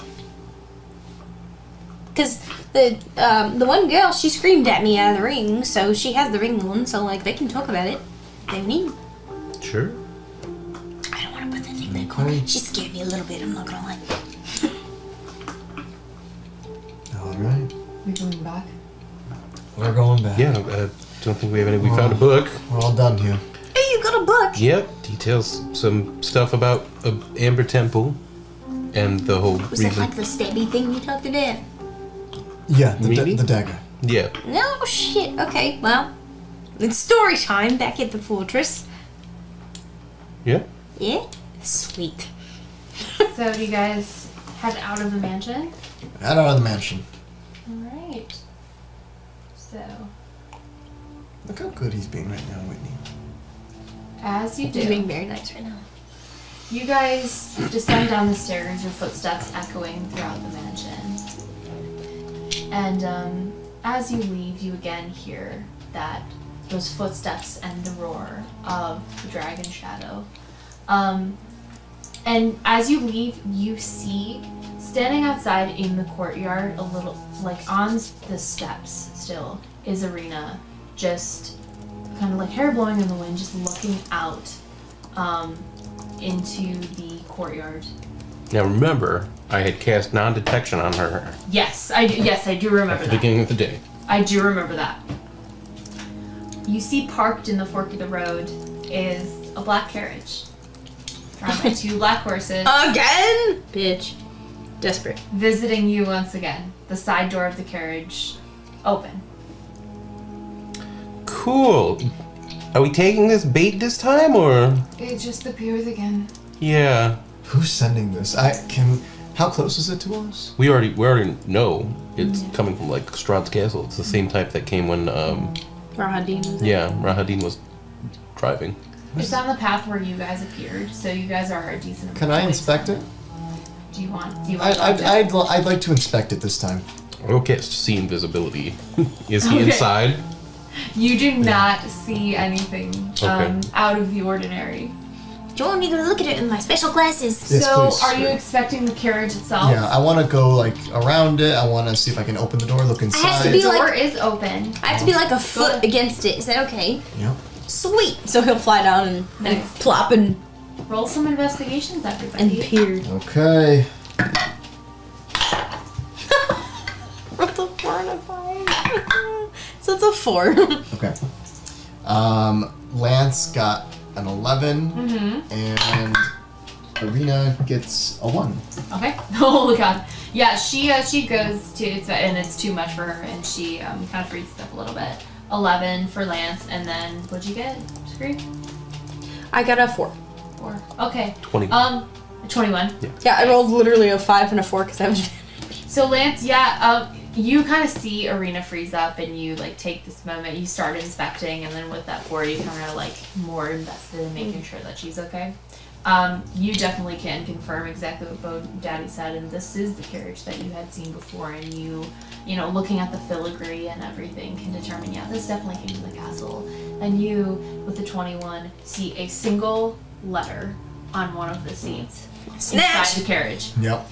Because the one girl, she screamed at me out of the ring, so she has the ring on, so, like, they can talk about it. They need. Sure. I don't want to put that thing there. Okay. She scared me a little bit, I'm not gonna lie. Alright. We're going back. We're going back. Yeah, don't think we have any. We found a book. We're all done here. Hey, you got a book! Yep, details some stuff about Amber Temple and the whole Was that like the stabby thing you talked about? Yeah, Maybe? the dagger. Yeah. No shit. Okay, well, it's story time back at the fortress. Yeah. Yeah? Sweet. So do you guys head out of the mansion? Head out of the mansion. Alright. So, Look how good he's being right now, Whitney. as you He's being do, very nice right now. you guys descend down the stairs, your footsteps echoing throughout the mansion. And as you leave, you again hear those footsteps and the roar of the dragon shadow. And as you leave, you see, standing outside in the courtyard, a little, like on the steps still, is Arena, just kind of like hair blowing in the wind, just looking out into the courtyard. Now remember, I had cast non-detection on her Yes, I do remember at the that. beginning of the day. I do remember that. You see parked in the fork of the road is a black carriage, drawn by two black horses, Again? Bitch. Desperate. visiting you once again. The side door of the carriage open. Cool. Are we taking this bait this time, or? It just appears again. Yeah. Who's sending this? How close is it to us? We already know it's coming from like Strahd's castle. It's the same type that came when Rahadin was Rahadin was driving. It's on the path where you guys appeared, so you guys are a decent. Can I ways inspect from it? Do you want? I'd like to inspect it this time. Okay, see invisibility. Is he Okay. inside? You do not see anything Okay. out of the ordinary. Do you want me to look at it with my special glasses? Yes, So, please. are you expecting the carriage itself? Yeah, I want to go like around it. I want to see if I can open the door, look has to inside. The be door like- is open. I have to be like a foot ahead. against it. Is that okay? Yep. Sweet. So he'll fly down and Nice. plop and Roll some investigations, everybody. peer. Okay. What's a 4 and a 5? So it's a 4. Okay. Lance got an 11, and Arena gets a 1. Okay. Oh god. Yeah, she goes to and it's too much for her, and she kind of freezes up a little bit. 11 for Lance, and then what'd you get? Scree? I got a 4. 4. Okay. 20. 21. Yeah, I rolled literally a 5 and a 4 because I was. So Lance, you kind of see Arena freeze up, and you like take this moment. You start inspecting, and then with that 4, you kind of like more invested in making sure that she's okay. You definitely can confirm exactly what Bo Daddy said, and this is the carriage that you had seen before, and you know, looking at the filigree and everything can determine, yeah, this definitely came to the castle. And you, with the 21, see a single letter on one of the seats inside the carriage. Yep.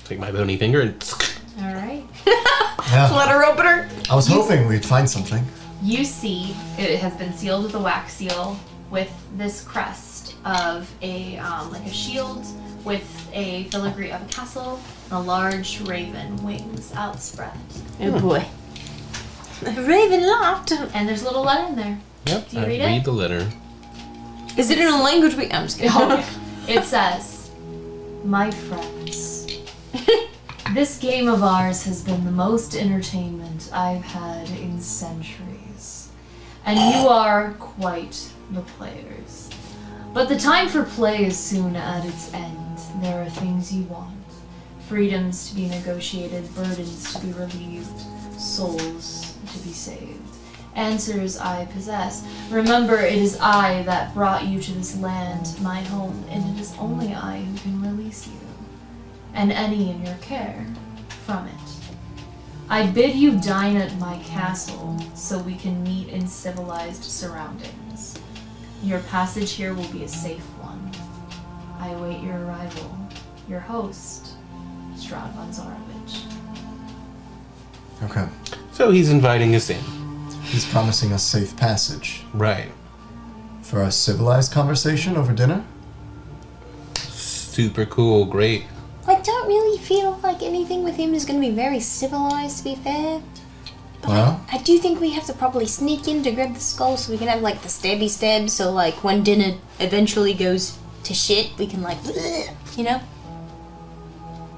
Take my bony finger and... Alright. Yeah. Letter opener. I was hoping we'd find something. You see, it has been sealed with a wax seal with this crest of a like a shield with a filigree of a castle and a large raven wings outspread. Oh boy. Ravenloft. And there's a little letter in there. Yep, Do you I read read it? the letter. Is it in a language we... I'm just kidding. Okay. It says, "My friends, this game of ours has been the most entertainment I've had in centuries. And you are quite the players. But the time for play is soon at its end. There are things you want. Freedoms to be negotiated, burdens to be relieved, souls to be saved. Answers I possess. Remember, it is I that brought you to this land, my home, and it is only I who can release you, and any in your care, from it. I bid you dine at my castle, so we can meet in civilized surroundings. Your passage here will be a safe one. I await your arrival. Your host, Strahd von Zarovich." Okay. So he's inviting us in. He's promising us safe passage. Right. For a civilized conversation over dinner? Super cool, great. I don't really feel like anything with him is going to be very civilized, to be fair. But Well? I do think we have to probably sneak in to grab the skull so we can have, like, the stabby stab, so, like, when dinner eventually goes to shit, we can, like, you know?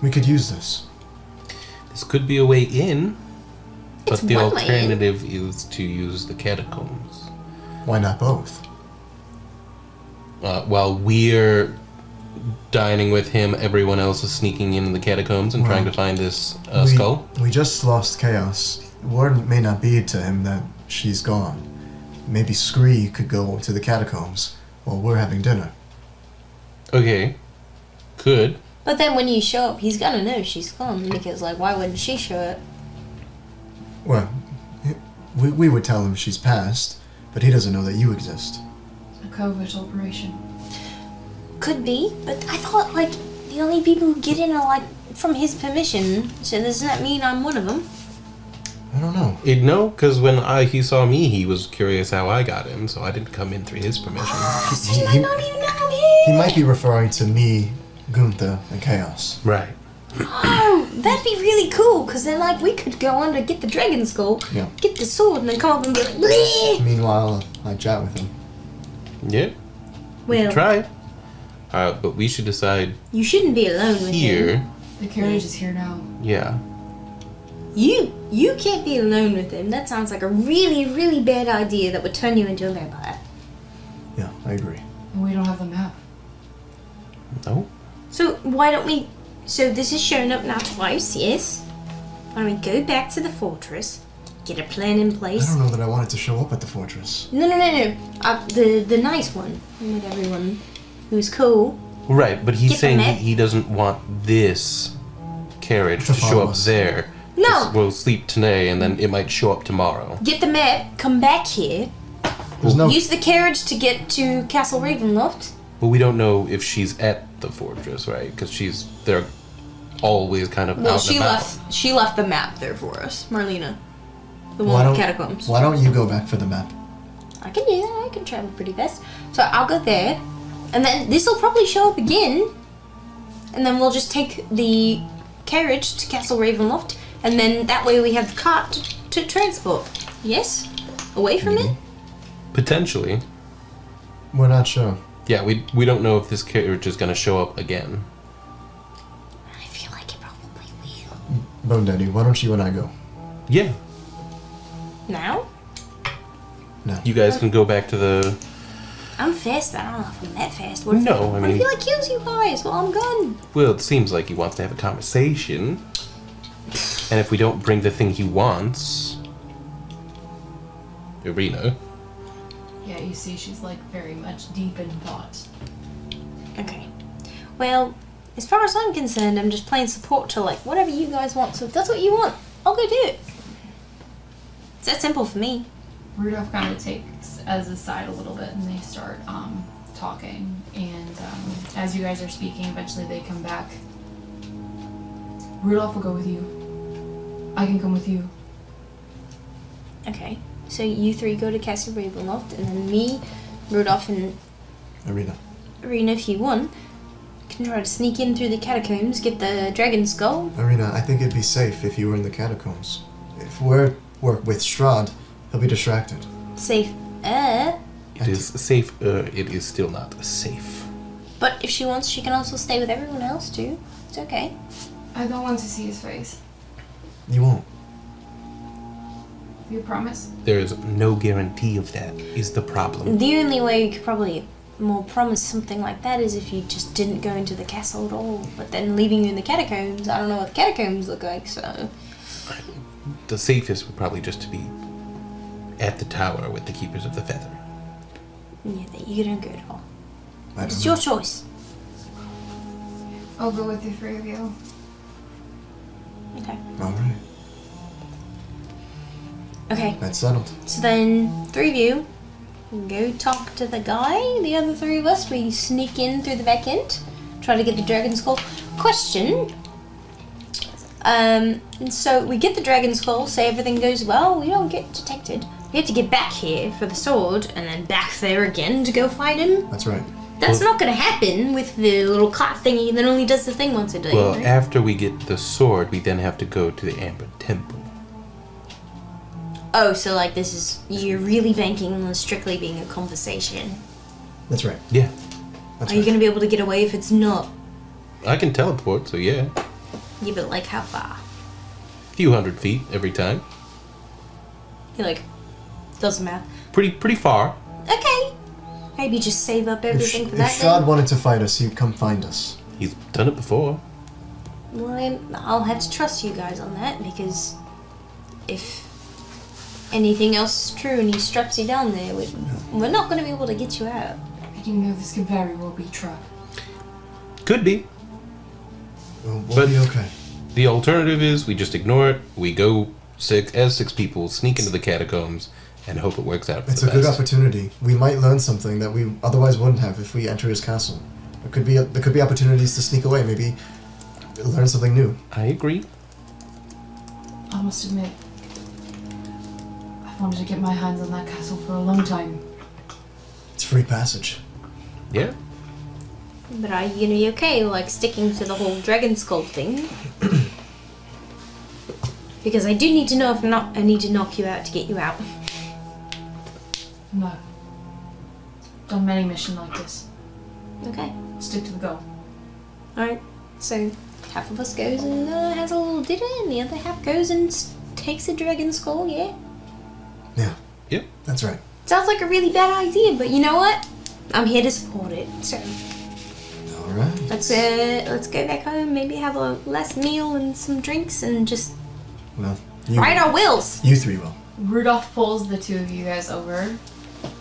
We could use this. This could be a way in, but It's the one way in. alternative is to use the catacombs. Why not both? While we're dining with him, everyone else is sneaking in the catacombs and trying to find this skull. We just lost Chaos. Word may not be to him that she's gone. Maybe Scree could go to the catacombs while we're having dinner. Okay. Could. But then when you show up, he's gonna know she's gone, because, like, why wouldn't she show up? Well, we would tell him she's passed, but he doesn't know that you exist. A covert operation. Could be, but I thought, like, the only people who get in are, like, from his permission, so doesn't that mean I'm one of them? I don't know. No, because when he saw me, he was curious how I got in, so I didn't come in through his permission. So he might not even know He me! might be referring to me, Gunther, and Chaos. Right. Oh, that'd be really cool, because then, like, we could go on to get the dragon skull, Yeah. get the sword, and then come up and be like, bleh! Meanwhile, I chat with him. Yeah. Well, Try. But we should decide you shouldn't be alone with him. here. The carriage is here now. Yeah. You can't be alone with him. That sounds like a really, really bad idea that would turn you into a vampire. Yeah, I agree. And we don't have the map. No. So why don't we... So this has shown up now twice, yes? Why don't we go back to the fortress, get a plan in I place? don't know that I wanted to show up at the fortress. No. The nice one. With everyone who's cool. Right, but he's Get the saying map. he doesn't want this carriage To to show follow up us. there. No! We'll sleep today, and then it might show up tomorrow. Get the map, come back here, There's no... use the carriage to get to Castle Ravenloft. But we don't know if she's at the fortress, right? Because they're always kind of Well, out and about. she left the map there for us, Marlena. The Why one with don't- catacombs. Why don't you go back for the map? I can do that. I can travel pretty fast. So I'll go there, and then this will probably show up again, and then we'll just take the carriage to Castle Ravenloft, and then that way we have the cart to transport. Yes, away from it. Potentially. We're not sure. Yeah, we don't know if this carriage is going to show up again. I feel like it probably will. Bone Daddy, why don't you and I go? Yeah. Now No. You guys can go back to the... I'm fast, but I don't know if I'm that fast. What if, No, I what mean- if he like kills you guys while I'm gone? Well, it seems like he wants to have a conversation. And if we don't bring the thing he wants... Irina. Yeah, you see, she's like very much deep in thought. Okay. Well, as far as I'm concerned, I'm just playing support to, like, whatever you guys want. So if that's what you want, I'll go do it. It's that simple for me. Rudolph kind of takes as aside a little bit, and they start talking. And as you guys are speaking, eventually they come back. Rudolph will go with you. I can come with you. Okay. So you three go to Castle Ravenloft, and then me, Rudolph, and Arena, if you want, can try to sneak in through the catacombs, get the dragon skull. Arena, I think it'd be safe if you were in the catacombs. If we're with Strahd, he'll be distracted. Safe. It is safe. It is still not safe. But if she wants, she can also stay with everyone else too. It's okay. I don't want to see his face. You won't. You promise? There is no guarantee of that. Is the problem? The only way you could probably more promise something like that is if you just didn't go into the castle at all. But then leaving you in the catacombs, I don't know what the catacombs look like, so... The safest would probably just to be at the tower with the Keepers of the Feather. Yeah, you don't go at all. It's know. your choice. I'll go with the three of you. Okay. Alright, Okay, that's settled. so then three of you go talk to the guy. The other three of us, we sneak in through the back end, try to get the dragon skull. Question. And so we get the dragon skull, say everything goes well, we don't get detected. We have to get back here for the sword, and then back there again to go fight him. That's right. That's not going to happen with the little clock thingy that only does the thing once a day. Well, right? after we get the sword, we then have to go to the Amber Temple. Oh, so like this is, you're really banking on this strictly being a conversation. That's right. Yeah. That's Are you right. going to be able to get away if it's not? I can teleport, so yeah. Yeah, but like how far? A few hundred feet every time. You're like, doesn't matter. Pretty far. Okay. Maybe just save up everything for that If Strahd then. wanted to fight us, he'd come find us. He's done it before. Well, I'll have to trust you guys on that because if anything else is true and he straps you down there, we're not going to be able to get you out. I do know this could very well be true. Could be. We'll But- be okay. The alternative is we just ignore it. We go six people, sneak into the catacombs, and hope it works out for It's the a good best. opportunity. We might learn something that we otherwise wouldn't have if we enter his castle. There could be opportunities to sneak away. Maybe learn something new. I agree. I must admit, I've wanted to get my hands on that castle for a long time. It's free passage. Yeah. But are you going to be okay, like, sticking to the whole dragon skull thing? Because I do need to know if not, I need to knock you out to get you out. No. Done many missions like this. Okay. Stick to the goal. Alright. So, half of us goes and has a little dinner, and the other half goes and takes the dragon skull, yeah? Yeah, Yep. that's right. Sounds like a really bad idea, but you know what? I'm here to support it. So, All right. let's go back home, maybe have a last meal and some drinks, and just Well, you, ride our wheels. you three will. Rudolph pulls the two of you guys over,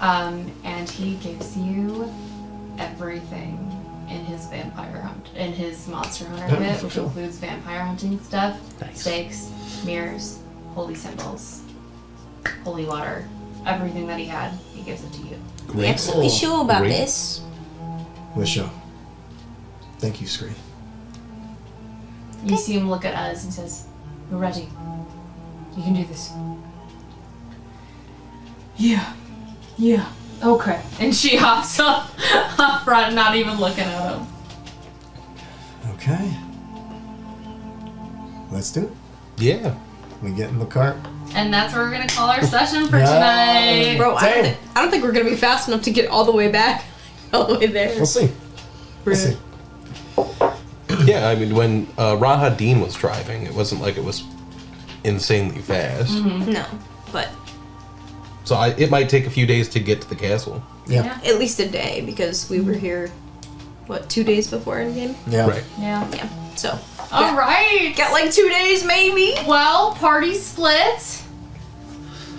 and he gives you everything in his vampire hunt, in his monster hunter bit, which Cool. includes vampire hunting stuff, Nice. stakes, mirrors, holy symbols, holy water, everything that he had, he gives it to you. You absolutely sure about Great. this? We're sure. Thank you, Scree. You see him look at us and says, "We're ready. You can do this." Yeah, okay. And she hops up front, not even looking at him. Okay. Let's do it. Yeah. We get in the cart. And that's where we're gonna call our session for Yeah. tonight. Bro, Damn. I don't think we're gonna be fast enough to get all the way back, all the way there. We'll see. We'll see. Yeah, I mean, when Raha Dean was driving, it wasn't like it was insanely fast. No, but So it might take a few days to get to the castle. Yeah. at least a day because we were here, what, 2 days before Endgame? Yeah. Right. Yeah. Yeah. So All right. got like 2 days maybe. Well, party split.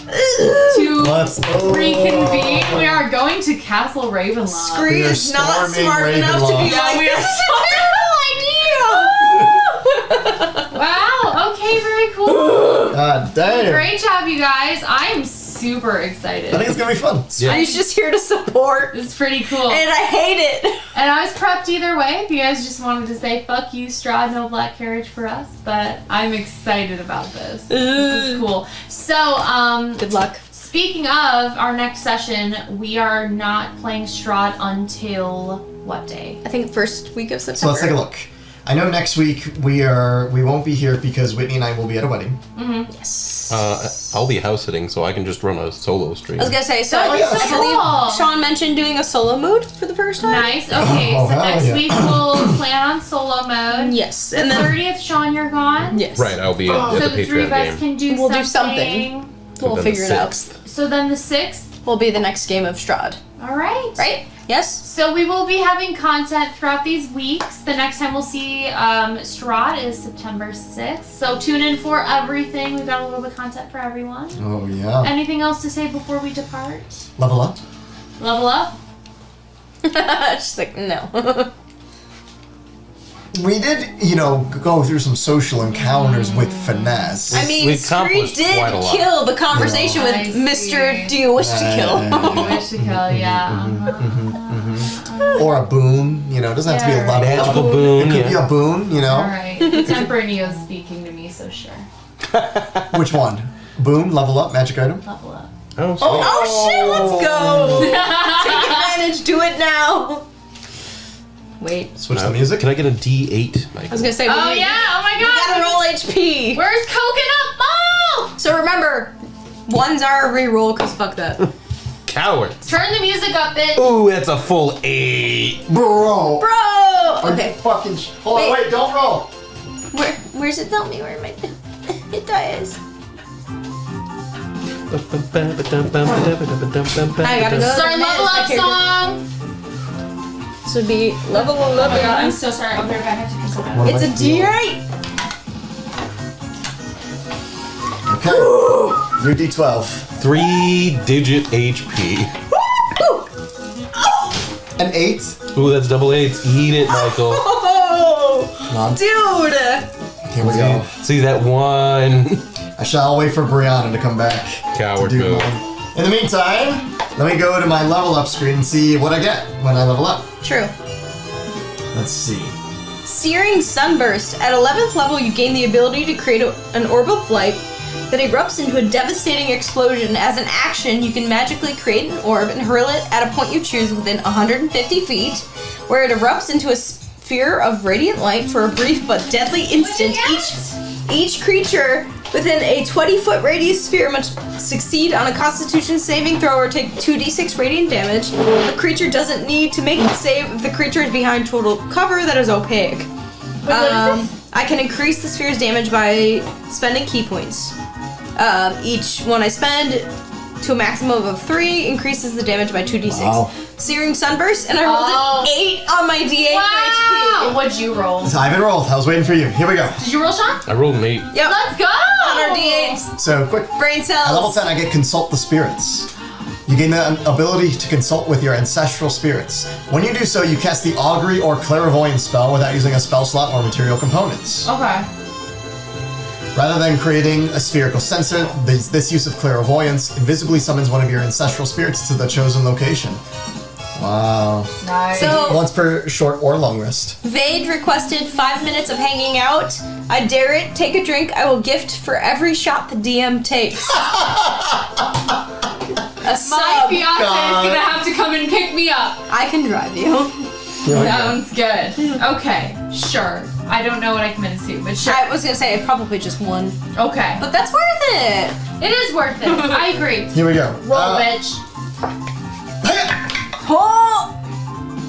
To Let's go. reconvene, we are going to Castle Ravenloft. Scree We are is not storming smart enough to be Ravenloft. Yeah, like we are this. so Wow. Okay. Very cool. God damn. Great job, you guys. I'm super excited. I think it's gonna be fun. Yeah. I'm just here to support, It's pretty cool. and I hate it. And I was prepped either way if you guys just wanted to say, fuck you, Strahd, no black carriage for us. But I'm excited about this. This is cool. So, Good luck. speaking of our next session, we are not playing Strahd until what day? I think first week of September. So let's take a look. I know next week we won't be here because Whitney and I will be at a wedding. Yes. I'll be house sitting, so I can just run a solo stream. I was gonna say, so That'd be I so believe cool. Sean mentioned doing a solo mode for the first time. Nice. Okay, Oh, so hell next yeah. week we'll plan on solo mode. Yes, The and then 30th, Sean, you're gone. yes, Right, I'll be at So the the three of Patreon us game. can do We'll do something. we'll then figure the it out. 6th. So then the 6th. Will be the next game of Strahd, All right. right? Yes. So we will be having content throughout these weeks. The next time we'll see Strahd is September 6th. So tune in for everything. We've got a little bit of content for everyone. Oh yeah. Anything else to say before we depart? Level up. Level up? She's like, no. We did, go through some social encounters with finesse. I mean, We Screed accomplished did quite a lot. kill the conversation I with see. Mr. Do You Wish to Kill? Wish to kill, yeah. Or a boon, it doesn't have to be a Yeah, level Magical up. boon, It could be yeah. a boon, Alright. The Temper Neo's speaking to me, so sure. Which one? Boon, level up, magic item? Level up. Oh, sweet. Oh shit, let's go! Take advantage, do it now! Wait. Switch the music. Can I get a D8, Michael? I was gonna say, Oh we yeah, oh my we god! gotta roll HP! Where's Coconut Ball? So remember, ones are a reroll, cause fuck that. Cowards. Turn the music up, bitch. Ooh, that's a full 8. Bro! Bro! Are you Okay, fucking... Hold on, wait, don't roll! where's it? Tell me where my it is. I gotta go. It's our level up song. This would be level Oh my god, I'm 11. so sorry. I'll be right back. I have to kiss What It's am a I feeling? D8. Okay. Your D12. 3-digit HP. An 8. Ooh, that's double 8s. Eat it, Michael. Oh, Come on. dude! Here we go. See that one? I shall wait for Brianna to come back. Coward to do move. mine. In the meantime, let me go to my level up screen and see what I get when I level up. True. Let's see. Searing Sunburst. At 11th level, you gain the ability to create an orb of light that erupts into a devastating explosion. As an action, you can magically create an orb and hurl it at a point you choose within 150 feet, where it erupts into a sphere of radiant light for a brief but deadly instant. Each creature within a 20-foot radius sphere must succeed on a Constitution saving throw or take 2d6 radiant damage. The creature doesn't need to make the save if the creature is behind total cover that is opaque. I can increase the sphere's damage by spending key points. Each one I spend to a maximum of 3 increases the damage by 2d6. Wow. Searing Sunburst, and I rolled an 8 on my d8 Wow! for HP. What'd you roll? So I haven't rolled. I was waiting for you. Here we go. Did you roll, Sean? I rolled an 8. Yep. Let's go! On our d8s. So quick. Brain cells. At level 10, I get Consult the Spirits. You gain the ability to consult with your ancestral spirits. When you do so, you cast the Augury or Clairvoyance spell without using a spell slot or material components. Okay. Rather than creating a spherical sensor, this use of Clairvoyance invisibly summons one of your ancestral spirits to the chosen location. Wow. Nice. So, Once per short or long rest. Vade requested 5 minutes of hanging out. I dare it. Take a drink. I will gift for every shot the DM takes. A My sub. fiance is gonna have to come and pick me up. I can drive you. Here we go. Sounds good. Okay, sure. I don't know what I committed to, but sure. I was gonna say probably just one, Okay. but that's worth it. It is worth it. I agree. Here we go. Roll, bitch. Oh,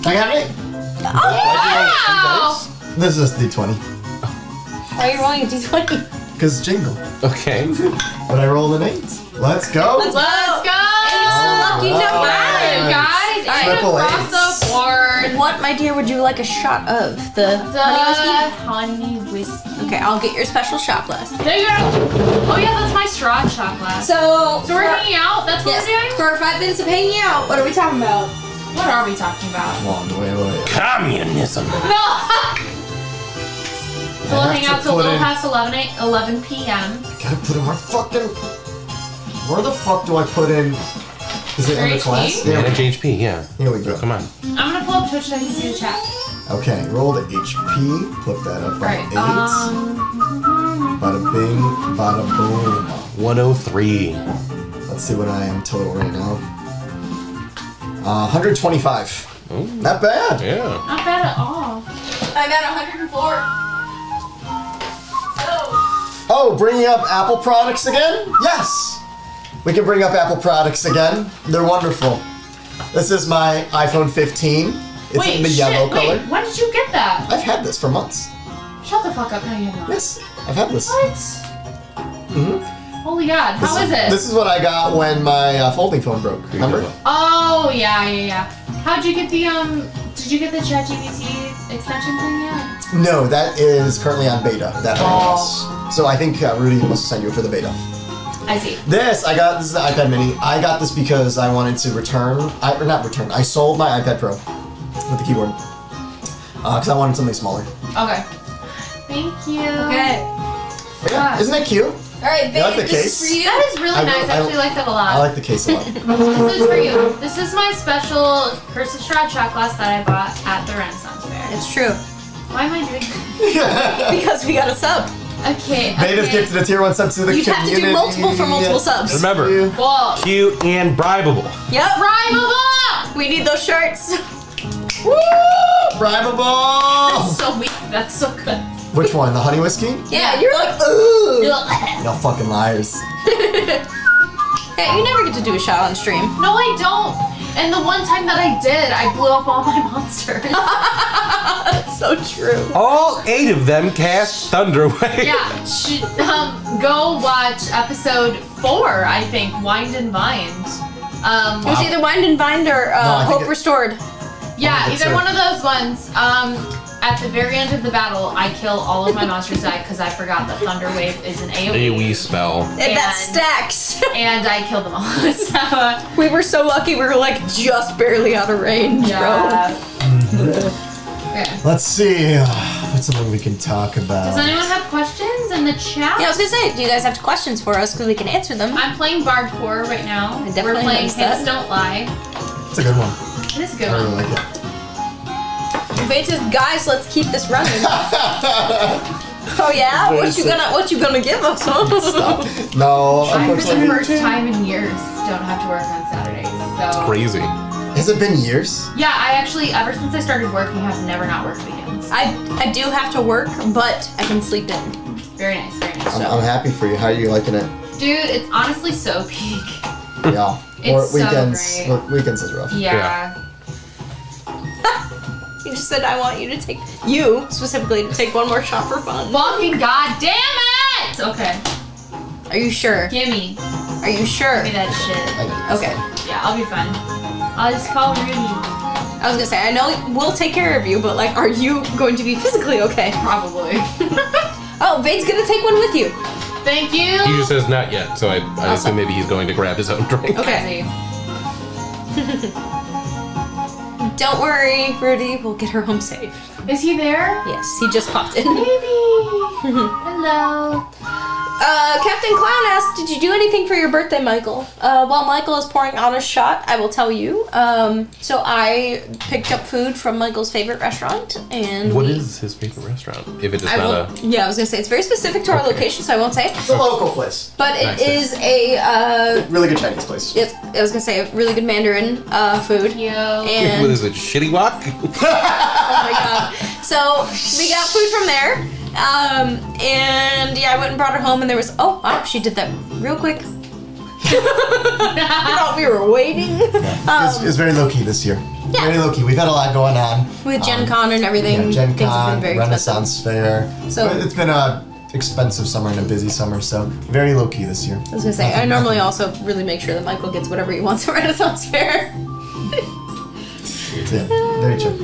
I got it. Wow! This is D20. why are you rolling a d20? Because jingle. Okay. But I rolled an 8. Let's go. Let's Let's go! It's the lucky Alright. number. Alright, guys. And Triple across the eights. board. What, my dear, would you like a shot of the honey honey whiskey. whiskey? Okay, I'll get your special shot glass. There you go. Oh yeah, that's my Strahd shot glass. So So we're hanging out? That's what yes, we're doing? for 5 minutes of hanging out. What are we talking about? What are we talking about? Come on, wait. Communism. No! So we'll hang out till a little past 11 p.m. I gotta put in my fucking... Where the fuck do I put in... Is it under HP? class? Manage HP, yeah. Here we go. Come on. I'm gonna pull up Twitch so I can see the chat. Okay, roll the HP. Put that up by 8. Bada bing, bada boom. 103. Let's see what I am total right now. 125. Ooh. Not bad. Yeah. Not bad at all. I'm at 104. Oh, bringing up Apple products again? Yes! We can bring up Apple products again. They're wonderful. This is my iPhone 15. It's Wait, in the shit, yellow wait, color. when did you get that? I've had this for months. Shut the fuck up, no you haven't. Yes, I've had this. What? Holy God, how is it? This is what I got when my folding phone broke. Remember? Oh, yeah. How'd you get the, did you get the ChatGPT extension thing yet? No, that is currently on beta. That iOS. So I think Rudy must have sent you it for the beta. I see. This is the iPad mini. I got this because I wanted to I sold my iPad Pro with the keyboard. Because I wanted something smaller. Okay. Thank you. Okay. But yeah, isn't that cute? Alright, You like babe, the this case? is for you. That is really nice. I actually like that a lot. I like the case a lot. This is for you. This is my special Curse of Strahd shot glass that I bought at the Renaissance Fair. It's true. Why am I doing that? Because we got a sub. Okay. Beta's gifted a tier 1 sub to the You'd community. have to do multiple for multiple subs. Remember, Whoa. cute and bribable. Yep. Rimeable! We need those shirts. Woo! Bribeable! So weak. That's so good. Which one? The honey whiskey? Yeah, you're like, ooh. You're like, Y'all fucking liars. Hey, you never get to do a shot on stream. no, I don't. And the one time that I did, I blew up all my monsters. That's so true. All 8 of them cast Thunder Wave. Yeah, go watch episode 4, I think, Wind and Bind. It was either Wind and Bind or I think Hope Restored. Yeah, That's either it. one of those ones. At the very end of the battle, I kill all of my monsters because I forgot that Thunder Wave is an AoE. AoE spell. And that stacks. And I killed them all. So, We were so lucky we were like just barely out of range, bro. Okay. Let's see. What's something we can talk about? Does anyone have questions in the chat? Yeah, I was gonna say, do you guys have questions for us? Because we can answer them. I'm playing Bardcore right now. I definitely We're playing noticed that. Hints Don't Lie. It's a good one. It is a good I really one. like it. Vages, guys, let's keep this running. Oh yeah? What you gonna give us? No, I, for the unfortunately. first time in years, don't have to work on Saturdays. So Crazy. Has it been years? yeah, I actually, ever since I started working, have never not worked weekends. I do have to work, but I can sleep in. Very nice, very nice. I'm happy for you. How are you liking it? Dude, it's honestly so peak. Yeah. It's so weekends. great. Weekends is rough. Yeah. You just said I want you to take specifically to take one more shot for fun. Fucking goddamn it! Okay, Are you sure? gimme. Are you sure? Give me that shit. Okay. Yeah, I'll be fine. I'll just call Rudy. I was gonna say I know we'll take care of you, but like, are you going to be physically okay? Probably. Oh, Vade's gonna take one with you. Thank you! He just says not yet, so I assume maybe he's going to grab his own drink. Okay. Don't worry, Rudy. We'll get her home safe. Is he there? Yes, he just popped in. Baby! Hello. Captain Clown asked, did you do anything for your birthday, Michael? While Michael is pouring out a shot, I will tell you. So I picked up food from Michael's favorite restaurant, and What is his favorite restaurant? If it is I not will, yeah, I was gonna say it's very specific to our location, so I won't say. It's a local place. But it Nice. is a Really good Chinese place. I was gonna say a really good Mandarin food. Thank you. What And is it, shitty wok? oh my god. So we got food from there. And yeah, I went and brought her home, and there was she did that real quick. I thought we were waiting. It's very low key this year. Yeah. Very low key. We've had a lot going on. With Gen Con and everything. Yeah, Gen things have Con, been very Renaissance Fair. So- But it's been a expensive summer and a busy summer, so very low key this year. I was gonna say, I normally also really make sure that Michael gets whatever he wants at Renaissance Fair. Yeah, very chill.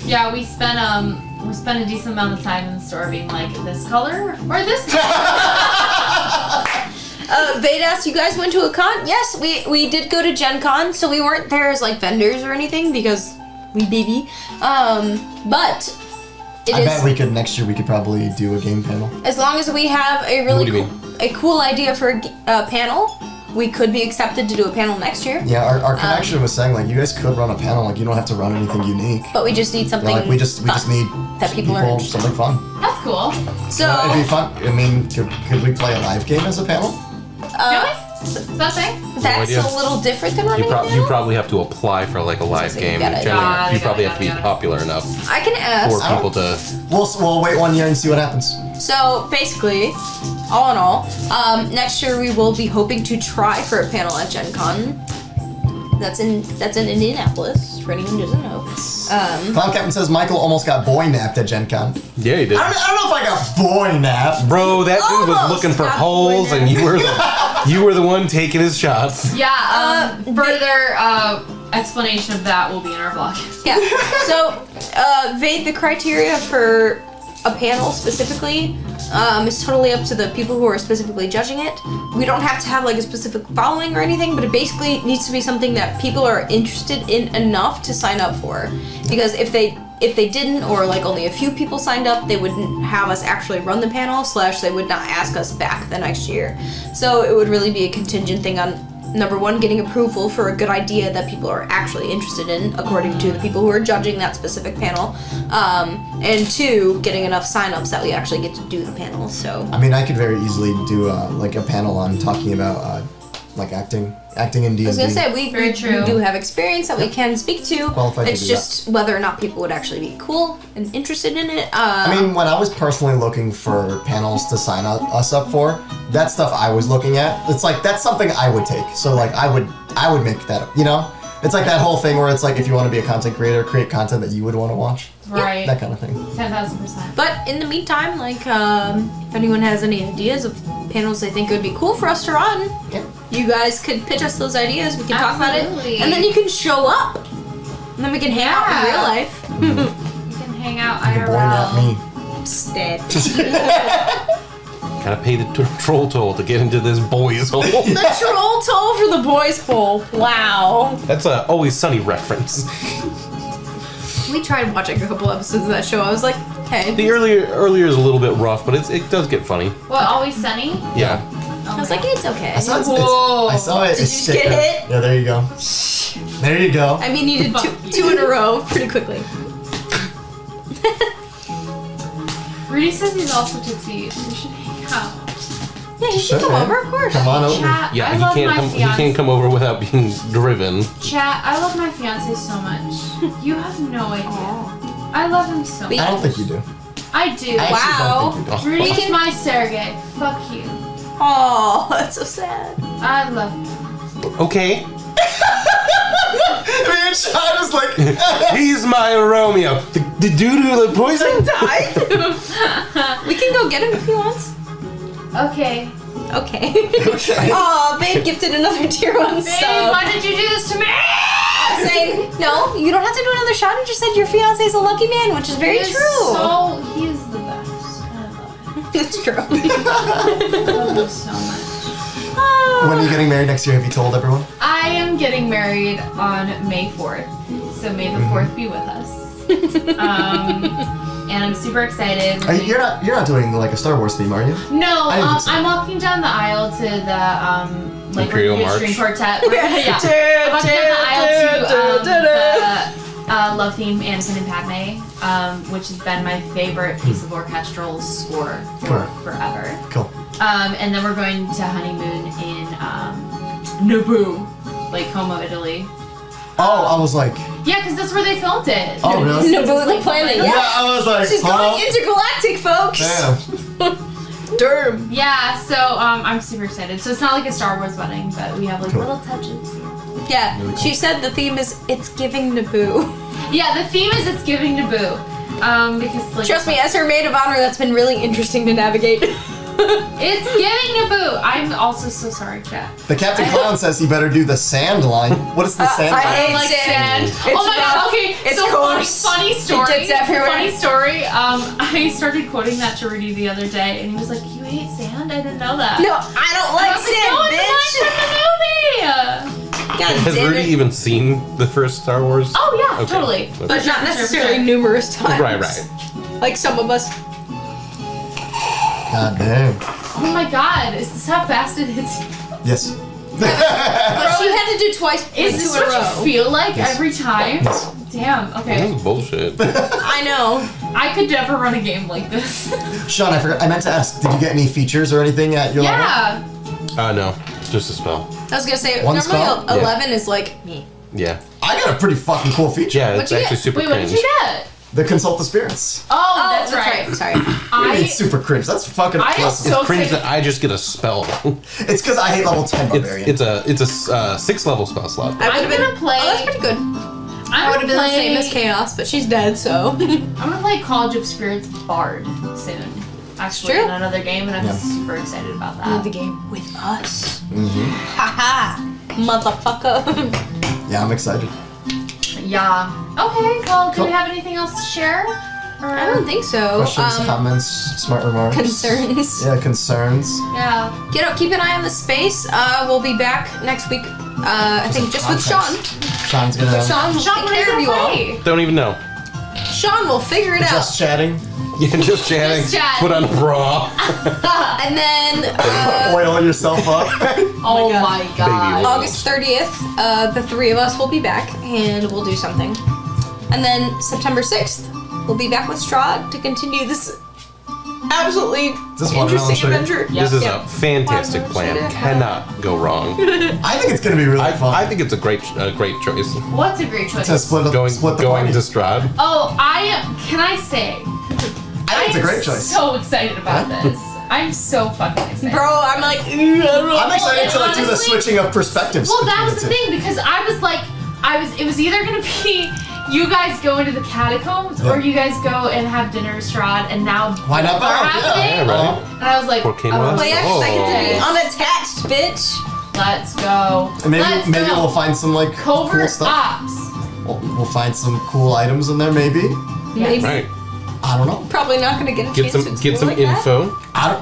Yeah, we spent a decent amount of time in the store being like, this color or this color? Vedas, you guys went to a con? Yes, we did go to Gen Con, so we weren't there as like vendors or anything because we baby. But It I is bet we could next year. We could probably do a game panel. as long as we have a What really do you cool idea for a panel. We could be accepted to do a panel next year. Yeah, our connection was saying like you guys could run a panel. Like you don't have to run anything unique. But we just need something. Like we just need that people are interested something fun. That's cool. So It'd be fun. I mean, could we play a live game as a panel? Really? Is that thing? that's idea. a little different than running a You panel. probably have to apply for like a live So you game. gotta- Generally, you probably got have to be it. popular enough I can ask. for people to. We'll wait 1 year and see what happens. So basically, all in all, next year we will be hoping to try for a panel at Gen Con. That's in Indianapolis, for anyone who doesn't know. Clown Captain says Michael almost got boy napped at Gen Con. Yeah, you did. I don't know if I got boy napped. Bro, that dude was Almost looking for got holes, pointed. and you were the one taking his shots. Yeah, further explanation of that will be in our vlog. Yeah. So, the criteria for a panel specifically is totally up to the people who are specifically judging it. We don't have to have like a specific following or anything, but it basically needs to be something that people are interested in enough to sign up for. Because if they didn't, or like only a few people signed up, they wouldn't have us actually run the panel, / they would not ask us back the next year. So it would really be a contingent thing on, number one, getting approval for a good idea that people are actually interested in, according to the people who are judging that specific panel, and two, getting enough signups that we actually get to do the panel. So I mean, I could very easily do like a panel on talking about like acting in D&D. I was gonna say we Very true. do have experience that we can speak to. Qualified to It's do just whether or not people would actually be cool and interested in it. I mean, when I was personally looking for panels to sign us up for, that stuff I was looking at, it's like that's something I would take. So like I would make that up, you know? It's like that whole thing where it's like if you want to be a content creator, create content that you would want to watch. Right. That kind of thing. 10,000%. But in the meantime, like, if anyone has any ideas of panels they think would be cool for us to run, Yeah. you guys could pitch us those ideas. We can talk about it, Absolutely. and then you can show up, and then we can hang out in Yeah. real life. You can hang out You can boy nap IRL. me. Instead. Gotta pay the troll toll to get into this boys' hole. The troll toll for the boys' hole. Wow. That's a Always Sunny reference. We tried watching a couple episodes of that show. I was like, hey. The earlier is a little bit rough, but it does get funny. What, Always Sunny? Yeah. I was like, it's okay. I saw it. Whoa. I saw it. Did you just get hit? Yeah, there you go. There you go. I mean, you did Fuck two in a row pretty quickly. Rudy says he's also tipsy. We should hang out. Yeah, you should Sure, come man. over, of course. Come on over. Chat, Yeah, I he love can't my come. He fiance. can't come over without being driven. Chat, I love my fiance so much. You have no idea. I love him so much. I don't think you do. I do. I actually Wow. don't think you do. Rudy is my Sergey. Fuck you. Oh, that's so sad. I love him. Okay, Me and Sean is like, he's my Romeo. The dude who the poison. We can go get him if he wants. Okay. Okay. Aw, babe gifted another tier 1 Babe, sub. why did you do this to me? Saying, no, you don't have to do another shot. You just said your fiance's a lucky man, which is very He is true. He is the best. I love him. It's true. I love him so much. when are you getting married next year? Have you told everyone? I am getting married on May 4th, so May the 4th be with us. And I'm super excited. You're not doing like a Star Wars theme, are you? No, I didn't think so. I'm walking down the aisle to the like Imperial Orchid March? String Quartet. Yeah, I'm walking down the aisle to the Love Theme Anakin and Padme, which has been my favorite piece of orchestral score for forever. Cool. And then we're going to honeymoon in Naboo, like Como, Italy. Oh, I was like, Yeah, because that's where they filmed it. Oh, really? Naboo the planet, yeah, I was like, She's going intergalactic, folks. Damn. Derm. Yeah, so I'm super excited. So it's not like a Star Wars wedding, but we have like Cool. little touches. Yeah, Really cool. she said the theme is It's Giving Naboo. Yeah, the theme is it's giving Naboo. Because like Trust me, as her maid of honor, that's been really interesting to navigate. it's giving Naboo. I'm also so sorry, chat. The Captain Clown says he better do the sand line. What is the sand I line? hate Like sand. sand. It's Oh my god, rough. okay. It's so coarse. funny story. It gets everywhere. Funny story. I started quoting that to Rudy the other day and he was like, "You hate sand? I didn't know that." No, I don't And I like was like, sand, "No, it's bitch. the line from the movie." God Has damn Rudy it. even seen the first Star Wars? Oh yeah, Okay. totally. Okay. But not necessarily numerous times. Right. Like some of us. God damn. Oh my god, is this how fast it hits? Yes. But she had to do twice Is like, this two in a what row. you feel like Yes. every time? Yes. Damn, okay. This is bullshit. I know. I could never run a game like this. Sean, I forgot. I meant to ask. Did you get any features or anything at your level? Yeah. No, just a spell. I was gonna say, One normally spell? 11 is like me. Yeah. I got a pretty fucking cool feature. Yeah, What'd it's you actually get? super Wait, what cringe. did you get? The consult the spirits. Oh, that's right. Sorry. It's super cringe. That's fucking I am awesome. so It's cringe excited. that I just get a spell. It's because I hate level 10 barbarian. it's a 6th level spell slot. I would have been. gonna play- Oh, that's pretty good. I would have been the same as Chaos, but she's dead, so. I'm gonna play College of Spirits Bard soon. Actually, True. in another game, and I'm Yeah. super excited about Play the that. game with us. Mm-hmm. Haha. Motherfucker. Yeah, I'm excited. Yeah. Okay, well, do Cool. we have anything else to share? Or... I don't think so. Questions, comments, smart remarks? Concerns. Yeah, concerns. Yeah. Keep an eye on the space. We'll be back next week. I think just with Sean. Sean's gonna Sean will Sean, take what care does of it you all. play? Don't even know. Sean will figure it just chatting. Yeah, just chatting. Just chatting. Put on a bra. out. And then Oil yourself up. Oh God. my god. Baby. August 30th, the three of us will be back and we'll do something. And then September 6th, we'll be back with Strahd to continue this absolutely This watermelon interesting sugar? adventure. This is Yeah. a fantastic plan. Watermelon sugar. Cannot go wrong. I think it's gonna be really fun. I think it's a great choice. What's a great choice? to split the Going party. to Strahd. Oh, can I say? I think it's a great I'm choice. so excited about this. I'm so fucking excited. Bro, I'm like, I don't know. I'm excited to do the honestly- switching of perspectives. Well, that between was the two. thing because I was like, it was either gonna be you guys go into the catacombs or Yeah. you guys go and have dinner with Strahd, and now Why not both both? are Yeah. happening. Yeah, right. And I was like, Volcano oh, Island. Play extra seconds to be Yes. unattached, bitch. let's go. And maybe Let's maybe go. we'll find some like cool Covert stuff. ops. We'll find some cool items in there. Maybe. Maybe. Right. I don't know. Probably not gonna get a Get chance some to get some like that. info.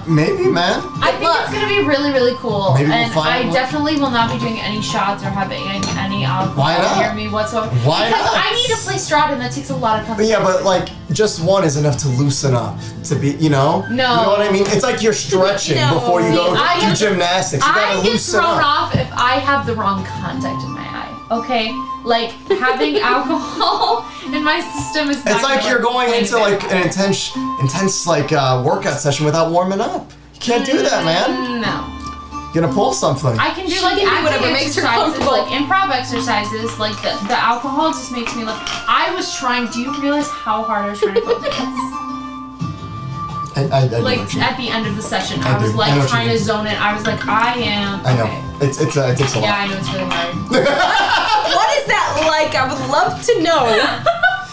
Maybe, man. I think it's gonna be really, really cool. Maybe we'll and find I one. definitely will not be doing any shots or having any alcohol Why not? near me whatsoever. Why because not? I need to play Strahd, and that takes a lot of But concentration. yeah, but like just one is enough to loosen up. To be, you know. No. You know what I mean? It's like you're stretching No. before you go See, I do get- gymnastics. You I gotta get loosen thrown up. off if I have the wrong contact in my eye. Okay, like having alcohol in my system is. It's not like gonna you're work going way into better. like an intense like workout session without warming up. You can't do that, man. No, You're gonna pull something. I can do like can do acting whatever makes her exercises, comfortable. like improv exercises. Like the alcohol just makes me like. I was trying. Do you realize how hard I was trying to focus? I do Like what you- at the end of the session, I I was do. I like know what you trying to mean. zone in. I was like, I am. I know. Okay. It takes a lot. Yeah, I know it's really hard. What is that like? I would love to know.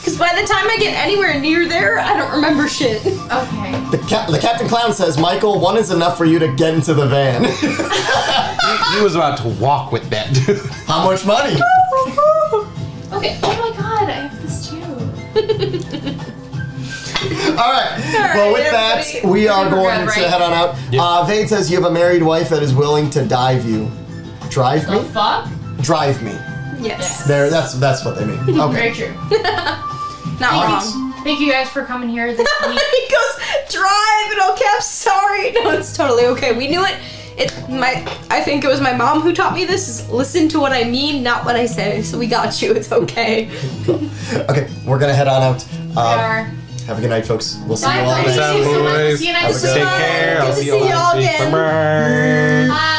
Because by the time I get anywhere near there, I don't remember shit. Okay. The Captain Clown says, Michael, one is enough for you to get into the van. He was about to walk with that dude. How much money? Okay. Oh my god, I have this too. All right. Well, with that, everybody. we are We're going good, to right? head on out. Yep. Vade says you have a married wife that is willing to dive you. Drive The me? fuck? Drive me. Yes. There. That's what they mean. Very Okay. true. Not wrong. Thank you guys for coming here this week. He goes, drive in all caps, sorry. No, it's totally okay. We knew it. I think it was my mom who taught me this, is listen to what I mean, not what I say. So we got you, it's okay. Okay. We're gonna head on out. We are. Have a good night, folks. We'll see Bye, you all buddies. next Peace out, Thank you so much. boys. See you Have a next good week. Take care. Good I'll to see you see all y'all next week. again. Bye-bye. Bye.